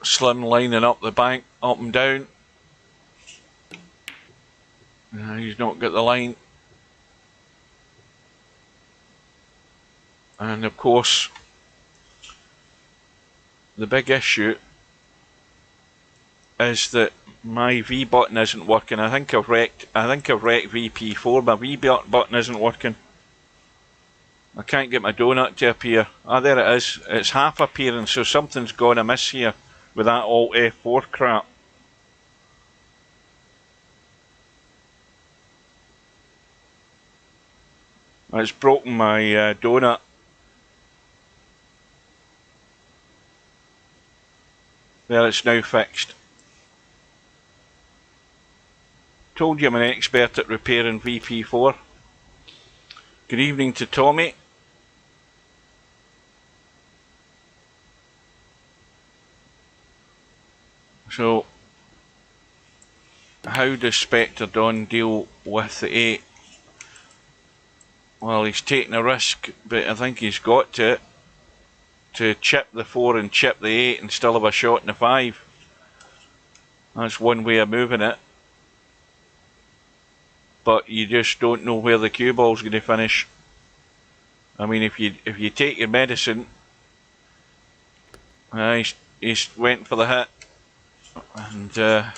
Slim lining up the bank, up and down. He's not got the line. And of course, the big issue is that my V button isn't working. I think I've wrecked VP4. My V button isn't working. I can't get my donut to appear. Ah, there it is. It's half appearing, so something's gone amiss here with that Alt F4 crap. It's broken my donut. There, it's now fixed. Told you I'm an expert at repairing VP4. Good evening to Tommy. So, how does Spectre Dawn deal with the 8? Well, he's taking a risk, but I think he's got to chip the 4 and chip the 8 and still have a shot in the 5. That's one way of moving it. But you just don't know where the cue ball's going to finish. I mean, if you take your medicine, he's went for the hit, and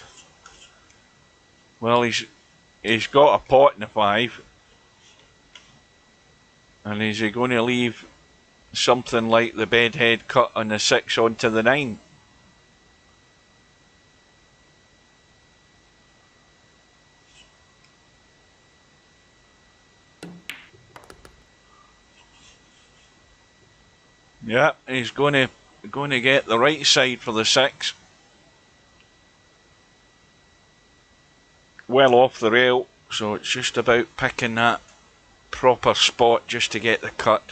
well, he's got a pot in the 5, and is he going to leave something like the bedhead cut on the 6 onto the 9? Yeah, he's going to get the right side for the 6. Well off the rail, so it's just about picking that proper spot just to get the cut.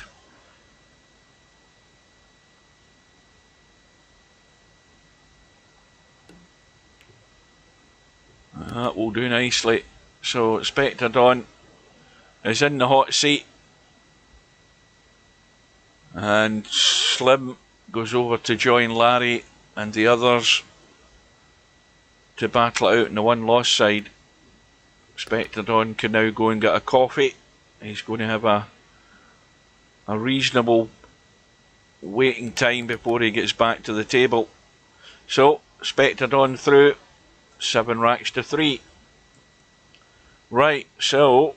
That will do nicely. So Spectre Dawn is in the hot seat, and Slim goes over to join Larry and the others to battle it out on the 1 loss side. Spectre Dawn can now go and get a coffee. He's going to have a reasonable waiting time before he gets back to the table. So Spectre Dawn through, 7 racks to 3. Right, so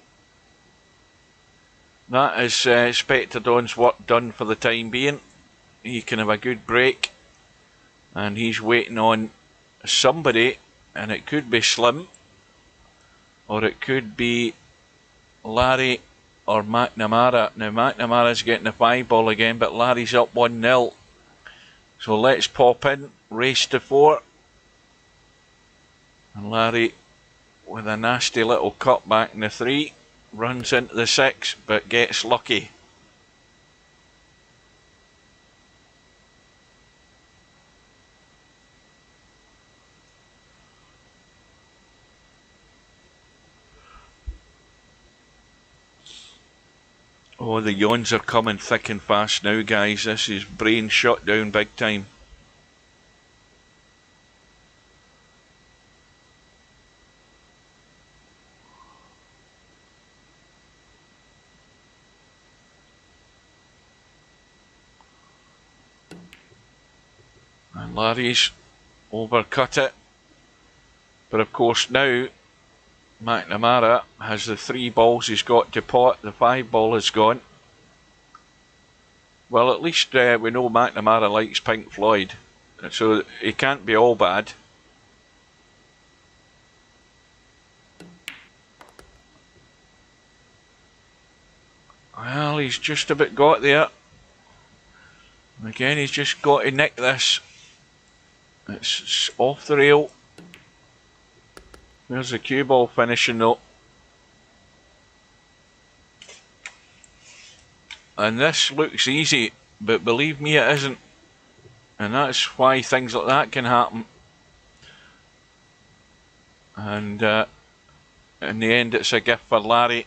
that is Spectre Dawn's work done for the time being. He can have a good break, and he's waiting on somebody, and it could be Slim, or it could be Larry or McNamara. Now McNamara's getting the 5 ball again, but Larry's up 1-0. So let's pop in, race to 4. And Larry with a nasty little cut back in the 3. runs into the 6 but gets lucky. Oh, the yawns are coming thick and fast now, guys. This is brain shut down big time. And Larry's overcut it. But of course now McNamara has the 3 balls he's got to pot. The 5 ball is gone. Well, at least we know McNamara likes Pink Floyd, so he can't be all bad. Well, he's just about got there. Again, he's just got to nick this. It's off the rail. There's the cue ball finishing though. And this looks easy, but believe me, it isn't. And that's why things like that can happen. And in the end, it's a gift for Larry.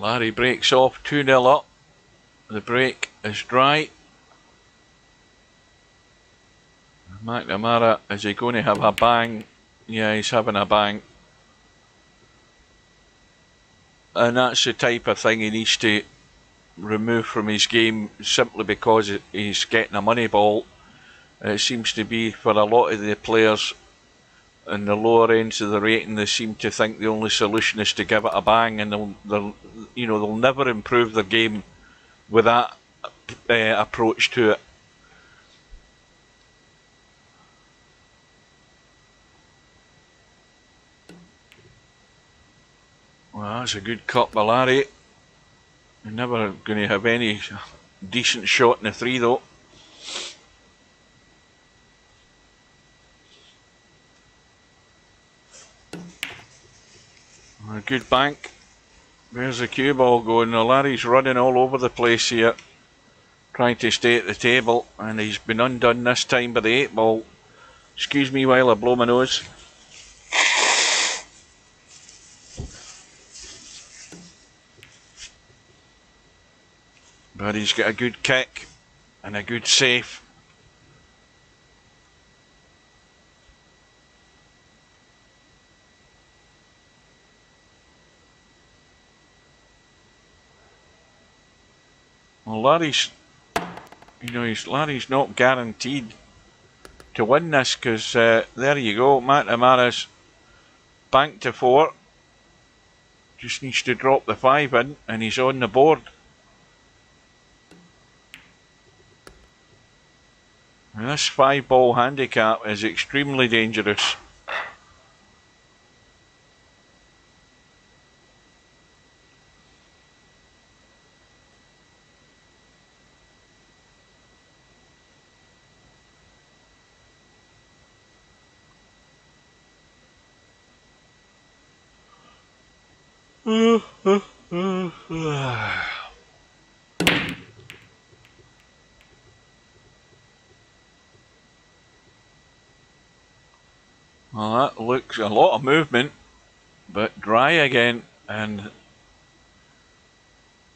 Larry breaks off, 2-0 up. The break is dry. McNamara, is he going to have a bang? Yeah, he's having a bang. And that's the type of thing he needs to remove from his game simply because he's getting a money ball. It seems to be for a lot of the players in the lower ends of the rating, they seem to think the only solution is to give it a bang, and they'll never improve their game with that approach to it. Well, that's a good cut by Larry. You're never going to have any decent shot in the 3 though. A good bank. Where's the cue ball going? Now Larry's running all over the place here, trying to stay at the table, and he's been undone this time by the 8 ball. Excuse me while I blow my nose. But he's got a good kick and a good save. Well, Larry's not guaranteed to win this because there you go, McNamara's banked to 4. Just needs to drop the 5 in and he's on the board. And this 5 ball handicap is extremely dangerous. Well, that looks a lot of movement, but dry again, and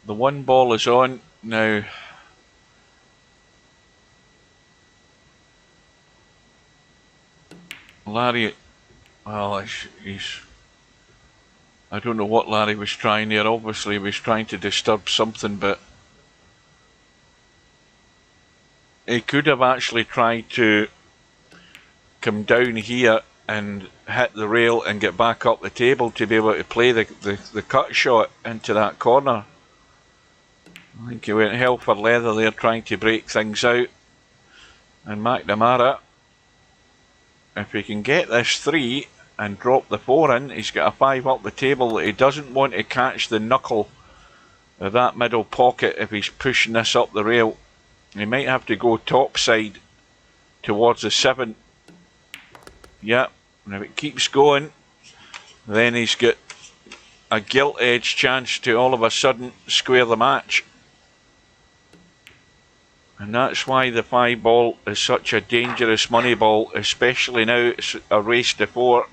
the 1 ball is on now. Larry, well, I don't know what Larry was trying there. Obviously, he was trying to disturb something, but he could have actually tried to come down here and hit the rail and get back up the table to be able to play the cut shot into that corner. I think he went hell for leather there trying to break things out. And McNamara if he can get this 3 and drop the 4 in, he's got a 5 up the table. He doesn't want to catch the knuckle of that middle pocket if he's pushing this up the rail. He might have to go top side towards the 7. Yep, and if it keeps going, then he's got a gilt edge chance to all of a sudden square the match. And that's why the 5 ball is such a dangerous money ball, especially now it's a race to 4.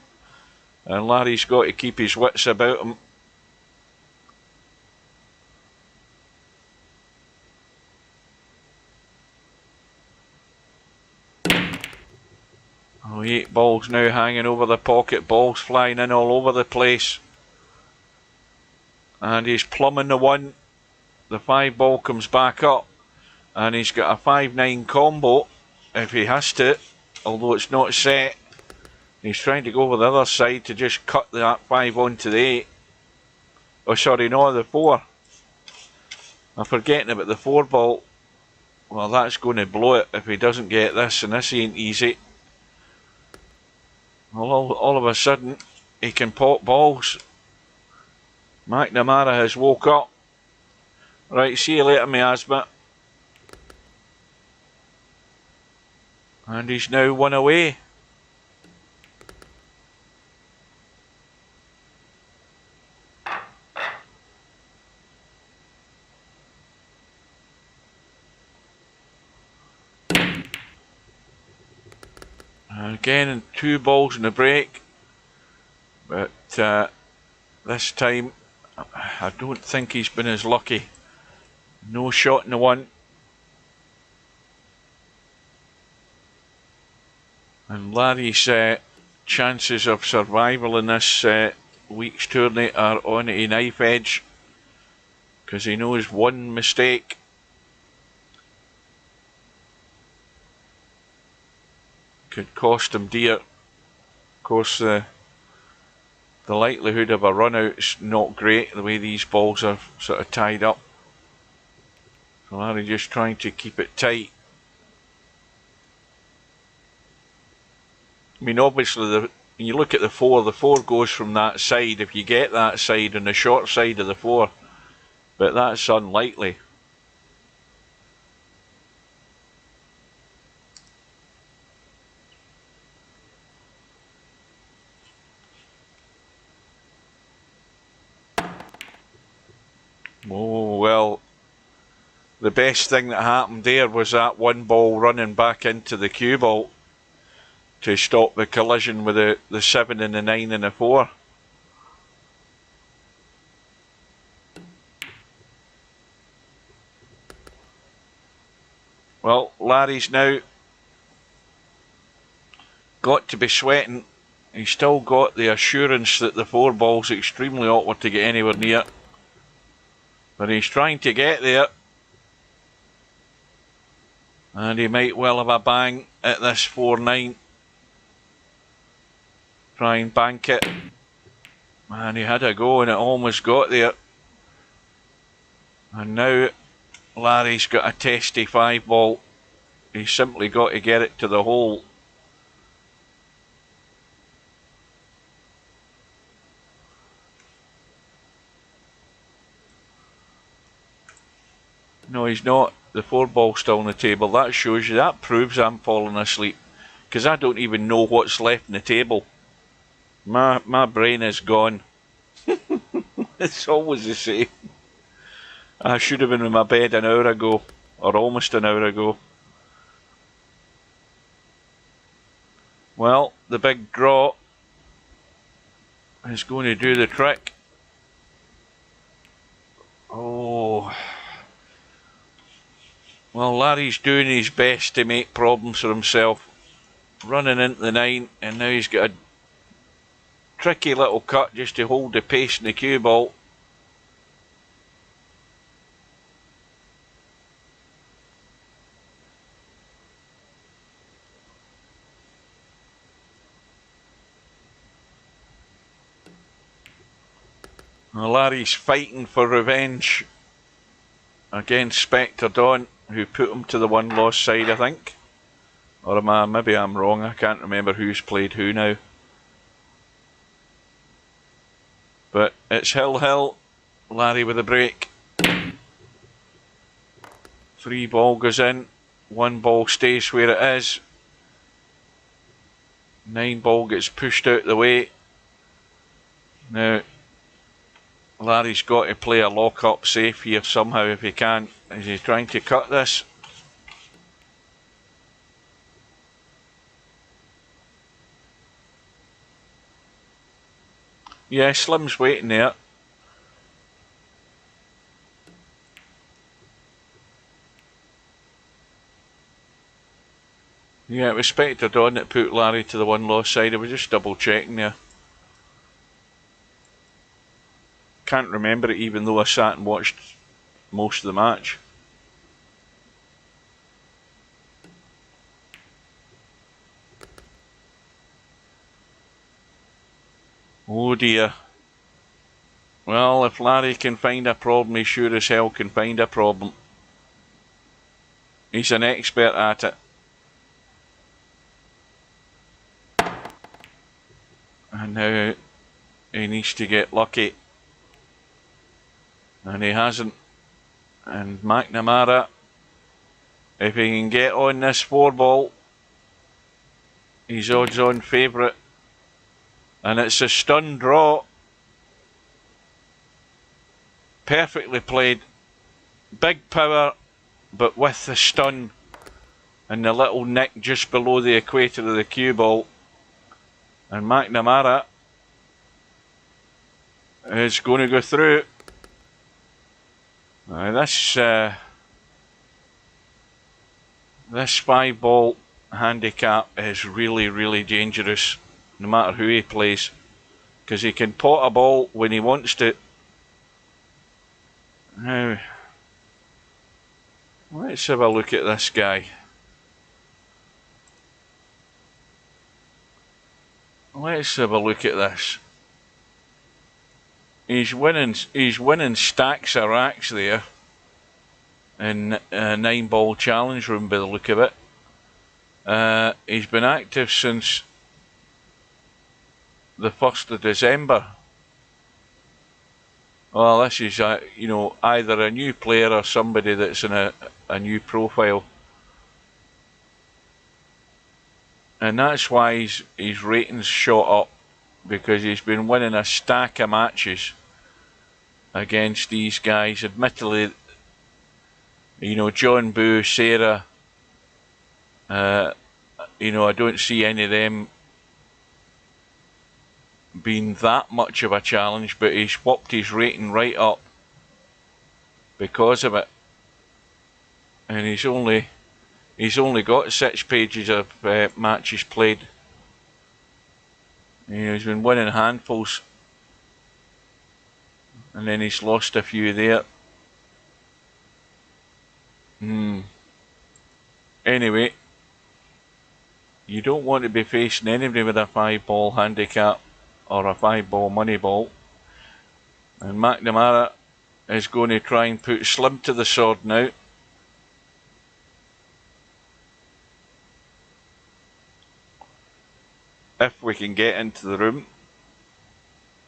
And Larry's got to keep his wits about him. Oh, 8 balls now hanging over the pocket, balls flying in all over the place. And he's plumbing the 1. The 5 ball comes back up. And he's got a 5-9 combo if he has to, although it's not set. He's trying to go over the other side to just cut that 5 onto the 8. Oh, sorry, no, the 4. I'm forgetting about the 4 ball. Well, that's going to blow it if he doesn't get this, and this ain't easy. Well, all of a sudden, he can pop balls. McNamara has woke up. Right, see you later, miasma. And he's now 1 away. And again, 2 balls in the break. But this time, I don't think he's been as lucky. No shot in the 1. And Larry's chances of survival in this week's tourney are on a knife edge, because he knows 1 mistake could cost him dear. Of course, the likelihood of a run out is not great the way these balls are sort of tied up. So Larry just trying to keep it tight. I mean, obviously, when you look at the 4 goes from that side if you get that side on the short side of the 4, but that's unlikely. Oh, well, the best thing that happened there was that 1 ball running back into the cue ball to stop the collision with the 7 and the 9 and the 4. Well, Larry's now got to be sweating. He's still got the assurance that the 4 ball's extremely awkward to get anywhere near. But he's trying to get there. And he might well have a bang at this 4-9. Try and bank it. And he had a go and it almost got there. And now Larry's got a testy 5 ball. He's simply got to get it to the hole. No, he's not. The 4 ball's still on the table. That shows you, that proves I'm falling asleep. Because I don't even know what's left in the table. My brain is gone. It's always the same. I should have been in my bed an hour ago, or almost an hour ago. Well, the big draw is going to do the trick. Oh. Well, Larry's doing his best to make problems for himself. Running into the 9, and now he's got a tricky little cut just to hold the pace in the cue ball. Well, Larry's fighting for revenge against Spectre Dawn, who put him to the 1 loss side, I think. Or am I? Maybe I'm wrong. I can't remember who's played who now. But it's Hill. Larry with a break. 3 ball goes in. 1 ball stays where it is. 9 ball gets pushed out the way. Now, Larry's got to play a lock-up safe here somehow if he can. Is he trying to cut this? Yeah, Slim's waiting there. Yeah, it was Spectre Dawn that put Larry to the 1 loss side. I was just double checking there. Can't remember it even though I sat and watched most of the match. Oh dear. Well, if Larry can find a problem, he sure as hell can find a problem. He's an expert at it. And now he needs to get lucky. And he hasn't. And McNamara, if he can get on this 4 ball, he's odds-on favourite. And it's a stun draw. Perfectly played. Big power, but with the stun and the little nick just below the equator of the cue ball. And McNamara is going to go through. Now this 5 ball handicap is really dangerous, no matter who he plays, because he can pot a ball when he wants to. Now, let's have a look at this guy. Let's have a look at this. He's winning stacks of racks there in a 9 ball challenge room by the look of it. He's been active since the 1st of December. Well, this is either a new player or somebody that's in a new profile. And that's why his ratings shot up, because he's been winning a stack of matches against these guys. Admittedly, John Boo, Sarah, I don't see any of them being that much of a challenge, but he's whopped his rating right up because of it. And he's only got 6 pages of matches played. He's been winning handfuls, and then he's lost a few there. Anyway, you don't want to be facing anybody with a 5 ball handicap or a 5 ball money ball. And McNamara is going to try and put Slim to the sword now. If we can get into the room.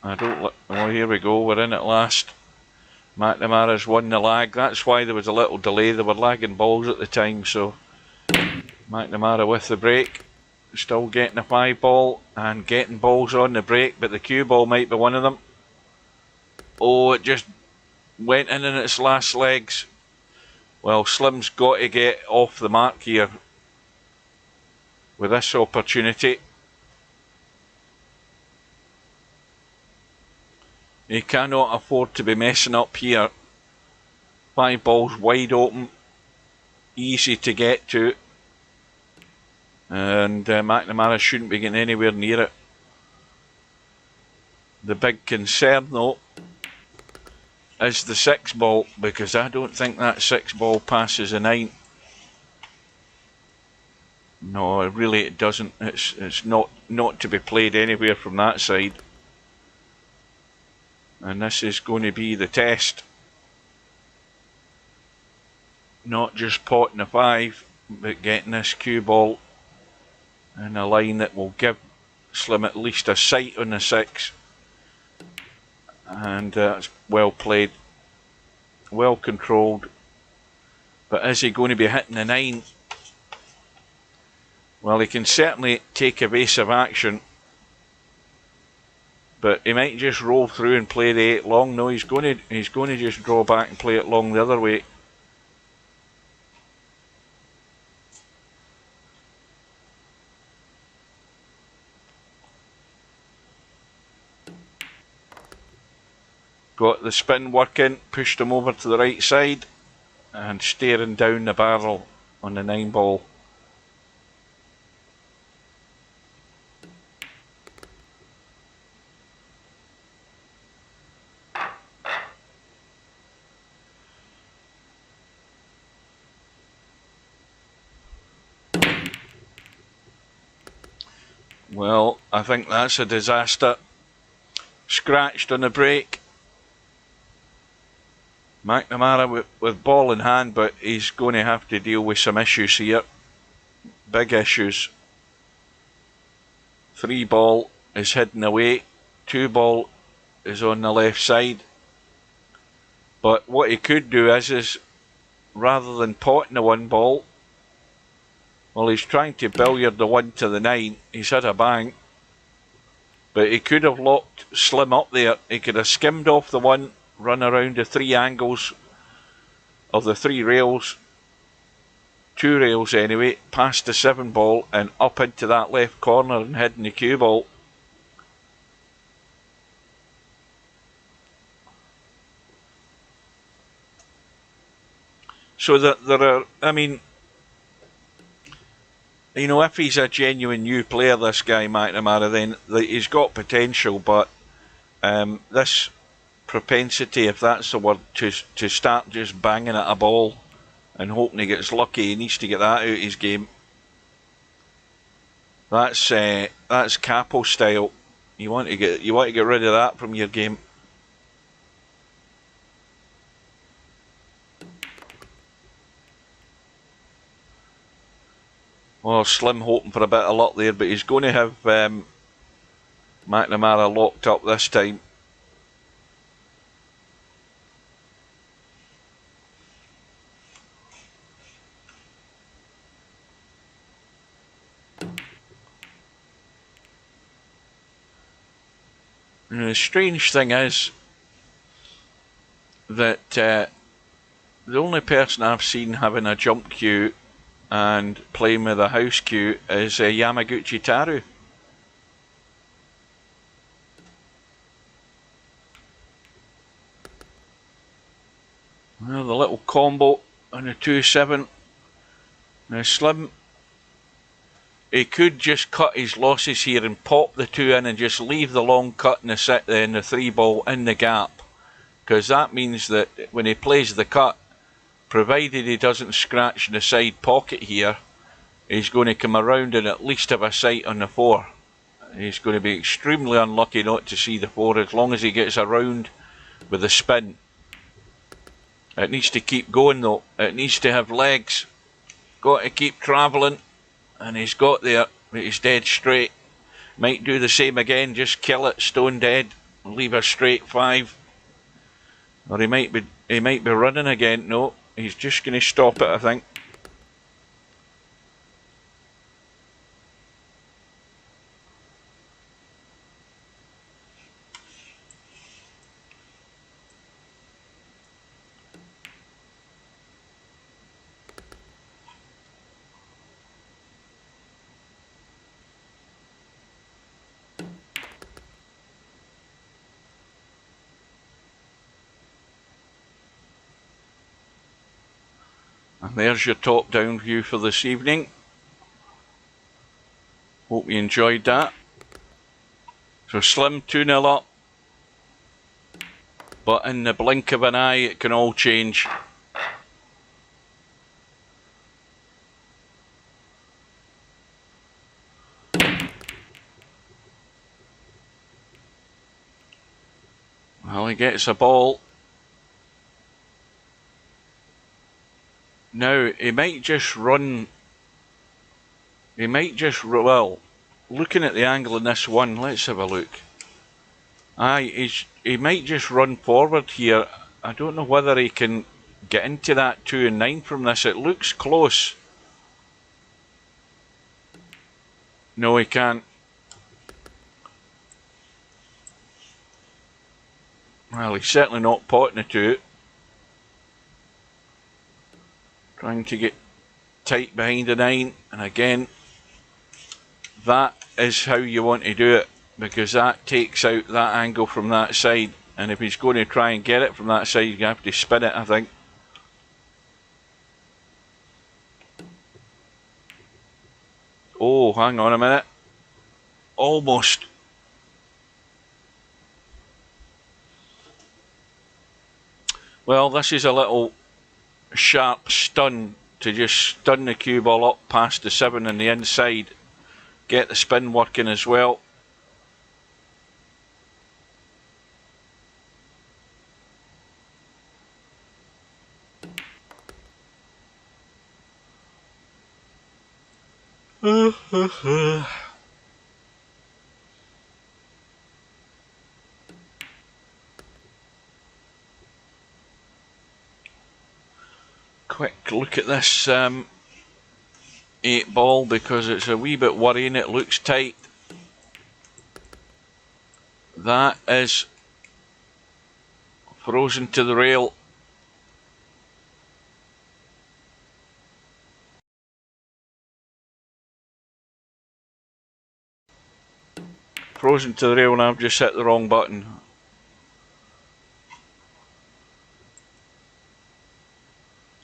Oh, here we go, we're in at last. McNamara's won the lag. That's why there was a little delay. They were lagging balls at the time, so McNamara with the break. Still getting a 5 ball and getting balls on the break, but the cue ball might be one of them. Oh, it just went in its last legs. Well, Slim's got to get off the mark here with this opportunity. He cannot afford to be messing up here. 5 balls wide open, easy to get to, and McNamara shouldn't be getting anywhere near it. The big concern though is the 6 ball, because I don't think that 6 ball passes a 9. No, really it doesn't. It's not to be played anywhere from that side. And this is going to be the test. Not just potting a 5, but getting this cue ball in a line that will give Slim at least a sight on the 6. And it's well played, well controlled. But is he going to be hitting the 9? Well, he can certainly take evasive action, but he might just roll through and play the 8 long. No, he's going to just draw back and play it long the other way. Got the spin working, pushed him over to the right side, and staring down the barrel on the 9 ball. Well, I think that's a disaster. Scratched on the break. McNamara with ball in hand, but he's going to have to deal with some issues here. Big issues. 3 ball is hidden away. 2 ball is on the left side. But what he could do is rather than potting the 1 ball, well, he's trying to billiard the 1 to the 9. He's had a bang. But he could have locked Slim up there. He could have skimmed off the 1, run around the 3 angles of the 3 rails, 2 rails anyway, past the 7 ball and up into that left corner and hidden the cue ball. So that there are, I mean, you know, if he's a genuine new player, this guy McNamara, then he's got potential, but this propensity, if that's the word, to start just banging at a ball and hoping he gets lucky, he needs to get that out of his game. That's Capo style. You want to get rid of that from your game. Well, Slim hoping for a bit of luck there, but he's going to have McNamara locked up this time. And the strange thing is that the only person I've seen having a jump cue and playing with a house cue is Yamaguchi Taru. Well, the little combo on the 2-7. Now Slim, he could just cut his losses here and pop the 2 in and just leave the long cut in the 3 ball in the gap, because that means that when he plays the cut, provided he doesn't scratch in the side pocket here, he's going to come around and at least have a sight on the 4. He's going to be extremely unlucky not to see the 4 as long as he gets around with the spin. It needs to keep going though. It needs to have legs. Got to keep travelling. And he's got there, but he's dead straight. Might do the same again, just kill it stone dead, leave a straight 5. Or he might be running again. No, he's just going to stop it, I think. And there's your top-down view for this evening. Hope you enjoyed that. So Slim 2-0 up. But in the blink of an eye, it can all change. Well, he gets a ball. Now, he might just run He might just, well, looking at the angle in this one, let's have a look. Aye, he might just run forward here. I don't know whether he can get into that 2 and 9 from this. It looks close. No, he can't. Well, he's certainly not potting it to it. Trying to get tight behind the 9, and again, that is how you want to do it, because that takes out that angle from that side, and if he's going to try and get it from that side, you have to spin it, I think. Oh, hang on a minute. Almost. Well, this is a little sharp stun to just stun the cue ball up past the 7 on the inside. Get the spin working as well. Quick look at this 8 ball, because it's a wee bit worrying. It looks tight. That is frozen to the rail. Frozen to the rail, and I've just hit the wrong button.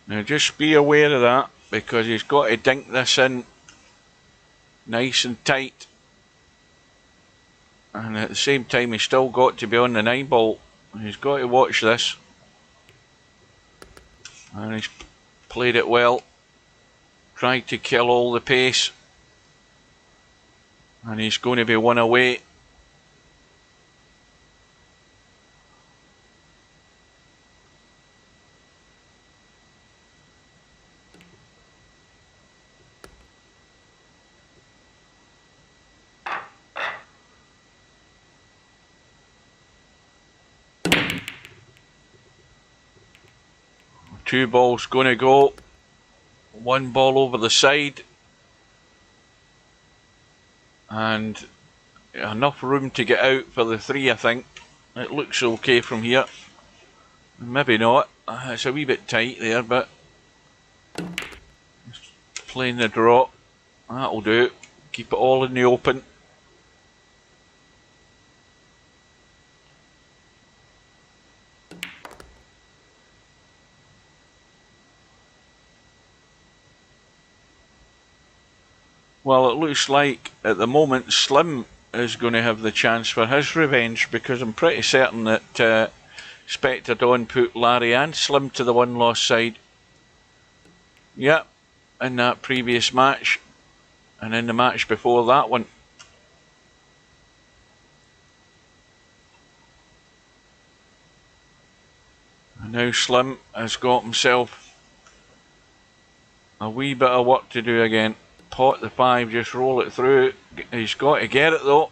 Now just be aware of that, because he's got to dink this in nice and tight, and at the same time he's still got to be on the 9 ball. He's got to watch this, and he's played it well, tried to kill all the pace, and he's going to be 1 away. Two balls going to go. 1 ball over the side, and enough room to get out for the 3, I think. It looks okay from here. Maybe not. It's a wee bit tight there, but playing the draw. That'll do. Keep it all in the open. Well, it looks like at the moment Slim is going to have the chance for his revenge, because I'm pretty certain that Spectre Dawn put Larry and Slim to the 1-loss side. Yep, in that previous match, and in the match before that one. And now Slim has got himself a wee bit of work to do again. Pot the 5, just roll it through. He's got to get it though,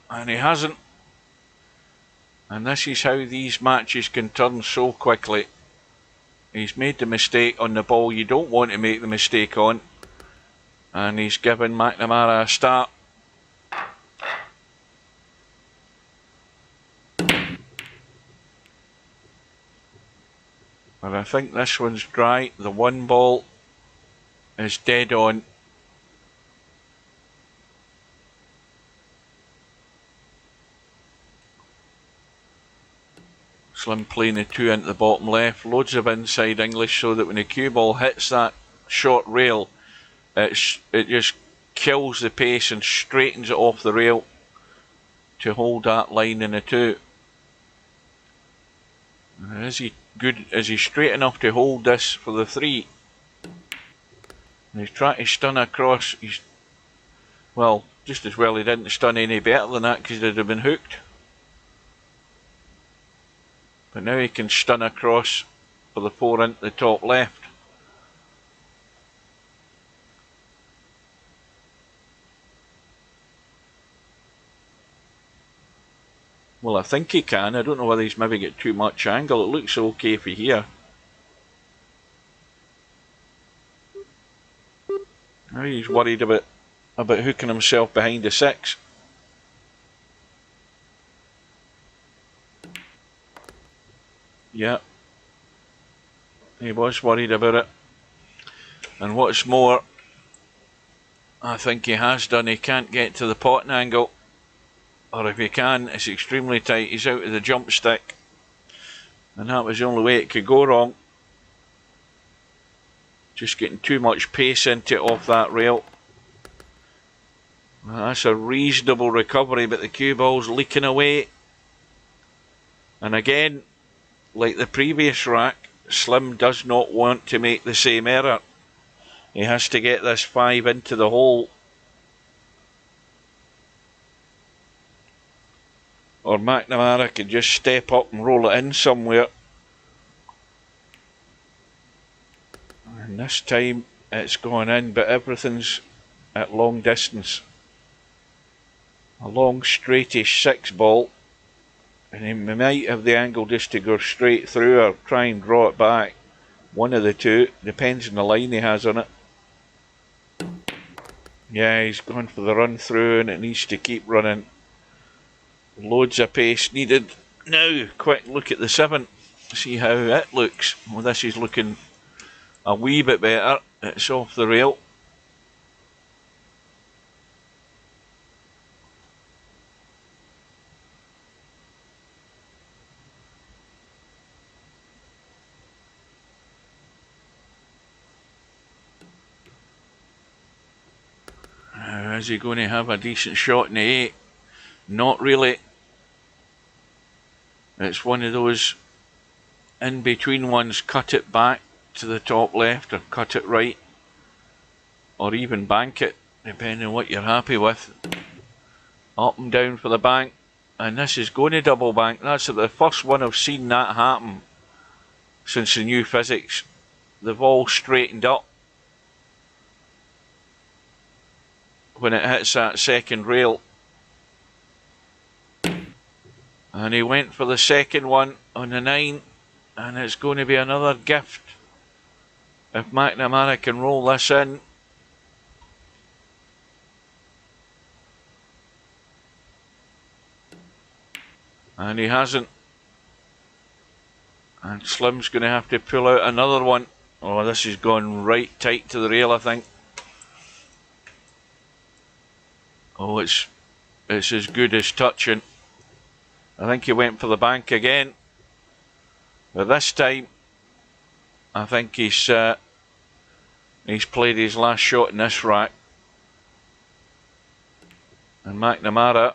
and he hasn't. And this is how these matches can turn so quickly. He's made the mistake on the ball you don't want to make the mistake on, and he's given McNamara a start. But I think this one's dry. The 1 ball is dead on. Slim playing the 2 into the bottom left. Loads of inside English, so that when the cue ball hits that short rail, it just kills the pace and straightens it off the rail to hold that line in the 2. And is he good? Is he straight enough to hold this for the 3? And he's trying to stun across. Well, just as well he didn't stun any better than that, because he'd have been hooked. But now he can stun across for the 4 into the top left. Well, I think he can. I don't know whether he's maybe got too much angle. It looks okay for here. Now he's worried about hooking himself behind the 6. Yeah, he was worried about it. And what's more, I think he has done. He can't get to the potting angle. Or if he can, it's extremely tight. He's out of the jump stick. And that was the only way it could go wrong. Just getting too much pace into it off that rail. Well, that's a reasonable recovery, but the cue ball's leaking away. And again, like the previous rack, Slim does not want to make the same error. He has to get this 5 into the hole. Or McNamara can just step up and roll it in somewhere. And this time it's gone in, but everything's at long distance. A long straightish 6 ball. And he might have the angle just to go straight through or try and draw it back. One of the two. Depends on the line he has on it. Yeah, he's gone for the run through and it needs to keep running. Loads of pace needed. Now, quick look at the 7. See how it looks. Well, this is looking a wee bit better. It's off the rail. Is he going to have a decent shot in the 8? Not really. It's one of those in-between ones. Cut it back to the top left or cut it right. Or even bank it, depending on what you're happy with. Up and down for the bank. And this is going to double bank. That's the first one I've seen that happen since the new physics. They've all straightened up when it hits that second rail. And he went for the second one on the 9, and it's going to be another gift if McNamara can roll this in. And he hasn't. And Slim's going to have to pull out another one. Oh, this has gone right tight to the rail, I think. Oh, it's as good as touching. I think he went for the bank again. But this time, I think he's played his last shot in this rack. And McNamara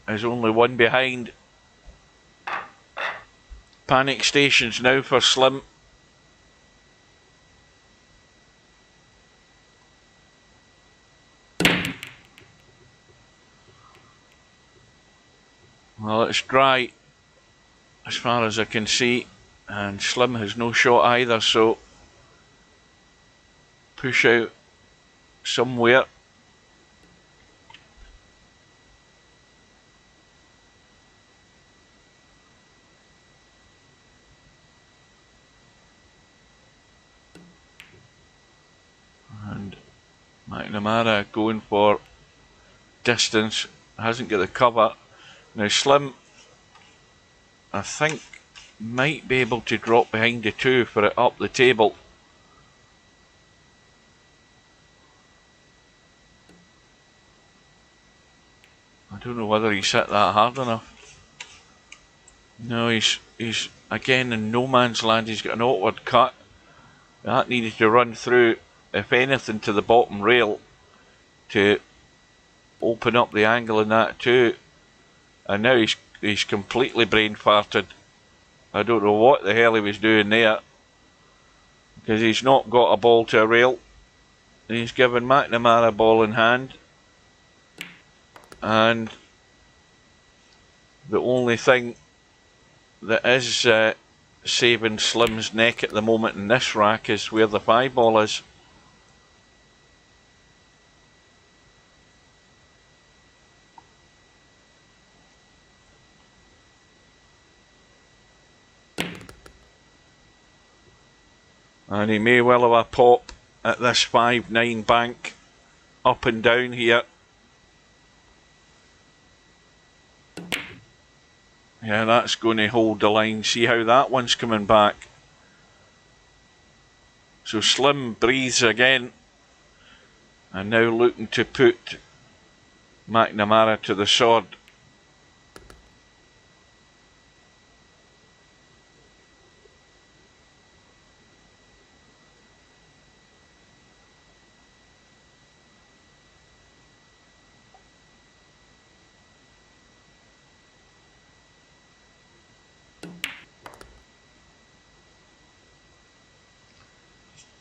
is only one behind. Panic stations now for Slim. Well, it's dry as far as I can see, and Slim has no shot either, so push out somewhere. And McNamara going for distance, hasn't got the cover. Now Slim, I think, might be able to drop behind the 2 for it up the table. I don't know whether he's hit that hard enough. No, he's again in no man's land. He's got an awkward cut. That needed to run through, if anything, to the bottom rail to open up the angle in that too. And now he's completely brain farted. I don't know what the hell he was doing there, because he's not got a ball to a rail. He's given McNamara a ball in hand, and the only thing that is saving Slim's neck at the moment in this rack is where the 5 ball is. And he may well have a pop at this 5-9 bank, up and down here. Yeah, that's going to hold the line. See how that one's coming back. So Slim breathes again. And now looking to put McNamara to the sword.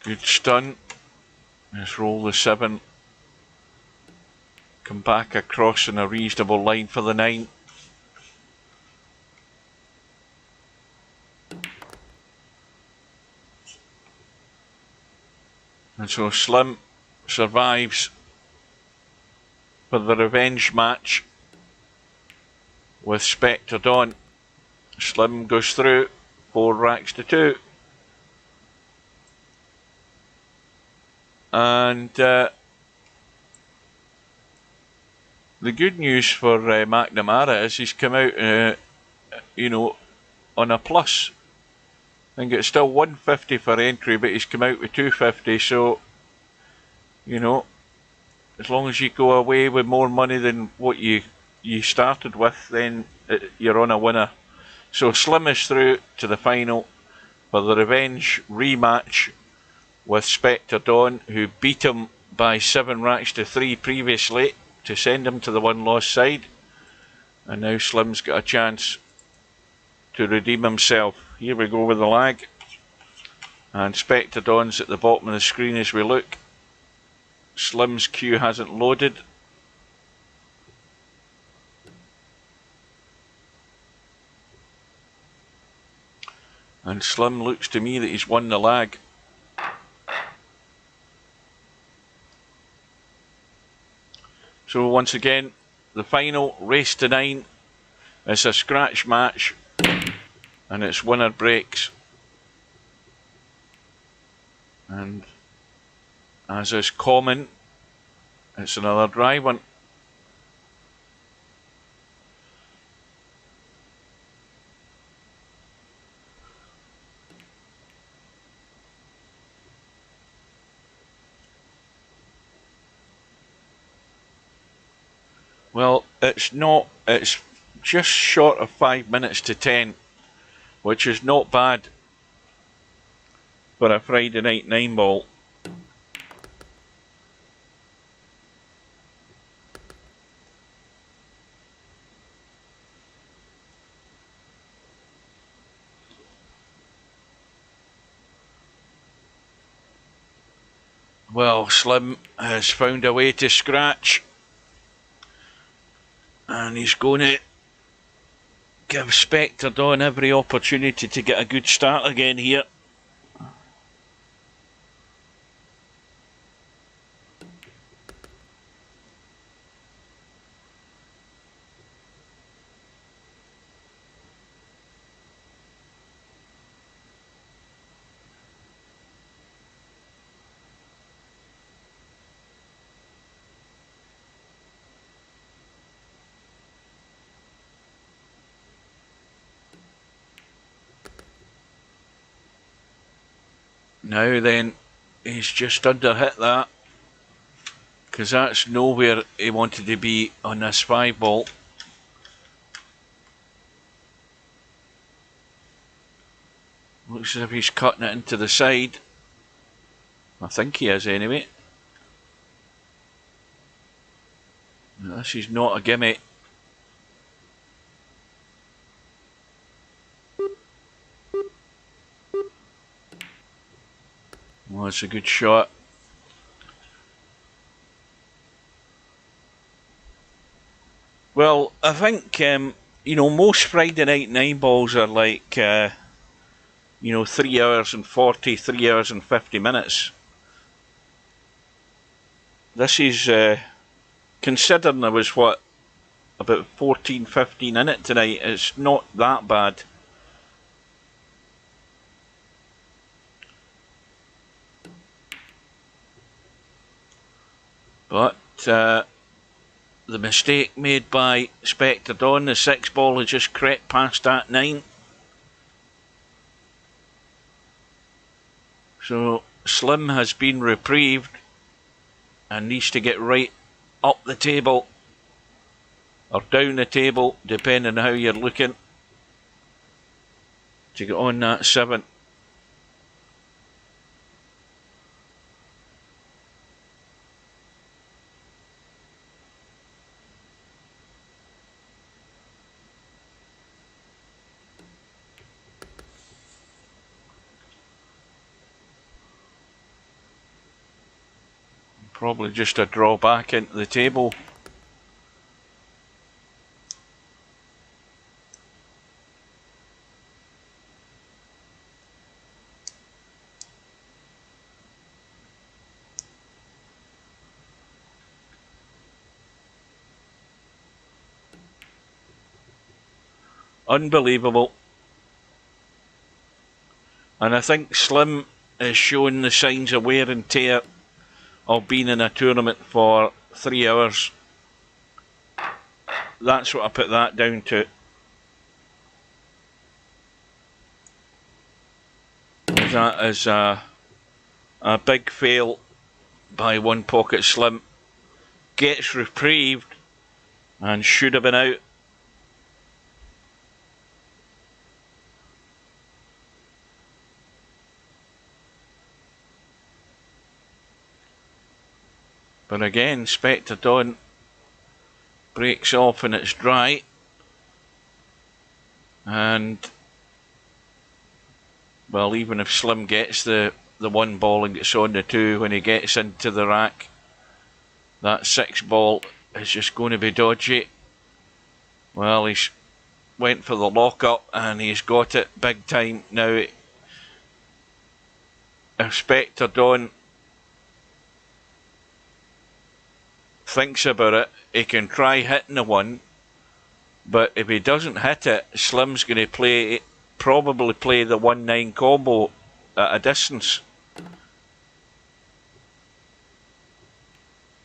Good stun. Let's roll the 7. Come back across in a reasonable line for the 9. And so Slim survives for the revenge match with Spectre Dawn. Slim goes through, 4 racks to 2. And the good news for McNamara is he's come out, you know, on a plus. I think it's still 150 for entry, but he's come out with 250, so, you know, as long as you go away with more money than what you started with, then you're on a winner. So Slim is through to the final for the revenge rematch with Spectre Dawn, who beat him by 7 racks to 3 previously to send him to the 1-loss side. And now Slim's got a chance to redeem himself. Here we go with the lag. And Spectre Dawn's at the bottom of the screen as we look. Slim's queue hasn't loaded. And Slim looks to me that he's won the lag. So once again, the final race to 9. It's a scratch match and it's winner breaks. And as is common, it's another dry one. Well, it's not, it's just short of 5 minutes to 10, which is not bad for a Friday night 9-ball. Well, Slim has found a way to scratch. And he's going to give Spectre Dawn every opportunity to get a good start again here. Now then, he's just under hit that, because that's nowhere he wanted to be on this 5-ball. Looks as if he's cutting it into the side. I think he is anyway. This is not a gimme. Well, it's a good shot. Well, I think, you know, most Friday night 9-balls are like, you know, 3 hours and 40, 3 hours and 50 minutes. This is, considering there was, what, about 14, 15 in it tonight, it's not that bad. But the mistake made by Spectre Dawn, the 6 ball has just crept past that 9. So Slim has been reprieved and needs to get right up the table or down the table, depending on how you're looking, to get on that 7. Probably just a draw back into the table. Unbelievable. And I think Slim is showing the signs of wear and tear of being in a tournament for 3 hours. That's what I put that down to. That is a big fail by One Pocket Slim. Gets reprieved and should have been out. But again, Spectre Dawn breaks off and it's dry. And, well, even if Slim gets the 1 ball and gets on the 2, when he gets into the rack, that 6 ball is just going to be dodgy. Well, he's went for the lock-up and he's got it big time. Now, if Spectre Dawn thinks about it, he can try hitting the 1, but if he doesn't hit it, Slim's going to probably play the 1-9 combo at a distance.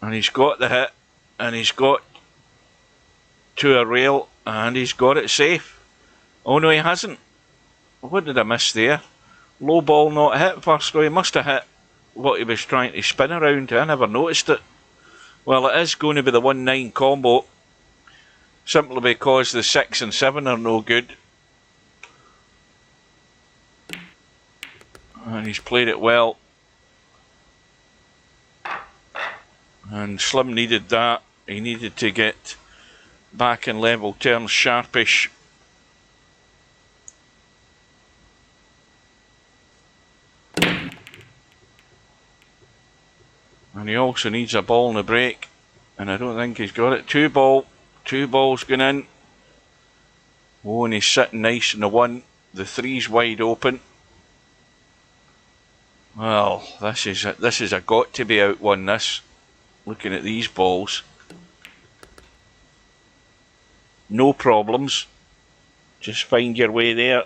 And he's got the hit, and he's got to a rail, and he's got it safe. Oh no, he hasn't. What did I miss there? Low ball not hit first, so he must have hit what he was trying to spin around. I never noticed it. Well, it is going to be the 1-9 combo, simply because the 6 and 7 are no good. And he's played it well. And Slim needed that. He needed to get back in level terms sharpish. And he also needs a ball in the break. And I don't think he's got it. 2 balls going in. Oh, and he's sitting nice in the 1. The 3's wide open. Well, this is a got to be out one, this. Looking at these balls. No problems. Just find your way there.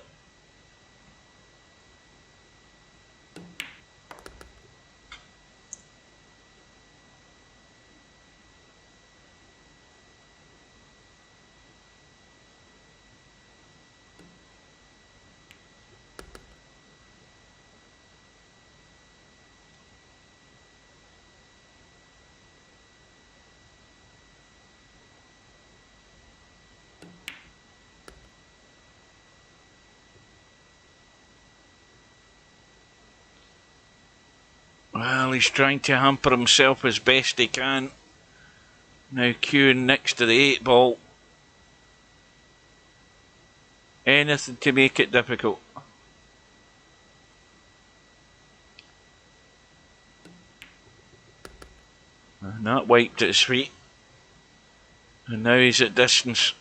Well, he's trying to hamper himself as best he can. Now queuing next to the 8 ball. Anything to make it difficult. And that wiped at his feet. And now he's at distance.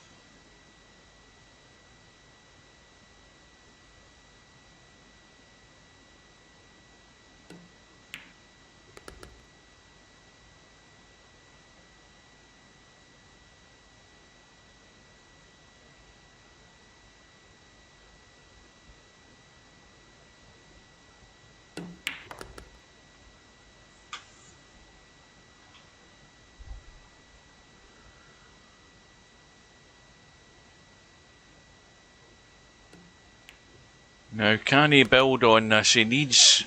Now, can he build on this? He needs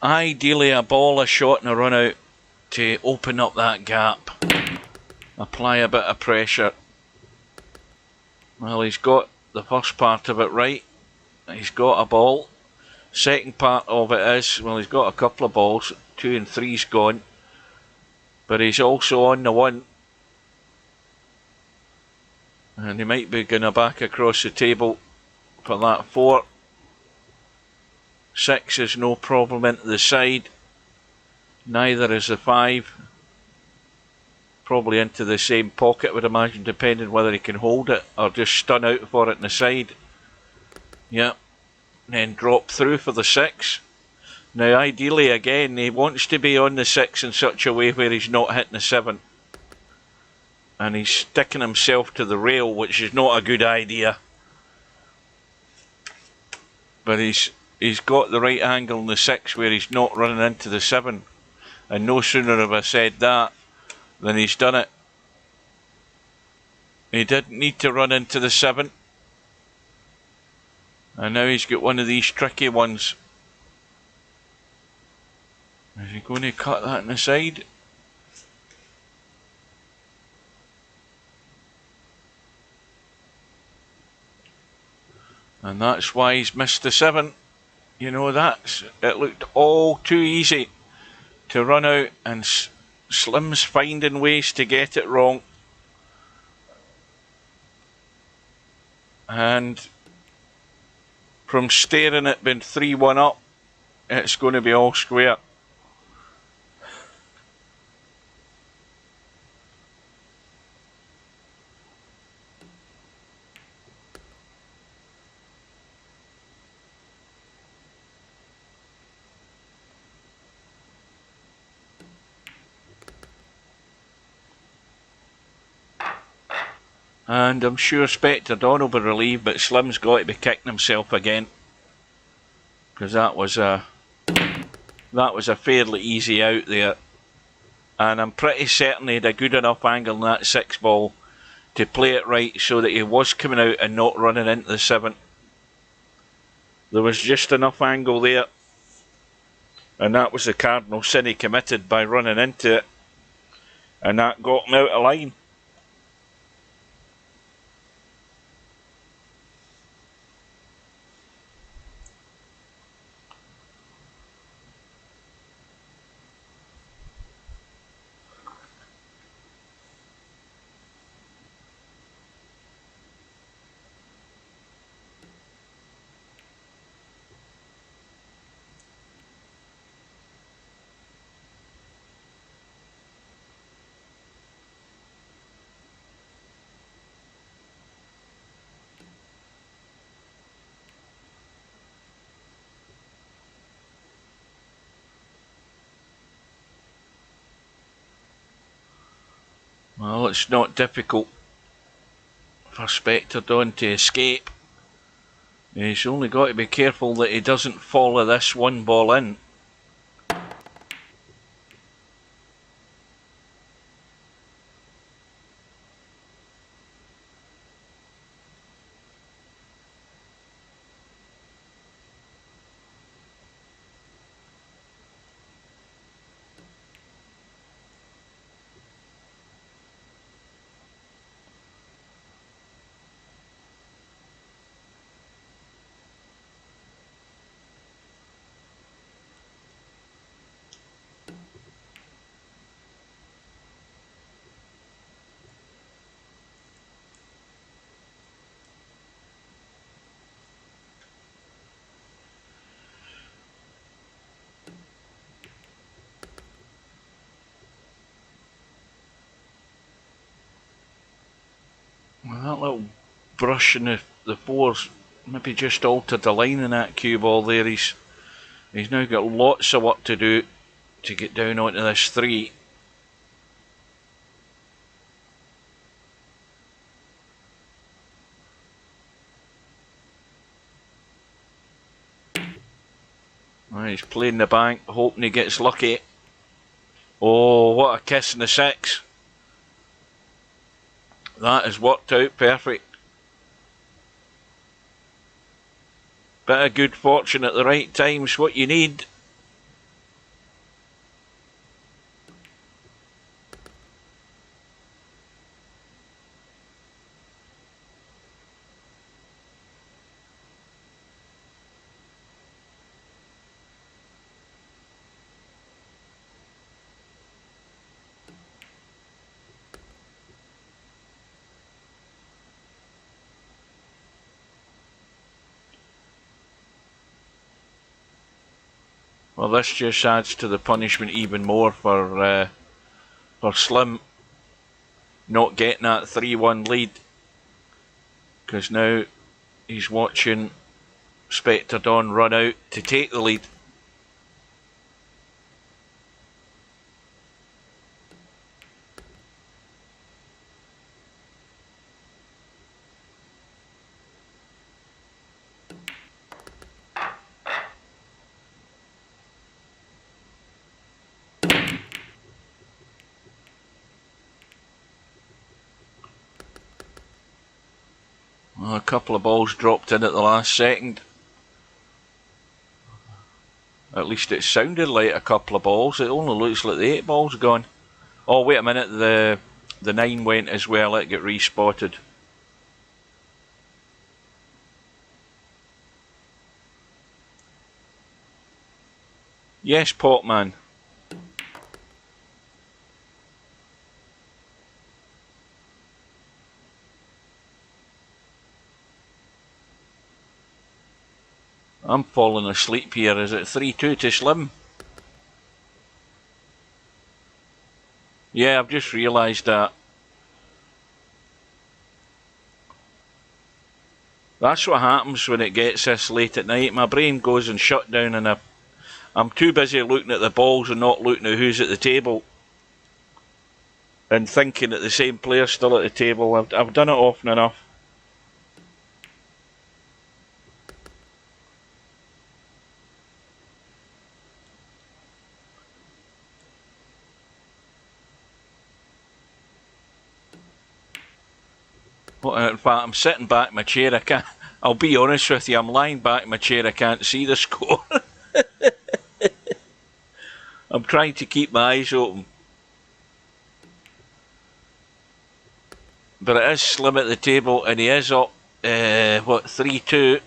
ideally a ball, a shot and a run out to open up that gap. Apply a bit of pressure. Well, he's got the first part of it right. He's got a ball. Second part of it is, well, he's got a couple of balls. 2 and 3's gone. But he's also on the 1. And he might be going back across the table for that 4. 6 is no problem into the side. Neither is the 5. Probably into the same pocket, I would imagine, depending whether he can hold it or just stun out for it in the side. Yep. Then drop through for the 6. Now, ideally, again, he wants to be on the 6 in such a way where he's not hitting the 7. And he's sticking himself to the rail, which is not a good idea. But he's got the right angle in the 6 where he's not running into the 7. And no sooner have I said that than he's done it. He didn't need to run into the 7. And now he's got one of these tricky ones. Is he going to cut that in the side? And that's why he's missed the 7. You know, it looked all too easy to run out, and Slim's finding ways to get it wrong. And from staring at being 3-1 up, it's going to be all square. And I'm sure Spectre Don will be relieved, but Slim's got to be kicking himself again, because that was a fairly easy out there, and I'm pretty certain he had a good enough angle in that 6 ball to play it right so that he was coming out and not running into the 7. There was just enough angle there, and that was the cardinal sin he committed by running into it, and that got him out of line. Well, it's not difficult for Spectre Don to escape. He's only got to be careful that he doesn't follow this 1 ball in. Well, that little brush in the 4's maybe just altered the line in that cue ball there. He's now got lots of work to do to get down onto this 3. Well, he's playing the bank, hoping he gets lucky. Oh, what a kiss in the 6. That has worked out perfect. Bit of good fortune at the right time's what you need. Well, this just adds to the punishment even more for Slim not getting that 3-1 lead, because now he's watching Spectre Dawn run out to take the lead. Well, a couple of balls dropped in at the last second. At least it sounded like a couple of balls. It only looks like the 8 ball's gone. Oh, wait a minute, the 9 went as well. It got respotted. Yes, Potman. I'm falling asleep here. Is it 3-2 to Slim? Yeah, I've just realised that. That's what happens when it gets this late at night. My brain goes and shut down, and I'm too busy looking at the balls and not looking at who's at the table, and thinking that the same player's still at the table. I've done it often enough. Well, in fact, I'm sitting back in my chair. I can't. I'll be honest with you. I'm lying back in my chair. I can't see the score. I'm trying to keep my eyes open. But it is Slim at the table, and he is up, 3-2.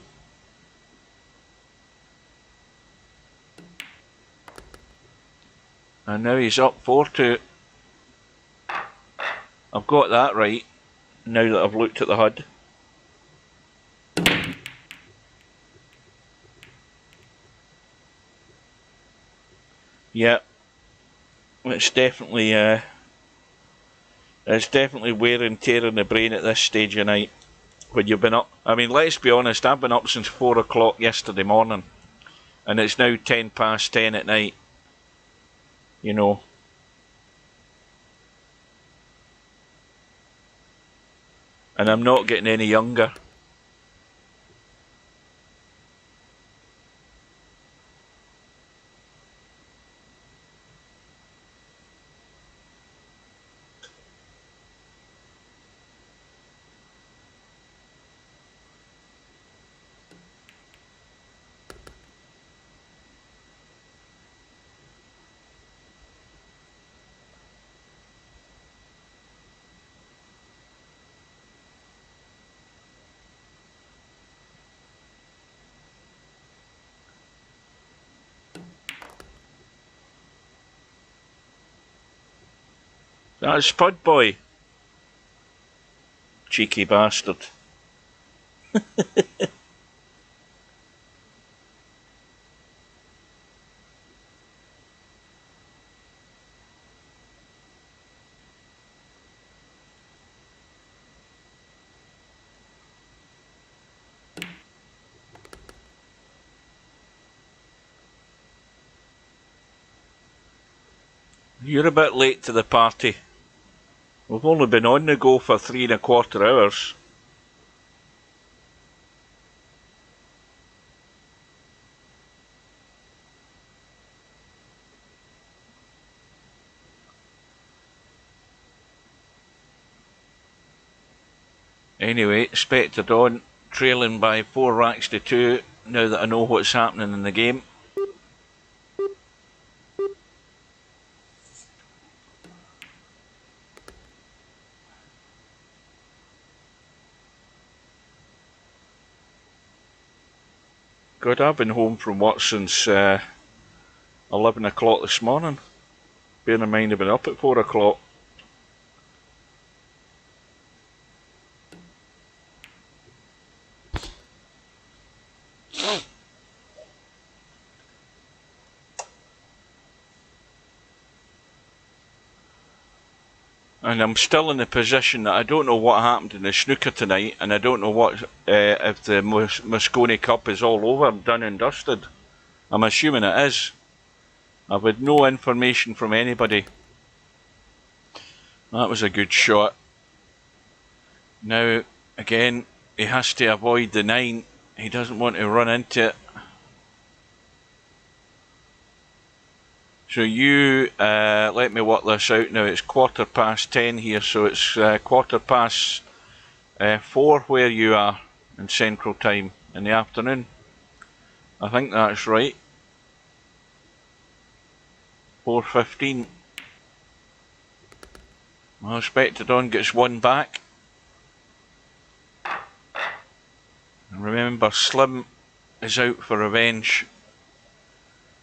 And now he's up 4-2. I've got that right, now that I've looked at the HUD. Yeah, it's definitely wear and tear in the brain at this stage of night when you've been up. I mean, let's be honest, I've been up since 4 o'clock yesterday morning, and it's now 10 past 10 at night. You know. And I'm not getting any younger. That's Spud Boy. Cheeky bastard. You're a bit late to the party. We've only been on the go for 3¼ hours. Anyway, Spectre Dawn trailing by 4 racks to 2 now that I know what's happening in the game. God, I've been home from work since 11 o'clock this morning. Bearing in mind I've been up at 4 o'clock. And I'm still in the position that I don't know what happened in the snooker tonight, and I don't know what if the Moscone Cup is all over, done and dusted. I'm assuming it is. I've had no information from anybody. That was a good shot. Now, again, he has to avoid the 9. He doesn't want to run into it. So you let me work this out now. It's 10:15 here, so it's 4:15 where you are in Central Time in the afternoon. I think that's right. 4:15. Well, Spectadon gets one back. And remember, Slim is out for revenge.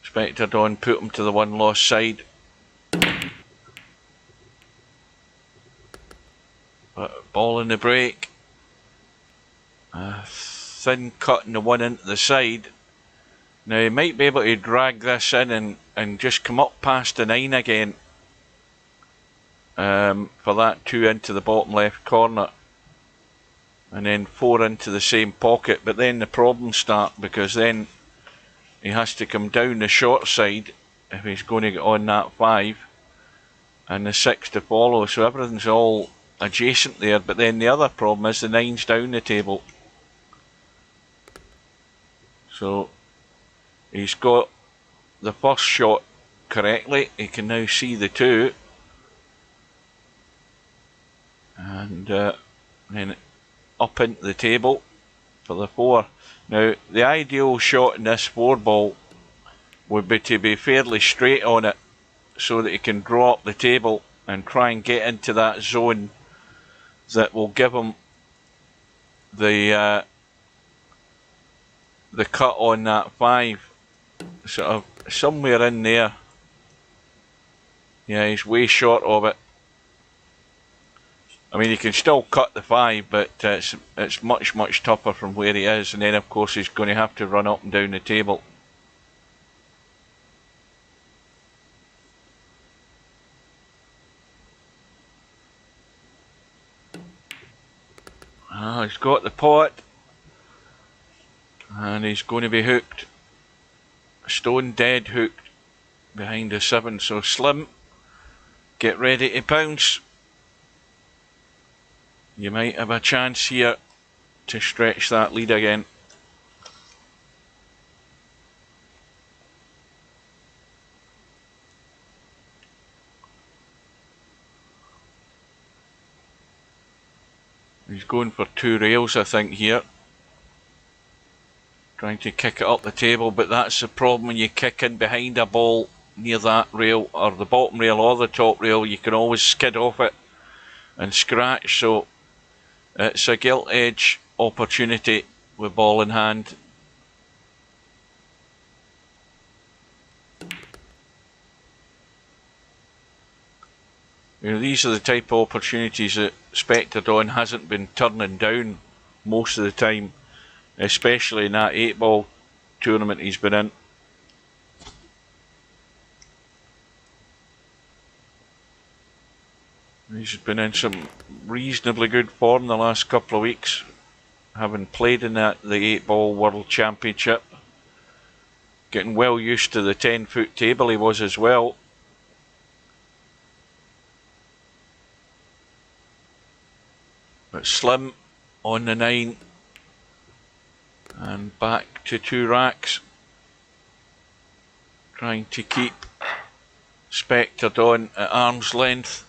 Spectadon put him to the one loss side. But ball in the break. A thin cut in the one into the side. Now he might be able to drag this in and just come up past the 9 again. For that 2 into the bottom left corner. And then 4 into the same pocket. But then the problems start, because then he has to come down the short side if he's going to get on that 5. And the 6 to follow. So everything's all adjacent there. But then the other problem is the 9's down the table. So he's got the first shot correctly. He can now see the 2. And then up into the table for the 4. Now, the ideal shot in this 4 ball would be to be fairly straight on it, so that he can draw up the table and try and get into that zone that will give him the cut on that 5. Sort of somewhere in there. Yeah, he's way short of it. I mean, he can still cut the 5, but it's much tougher from where he is. And then, of course, he's going to have to run up and down the table. He's got the pot. And he's going to be hooked. Stone dead hooked behind the 7. So Slim, get ready to pounce. You might have a chance here to stretch that lead again. He's going for 2 rails, I think, here. Trying to kick it up the table, but that's the problem when you kick in behind a ball near that rail, or the bottom rail or the top rail. You can always skid off it and scratch, so it's a gilt edge opportunity with ball in hand. You know, these are the type of opportunities that Spectadon hasn't been turning down most of the time, especially in that 8-ball tournament he's been in. He's been in some reasonably good form the last couple of weeks, having played in the 8-ball World Championship. Getting well used to the 10-foot table he was as well. But Slim on the 9. And back to 2 racks. Trying to keep Spectadon at arm's length.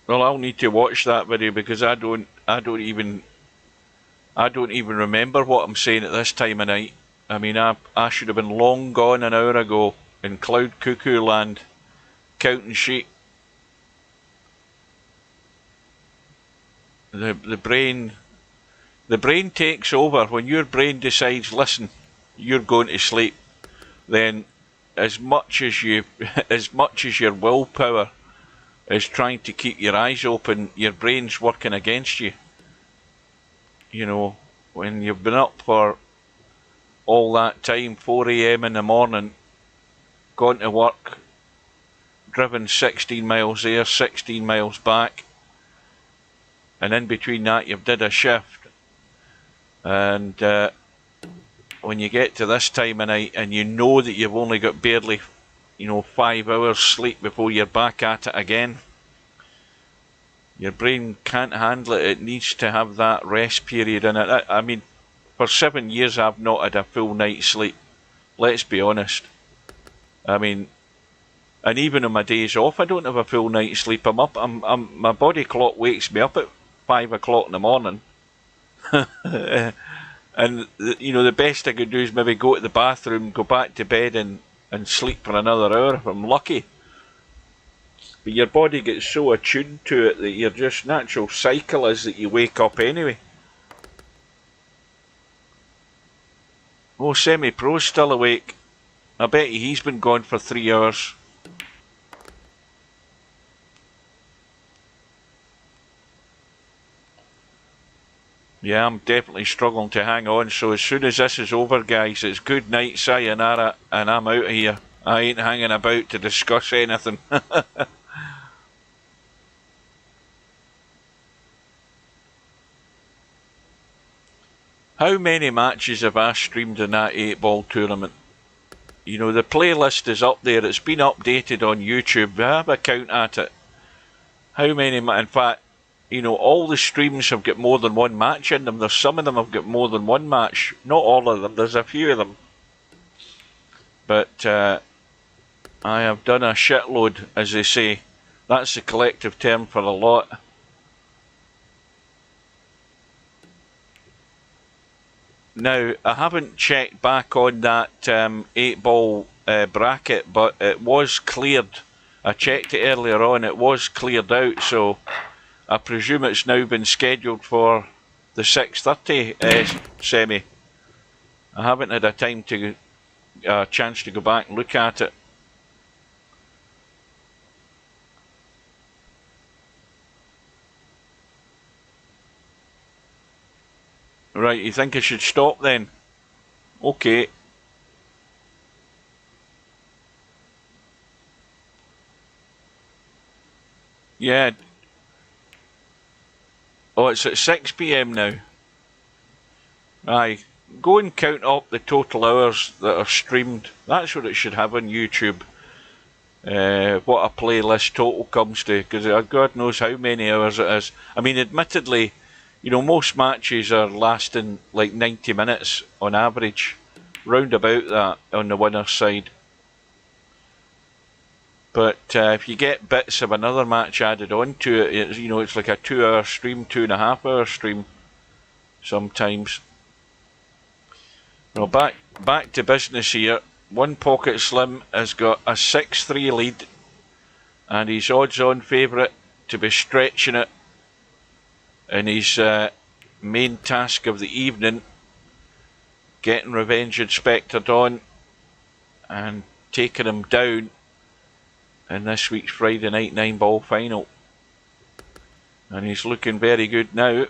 Well, I'll need to watch that video because I don't even remember what I'm saying at this time of night. I mean, I should have been long gone an hour ago in Cloud Cuckoo Land, counting sheep. The brain takes over when your brain decides, listen, you're going to sleep. Then, as much as your willpower is trying to keep your eyes open, your brain's working against you. You know, when you've been up for all that time, 4 AM in the morning, gone to work, driven 16 miles there, 16 miles back, and in between that you've did a shift, and when you get to this time of night and you know that you've only got barely 5 hours sleep before you're back at it again, your brain can't handle it. It needs to have that rest period in it. I mean, for 7 years I've not had a full night's sleep, let's be honest. I mean, and even on my days off I don't have a full night's sleep. My body clock wakes me up at 5 o'clock in the morning. And the best I could do is maybe go to the bathroom, go back to bed and sleep for another hour if I'm lucky. But your body gets so attuned to it that your just natural cycle is that you wake up anyway. Oh, Semi-Pro's still awake. I bet he's been gone for 3 hours. Yeah, I'm definitely struggling to hang on, so as soon as this is over, guys, it's good night, sayonara, and I'm out of here. I ain't hanging about to discuss anything. How many matches have I streamed in that 8-ball tournament? The playlist is up there. It's been updated on YouTube. Have a count at it. How many? In fact, all the streams have got more than one match in them. There's some of them have got more than one match. Not all of them. There's a few of them. But I have done a shitload, as they say. That's the collective term for a lot. Now, I haven't checked back on that 8-ball bracket, but it was cleared. I checked it earlier on. It was cleared out, so I presume it's now been scheduled for the 6:30 semi. I haven't had a chance to go back and look at it. Right, you think I should stop then? Okay. Yeah. Oh, it's at 6 PM now. Aye. Go and count up the total hours that are streamed. That's what it should have on YouTube. What a playlist total comes to, because God knows how many hours it is. I mean, admittedly, most matches are lasting like 90 minutes on average, round about that on the winner's side. But if you get bits of another match added on to it, it's like a 2-hour stream, 2.5-hour stream sometimes. Well, back to business here. One Pocket Slim has got a 6-3 lead, and he's odds-on favourite to be stretching it in his main task of the evening, getting Revenge Inspector Dawn and taking him down in this week's Friday night 9-ball final. And he's looking very good now.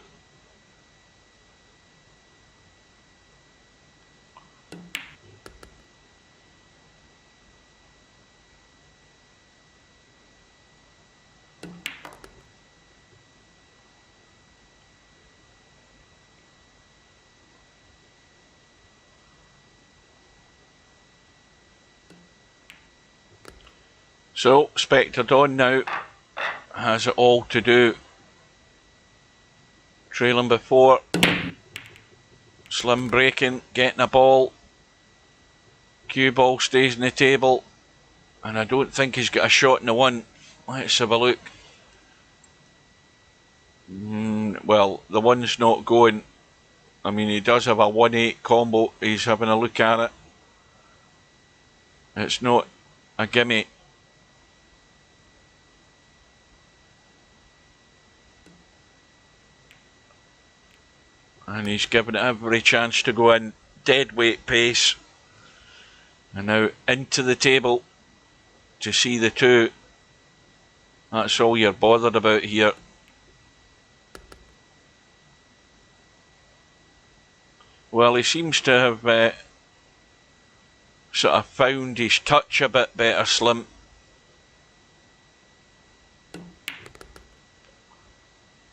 So, Spectre Dawn now has it all to do. Trailing before. Slim breaking, getting a ball. Cue ball stays on the table. And I don't think he's got a shot in the one. Let's have a look. Well, the one's not going. I mean, he does have a 1-8 combo. He's having a look at it. It's not a gimme. And he's given it every chance to go in. Dead weight pace. And now into the table to see the two. That's all you're bothered about here. Well, he seems to have sort of found his touch a bit better, Slim.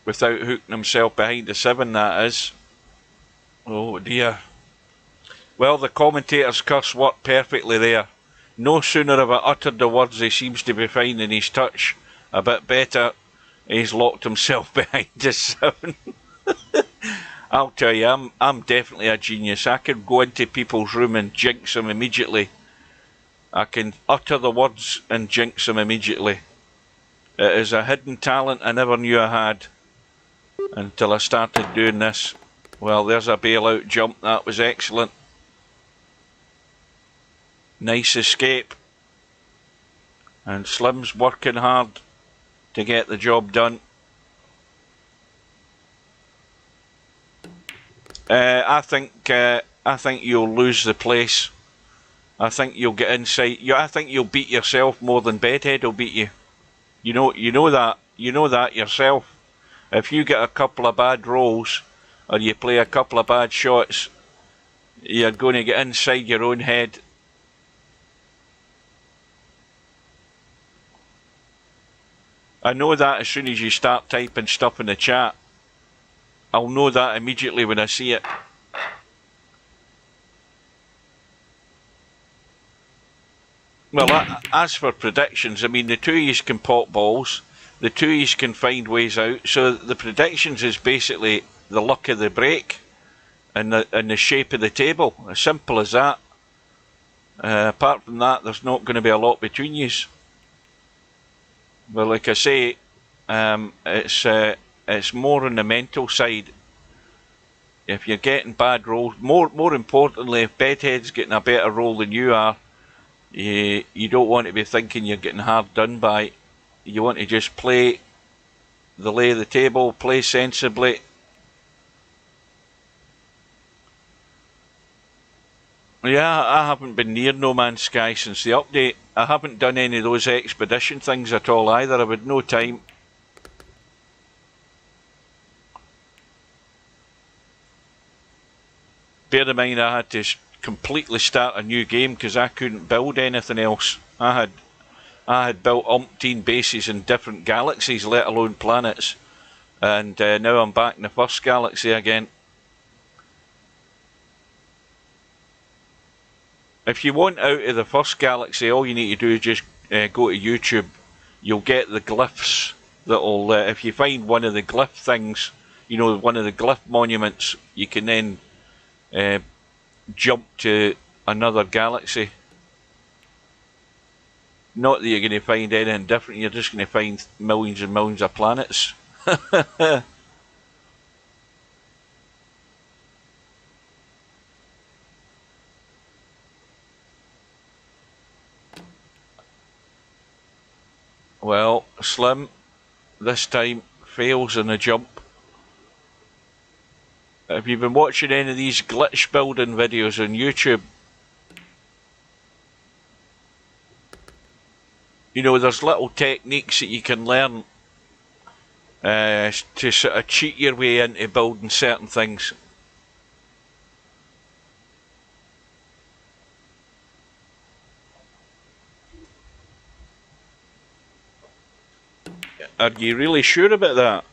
Without hooking himself behind the 7, that is. Oh dear. Well, the commentator's curse worked perfectly there. No sooner have I uttered the words he seems to be finding his touch a bit better, he's locked himself behind the 7. I'll tell you, I'm definitely a genius. I can go into people's room and jinx them immediately. I can utter the words and jinx them immediately. It is a hidden talent I never knew I had until I started doing this. Well, there's a bailout jump. That was excellent. Nice escape. And Slim's working hard to get the job done. I think you'll lose the place. I think you'll get inside. I think you'll beat yourself more than Bedhead will beat you. You know that. You know that yourself. If you get a couple of bad rolls or you play a couple of bad shots, you're going to get inside your own head. I know that as soon as you start typing stuff in the chat. I'll know that immediately when I see it. Well, as for predictions, I mean, the two of you can pop balls, the two of you can find ways out. So the predictions is basically the luck of the break and the shape of the table. As simple as that. Apart from that, there's not going to be a lot between you. But like I say, it's more on the mental side. If you're getting bad rolls, more importantly, if Bedhead's getting a better roll than you are, you don't want to be thinking you're getting hard done by. You want to just play the lay of the table, play sensibly. Yeah, I haven't been near No Man's Sky since the update. I haven't done any of those expedition things at all either. I've had no time. Bear in mind I had to completely start a new game because I couldn't build anything else. I had built umpteen bases in different galaxies, let alone planets. And now I'm back in the first galaxy again. If you want out of the first galaxy, all you need to do is just go to YouTube. You'll get the glyphs that'll, if you find one of the glyph things, you know, one of the glyph monuments, you can then jump to another galaxy. Not that you're going to find anything different, you're just going to find millions and millions of planets. Well, Slim, this time, fails in a jump. Have you been watching any of these glitch building videos on YouTube? You know, there's little techniques that you can learn to sort of cheat your way into building certain things. Are you really sure about that?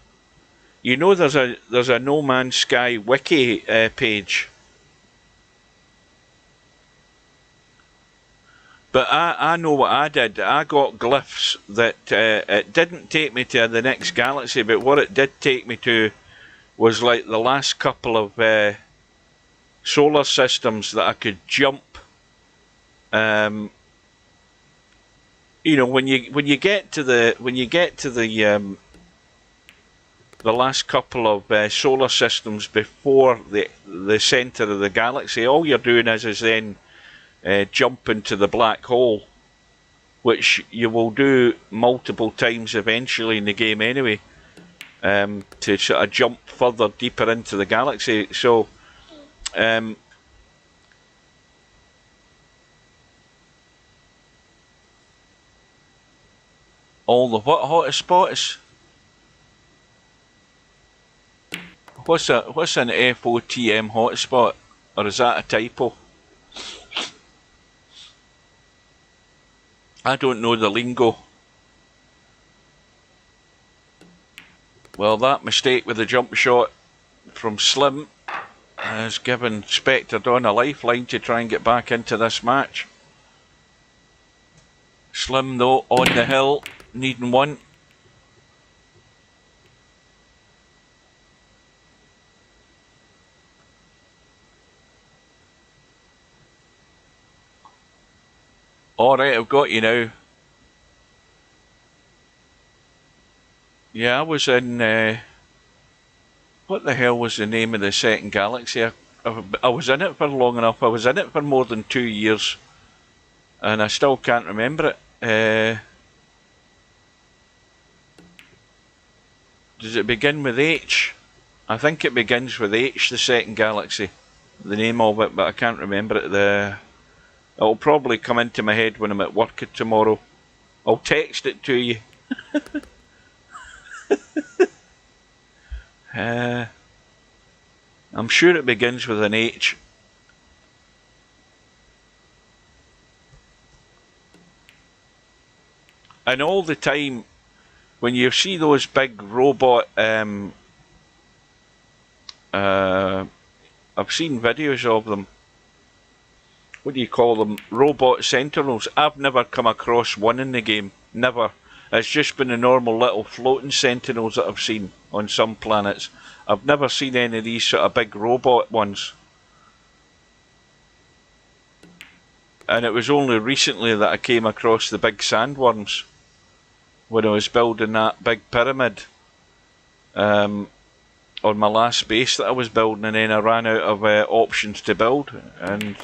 You know, there's a No Man's Sky wiki page. But I know what I did. I got glyphs that it didn't take me to the next galaxy, but what it did take me to was like the last couple of solar systems that I could jump. You know, when you get to the the last couple of solar systems before the centre of the galaxy, all you're doing is then jump into the black hole, which you will do multiple times eventually in the game anyway, to sort of jump further deeper into the galaxy. So all the what hotspots? What's an FOTM hotspot? Or is that a typo? I don't know the lingo. Well, that mistake with the jump shot from Slim has given Spectre Dawn a lifeline to try and get back into this match. Slim, though, on the hill, needing one. Alright, I've got you now. Yeah, I was in... what the hell was the name of the second galaxy? I was in it for long enough. I was in it for more than 2 years. And I still can't remember it. Does it begin with H? I think it begins with H, the second galaxy. The name of it, but I can't remember it. It'll probably come into my head when I'm at work tomorrow. I'll text it to you. I'm sure it begins with an H. And all the time, when you see those big robot... I've seen videos of them. What do you call them? Robot sentinels. I've never come across one in the game. Never. It's just been the normal little floating sentinels that I've seen on some planets. I've never seen any of these sort of big robot ones. And it was only recently that I came across the big sandworms when I was building that big pyramid on my last base that I was building, and then I ran out of options to build, and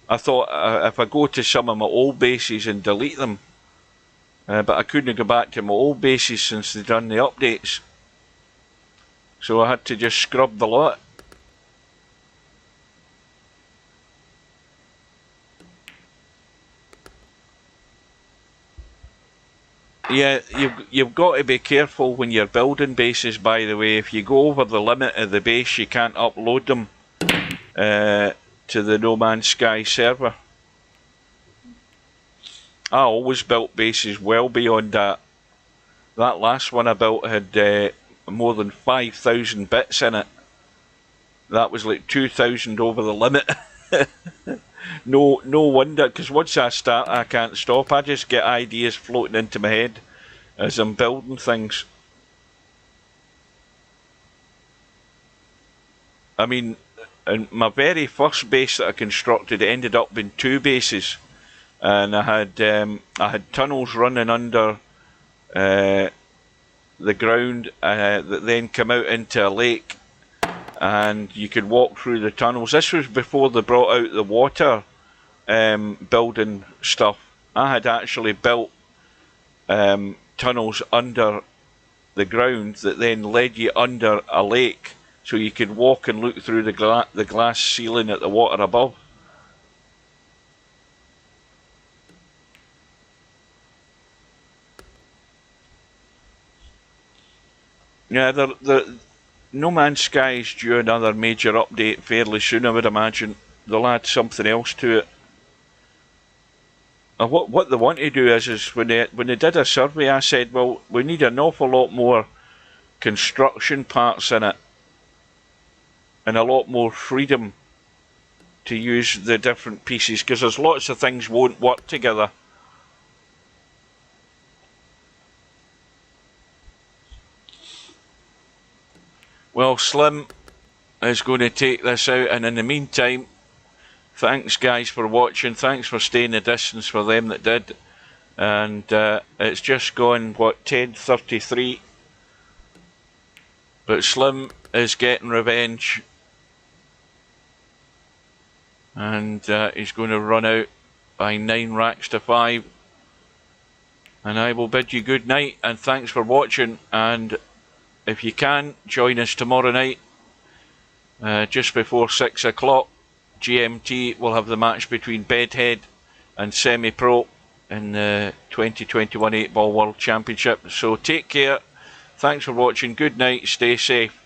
I thought if I go to some of my old bases and delete them, but I couldn't go back to my old bases since they'd done the updates. So I had to just scrub the lot. Yeah, you've got to be careful when you're building bases, by the way. If you go over the limit of the base, you can't upload them to the No Man's Sky server. I always built bases well beyond that. That last one I built had more than 5,000 bits in it. That was like 2,000 over the limit. No wonder, because once I start, I can't stop. I just get ideas floating into my head as I'm building things. I mean, and my very first base that I constructed ended up being 2 bases, and I had tunnels running under the ground that then come out into a lake, and you could walk through the tunnels. This was before they brought out the water building stuff. I had actually built tunnels under the ground that then led you under a lake, so you could walk and look through the glass ceiling at the water above. Yeah, No Man's Sky is due another major update fairly soon, I would imagine. They'll add something else to it. What they want to do is when they did a survey, I said, well, we need an awful lot more construction parts in it, and a lot more freedom to use the different pieces, because there's lots of things won't work together. Well, Slim is going to take this out, and in the meantime, thanks guys for watching, thanks for staying the distance for them that did, and it's just gone, what, 10:33. But Slim is getting revenge. And he's going to run out by 9 racks to 5. And I will bid you good night and thanks for watching. And if you can, join us tomorrow night, just before 6 o'clock GMT. We'll have the match between Bedhead and Semi Pro in the 2021 8 Ball World Championship. So take care, thanks for watching, good night, stay safe.